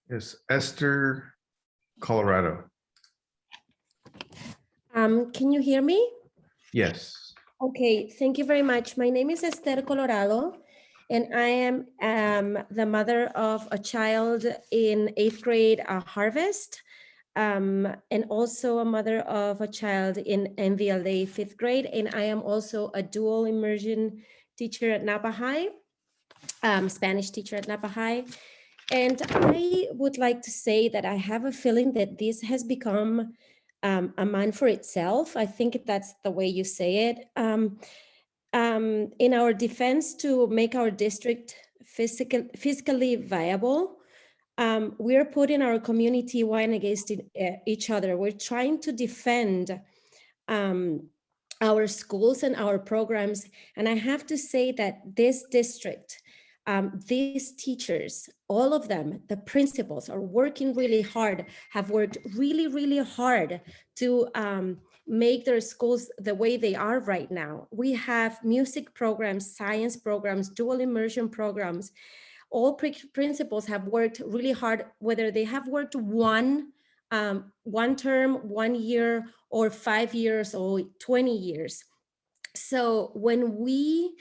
Yes, Esther, Colorado. Can you hear me? Yes. Okay, thank you very much. My name is Esther Colorado, and I am the mother of a child in 8th grade at Harvest, and also a mother of a child in MVLA 5th grade, and I am also a dual immersion teacher at Napa High, Spanish teacher at Napa High. And I would like to say that I have a feeling that this has become a man for itself. I think that's the way you say it. In our defense to make our district fiscally viable, we're putting our community one against each other. We're trying to defend our schools and our programs. And I have to say that this district, these teachers, all of them, the principals are working really hard, have worked really, really hard to make their schools the way they are right now. We have music programs, science programs, dual immersion programs. All principals have worked really hard, whether they have worked one term, 1 year, or 5 years, or 20 years. So when we,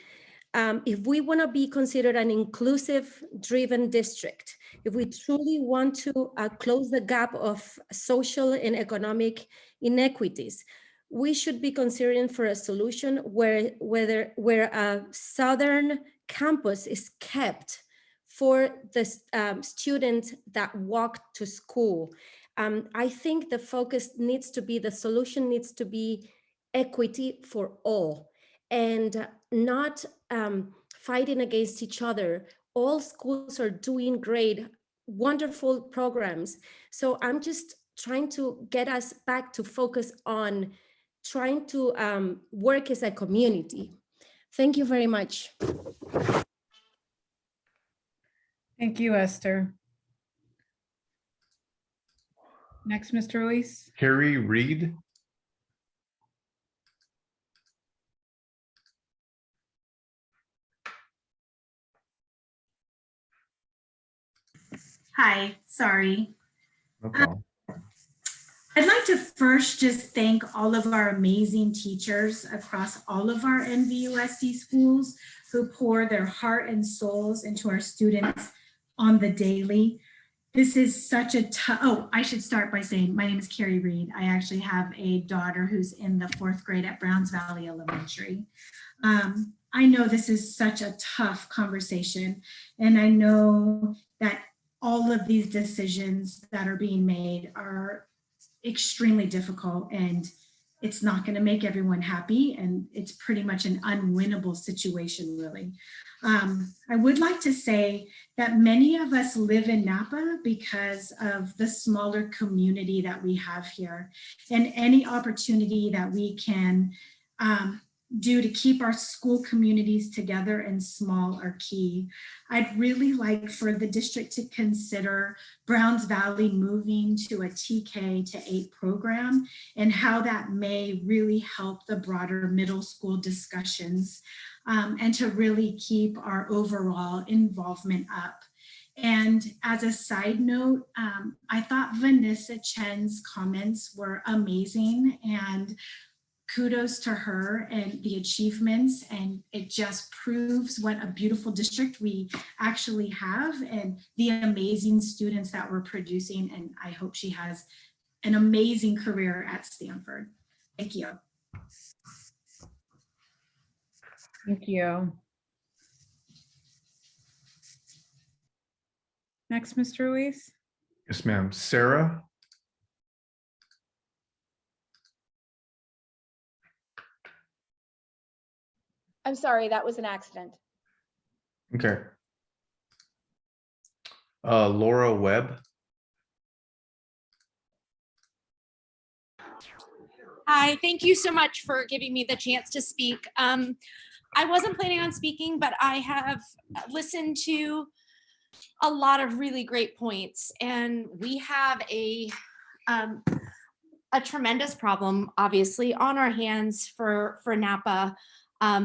if we want to be considered an inclusive driven district, if we truly want to close the gap of social and economic inequities, we should be considering for a solution where a southern campus is kept for the students that walk to school. I think the focus needs to be, the solution needs to be equity for all, and not fighting against each other. All schools are doing great, wonderful programs. So I'm just trying to get us back to focus on trying to work as a community. Thank you very much. Thank you, Esther. Next, Mr. Ruiz. Carrie Reed. Hi, sorry. No problem. I'd like to first just thank all of our amazing teachers across all of our NVUSD schools who pour their heart and souls into our students on the daily. This is such a tough, I should start by saying my name is Carrie Reed. I actually have a daughter who's in the 4th grade at Browns Valley Elementary. I know this is such a tough conversation, and I know that all of these decisions that are being made are extremely difficult, and it's not going to make everyone happy, and it's pretty much an unwinnable situation, really. I would like to say that many of us live in Napa because of the smaller community that we have here, and any opportunity that we can do to keep our school communities together and small are key. I'd really like for the district to consider Browns Valley moving to a TK to 8 program and how that may really help the broader middle school discussions, and to really keep our overall involvement up. And as a side note, I thought Vanessa Chen's comments were amazing, and kudos to her and the achievements, and it just proves what a beautiful district we actually have and the amazing students that we're producing, and I hope she has an amazing career at Stanford. Thank you. Thank you. Next, Mr. Ruiz. Yes, ma'am. Sarah. I'm sorry, that was an accident. Okay. Laura Webb. Hi, thank you so much for giving me the chance to speak. I wasn't planning on speaking, but I have listened to a lot of really great points, and we have a tremendous problem, obviously, on our hands for Napa.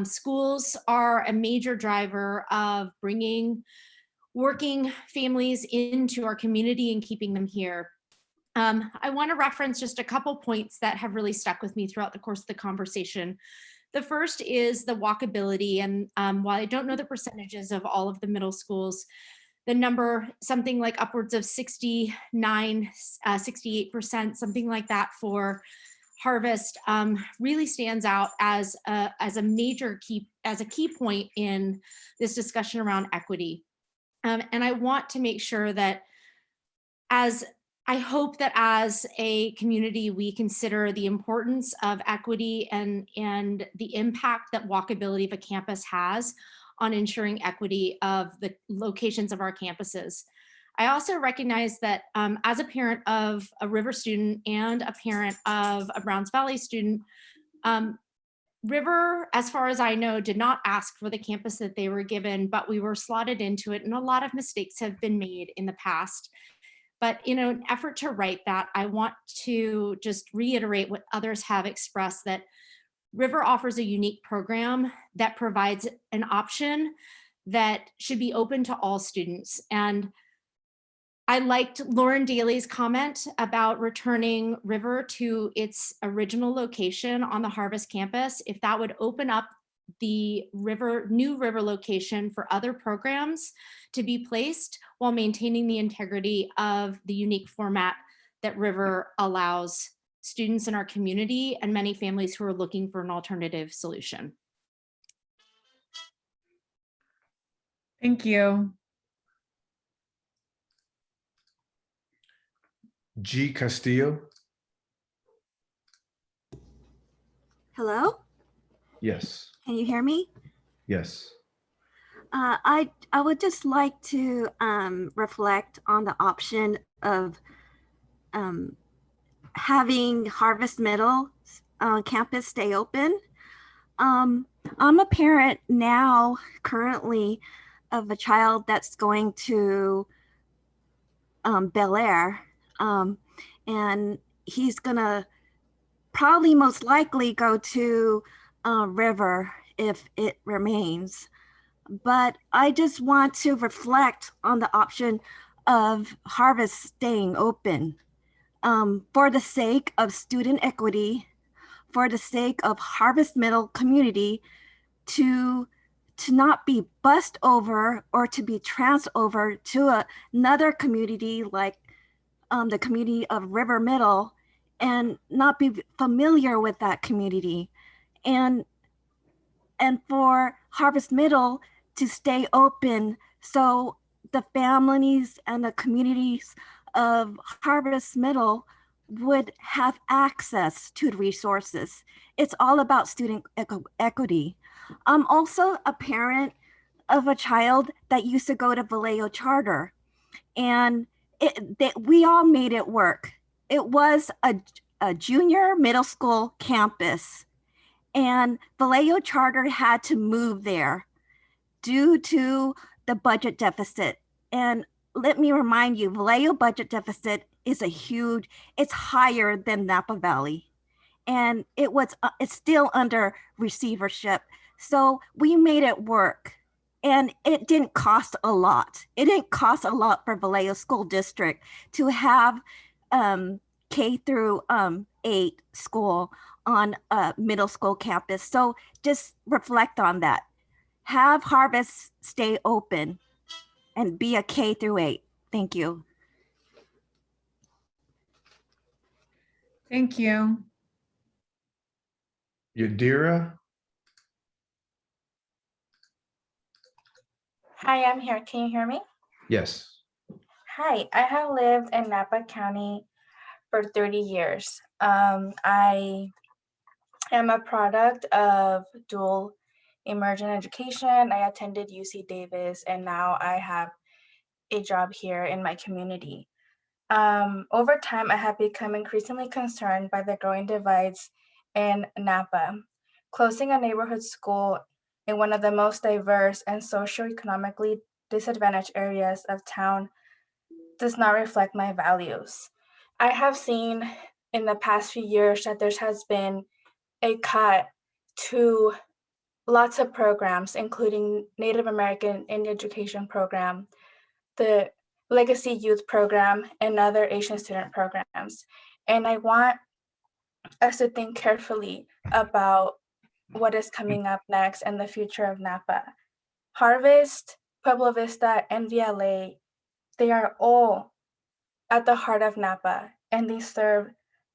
Schools are a major driver of bringing working families into our community and keeping them here. I want to reference just a couple points that have really stuck with me throughout the course of the conversation. The first is the walkability, and while I don't know the percentages of all of the middle schools, the number, something like upwards of 69, 68%, something like that for Harvest, really stands out as a major key point in this discussion around equity. And I want to make sure that I hope that as a community, we consider the importance of equity and the impact that walkability of a campus has on ensuring equity of the locations of our campuses. I also recognize that as a parent of a River student and a parent of a Browns Valley student, River, as far as I know, did not ask for the campus that they were given, but we were slotted into it, and a lot of mistakes have been made in the past. But in an effort to write that, I want to just reiterate what others have expressed, that River offers a unique program that provides an option that should be open to all students. And I liked Lauren Daly's comment about returning River to its original location on the Harvest campus. If that would open up the new River location for other programs to be placed while maintaining the integrity of the unique format that River allows students in our community and many families who are looking for an alternative solution. Thank you. G. Castillo. Hello, Yes. can you hear me? Yes. I would just like to reflect on the option of having Harvest Middle campus stay open. I'm a parent now currently of a child that's going to Bel Air, and he's gonna probably most likely go to River if it remains. But I just want to reflect on the option of Harvest staying open for the sake of student equity, for the sake of Harvest Middle community to not be bussed over or to be transferred over to another community like the community of River Middle and not be familiar with that community. And for Harvest Middle to stay open so the families and the communities of Harvest Middle would have access to the resources. It's all about student equity. I'm also a parent of a child that used to go to Vallejo Charter, and we all made it work. It was a junior middle school campus, and Vallejo Charter had to move there due to the budget deficit. And let me remind you, Vallejo budget deficit is it's higher than Napa Valley. And it's still under receivership. So we made it work. And it didn't cost a lot. It didn't cost a lot for Vallejo School District to have K through 8 school on a middle school campus. So just reflect on that. Have Harvest stay open and be a K through 8. Thank you. Thank you. Yadira. Hi, I'm here. Can you hear me? Yes. Hi, I have lived in Napa County for 30 years. I am a product of dual immersion education. I attended UC Davis, and now I have a job here in my community. Over time, I have become increasingly concerned by the growing divides in Napa. Closing a neighborhood school in one of the most diverse and socioeconomically disadvantaged areas of town does not reflect my values. I have seen in the past few years that there has been a cut to lots of programs, including Native American Indian Education Program, the Legacy Youth Program, and other Asian student programs. And I want us to think carefully about what is coming up next and the future of Napa. Harvest, Pueblo Vista, and VLA, they are all at the heart of Napa, and they serve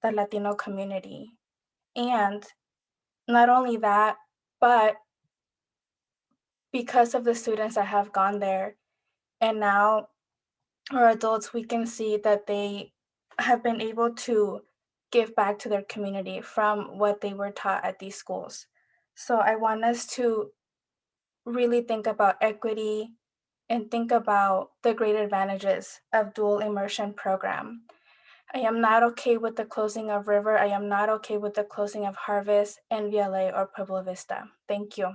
the Latino community. And not only that, but because of the students that have gone there, and now our adults, we can see that they have been able to give back to their community from what they were taught at these schools. So I want us to really think about equity and think about the great advantages of dual immersion program. I am not okay with the closing of River. I am not okay with the closing of Harvest, NVLA, or Pueblo Vista. Thank you.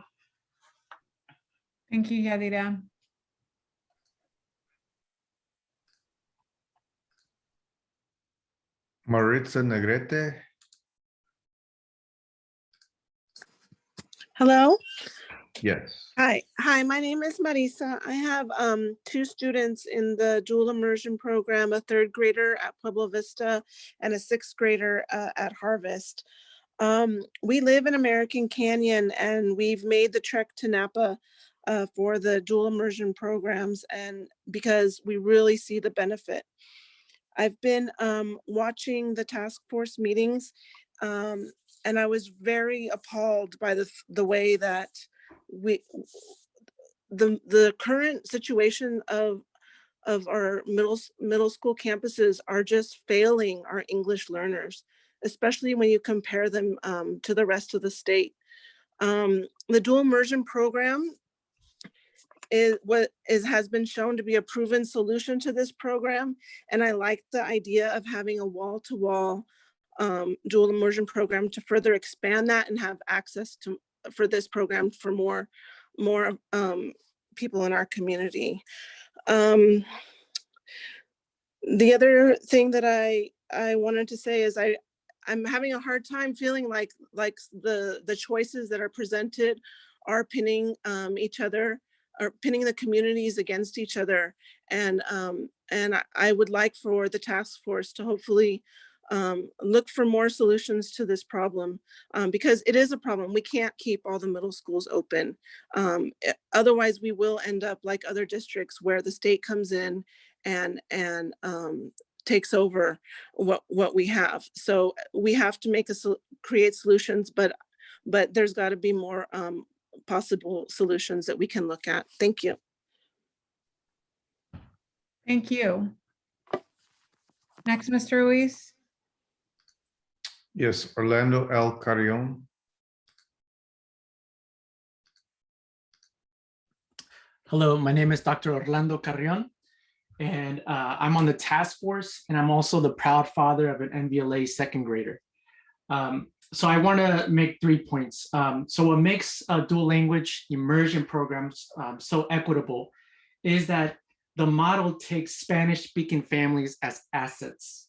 Thank you, Yadira. Maritza Negrete. Hello. Yes. Hi, my name is Marisa. I have two students in the dual immersion program, a third grader at Pueblo Vista and a sixth grader at Harvest. We live in American Canyon and we've made the trek to Napa for the dual immersion programs, and because we really see the benefit. I've been watching the task force meetings, and I was very appalled by the way that the current situation of our middle school campuses are just failing our English learners, especially when you compare them to the rest of the state. The dual immersion program has been shown to be a proven solution to this program, and I like the idea of having a wall-to-wall dual immersion program to further expand that and have access for this program for more people in our community. The other thing that I wanted to say is I'm having a hard time feeling like the choices that are presented are pinning each other, or pinning the communities against each other. And I would like for the task force to hopefully look for more solutions to this problem, because it is a problem. We can't keep all the middle schools open. Otherwise, we will end up like other districts where the state comes in and takes over what we have. So we have to create solutions, but there's got to be more possible solutions that we can look at. Thank you. Thank you. Next, Mr. Ruiz. Yes, Orlando L. Carrion. Hello, my name is Dr. Orlando Carrion, and I'm on the task force, and I'm also the proud father of an NVLA second grader. So I want to make 3 points. So what makes dual language immersion programs so equitable is that the model takes Spanish-speaking families as assets,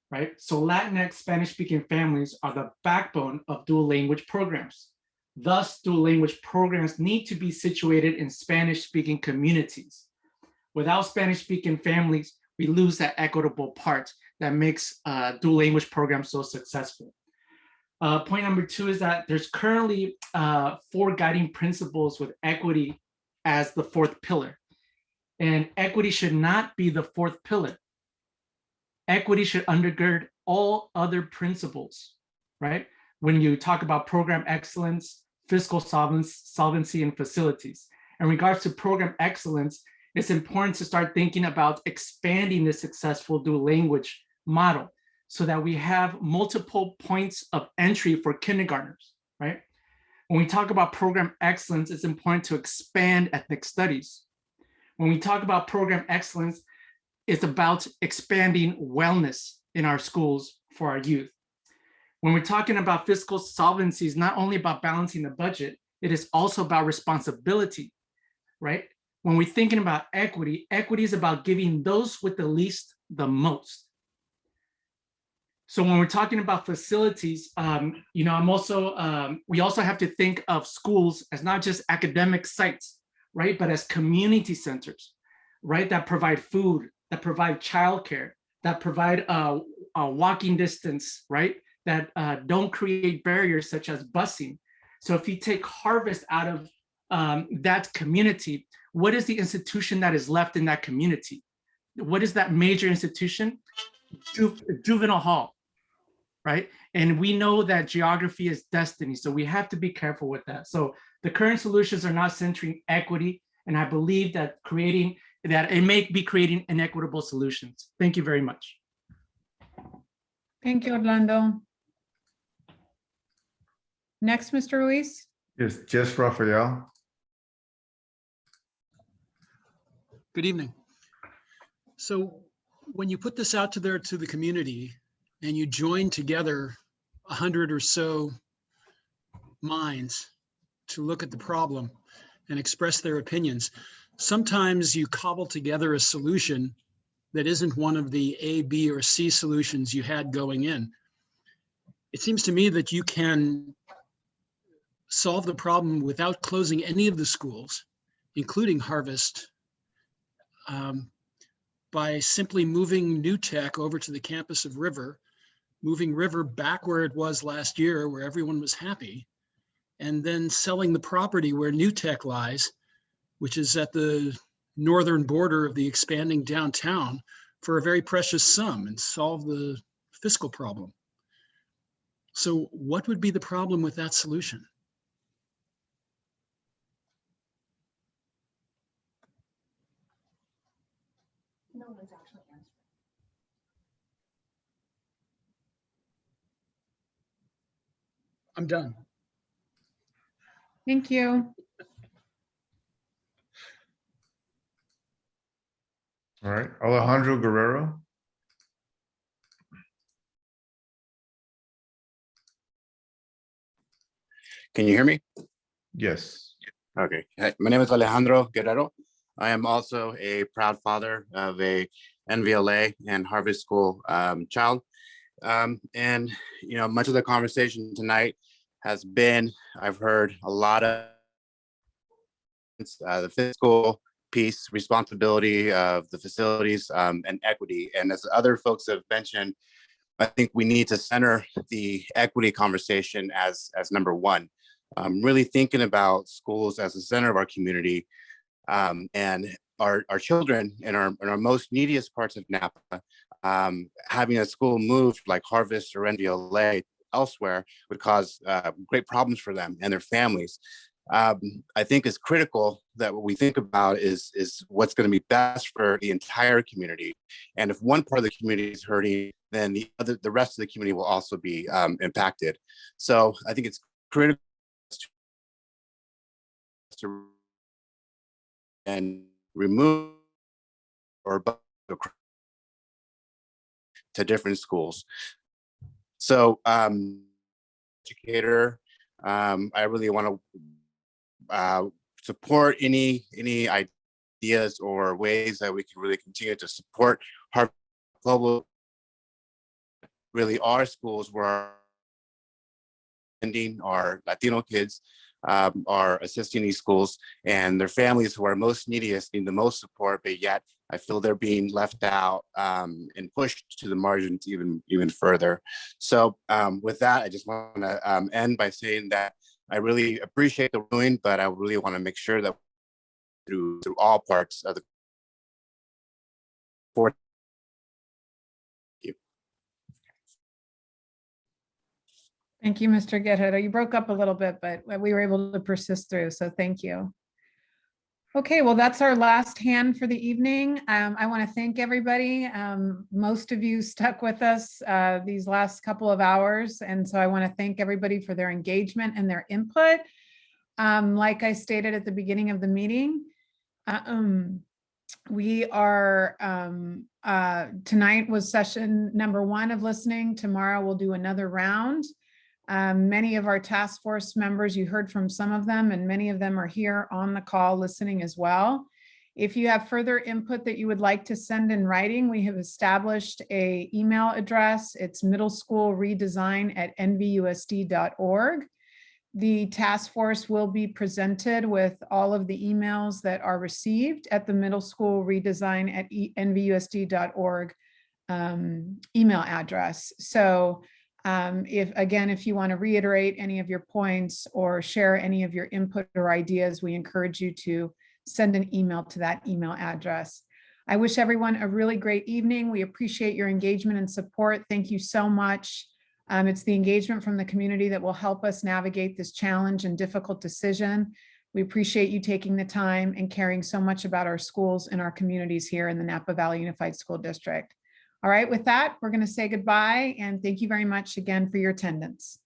right? So Latinx Spanish-speaking families are the backbone of dual language programs. Thus, dual language programs need to be situated in Spanish-speaking communities. Without Spanish-speaking families, we lose that equitable part that makes dual language programs so successful. Point number 2 is that there's currently 4 guiding principles with equity as the 4th pillar. And equity should not be the 4th pillar. Equity should undergird all other principles, right? When you talk about program excellence, fiscal solvency, and facilities. In regards to program excellence, it's important to start thinking about expanding the successful dual language model so that we have multiple points of entry for kindergartners, right? When we talk about program excellence, it's important to expand ethnic studies. When we talk about program excellence, it's about expanding wellness in our schools for our youth. When we're talking about fiscal solvency, it's not only about balancing the budget, it is also about responsibility, right? When we're thinking about equity, equity is about giving those with the least the most. So when we're talking about facilities, we also have to think of schools as not just academic sites, right? But as community centers, right? That provide food, that provide childcare, that provide a walking distance, right? That don't create barriers such as busing. So if you take Harvest out of that community, what is the institution that is left in that community? What is that major institution? Juvenile hall, right? And we know that geography is destiny, so we have to be careful with that. So the current solutions are not centering equity, and I believe that it may be creating inequitable solutions. Thank you very much. Thank you, Orlando. Next, Mr. Ruiz. Yes, Jess Raphael. Good evening. So when you put this out to the community and you join together 100 or so minds to look at the problem and express their opinions, sometimes you cobble together a solution that isn't one of the A, B, or C solutions you had going in. It seems to me that you can solve the problem without closing any of the schools, including Harvest, by simply moving New Tech over to the campus of River, moving River back where it was last year, where everyone was happy, and then selling the property where New Tech lies, which is at the northern border of the expanding downtown, for a very precious sum and solve the fiscal problem. So what would be the problem with that solution? No one's actually answering. I'm done. Thank you. All right, Alejandro Guerrero. Can you hear me? Yes. Okay. Hi, my name is Alejandro Guerrero. I am also a proud father of a NVLA and Harvest School child. And, you know, much of the conversation tonight has been, I've heard a lot of the fiscal piece, responsibility of the facilities, and equity. And as other folks have mentioned, I think we need to center the equity conversation as number one. Really thinking about schools as the center of our community, and our children in our most neediest parts of Napa, having a school moved like Harvest or NVLA elsewhere would cause great problems for them and their families. I think it's critical that what we think about is what's going to be best for the entire community. And if one part of the community is hurting, then the rest of the community will also be impacted. So I think it's critical to and remove or to different schools. So educator, I really want to support any ideas or ways that we can really continue to support Harvard Global. Really, our schools where our Latino kids are assisting these schools, and their families who are most neediest need the most support, but yet I feel they're being left out and pushed to the margins even further. So with that, I just want to end by saying that I really appreciate the ruling, but I really want to make sure that through all parts of the board. Thank you, Mr. Guerrero. You broke up a little bit, but we were able to persist through, so thank you. Okay, well, that's our last hand for the evening. I want to thank everybody. Most of you stuck with us these last couple of hours, and so I want to thank everybody for their engagement and their input. Like I stated at the beginning of the meeting, we are, tonight was session number 1 of listening. Tomorrow we'll do another round. Many of our task force members, you heard from some of them, and many of them are here on the call listening as well. If you have further input that you would like to send in writing, we have established an email address. It's middleschoolredesign@nvusd.org. The task force will be presented with all of the emails that are received at the middleschoolredesign@nvusd.org email address. So if you want to reiterate any of your points or share any of your input or ideas, we encourage you to send an email to that email address. I wish everyone a really great evening. We appreciate your engagement and support. Thank you so much. It's the engagement from the community that will help us navigate this challenge and difficult decision. We appreciate you taking the time and caring so much about our schools and our communities here in the Napa Valley Unified School District. All right, with that, we're going to say goodbye and thank you very much again for your attendance.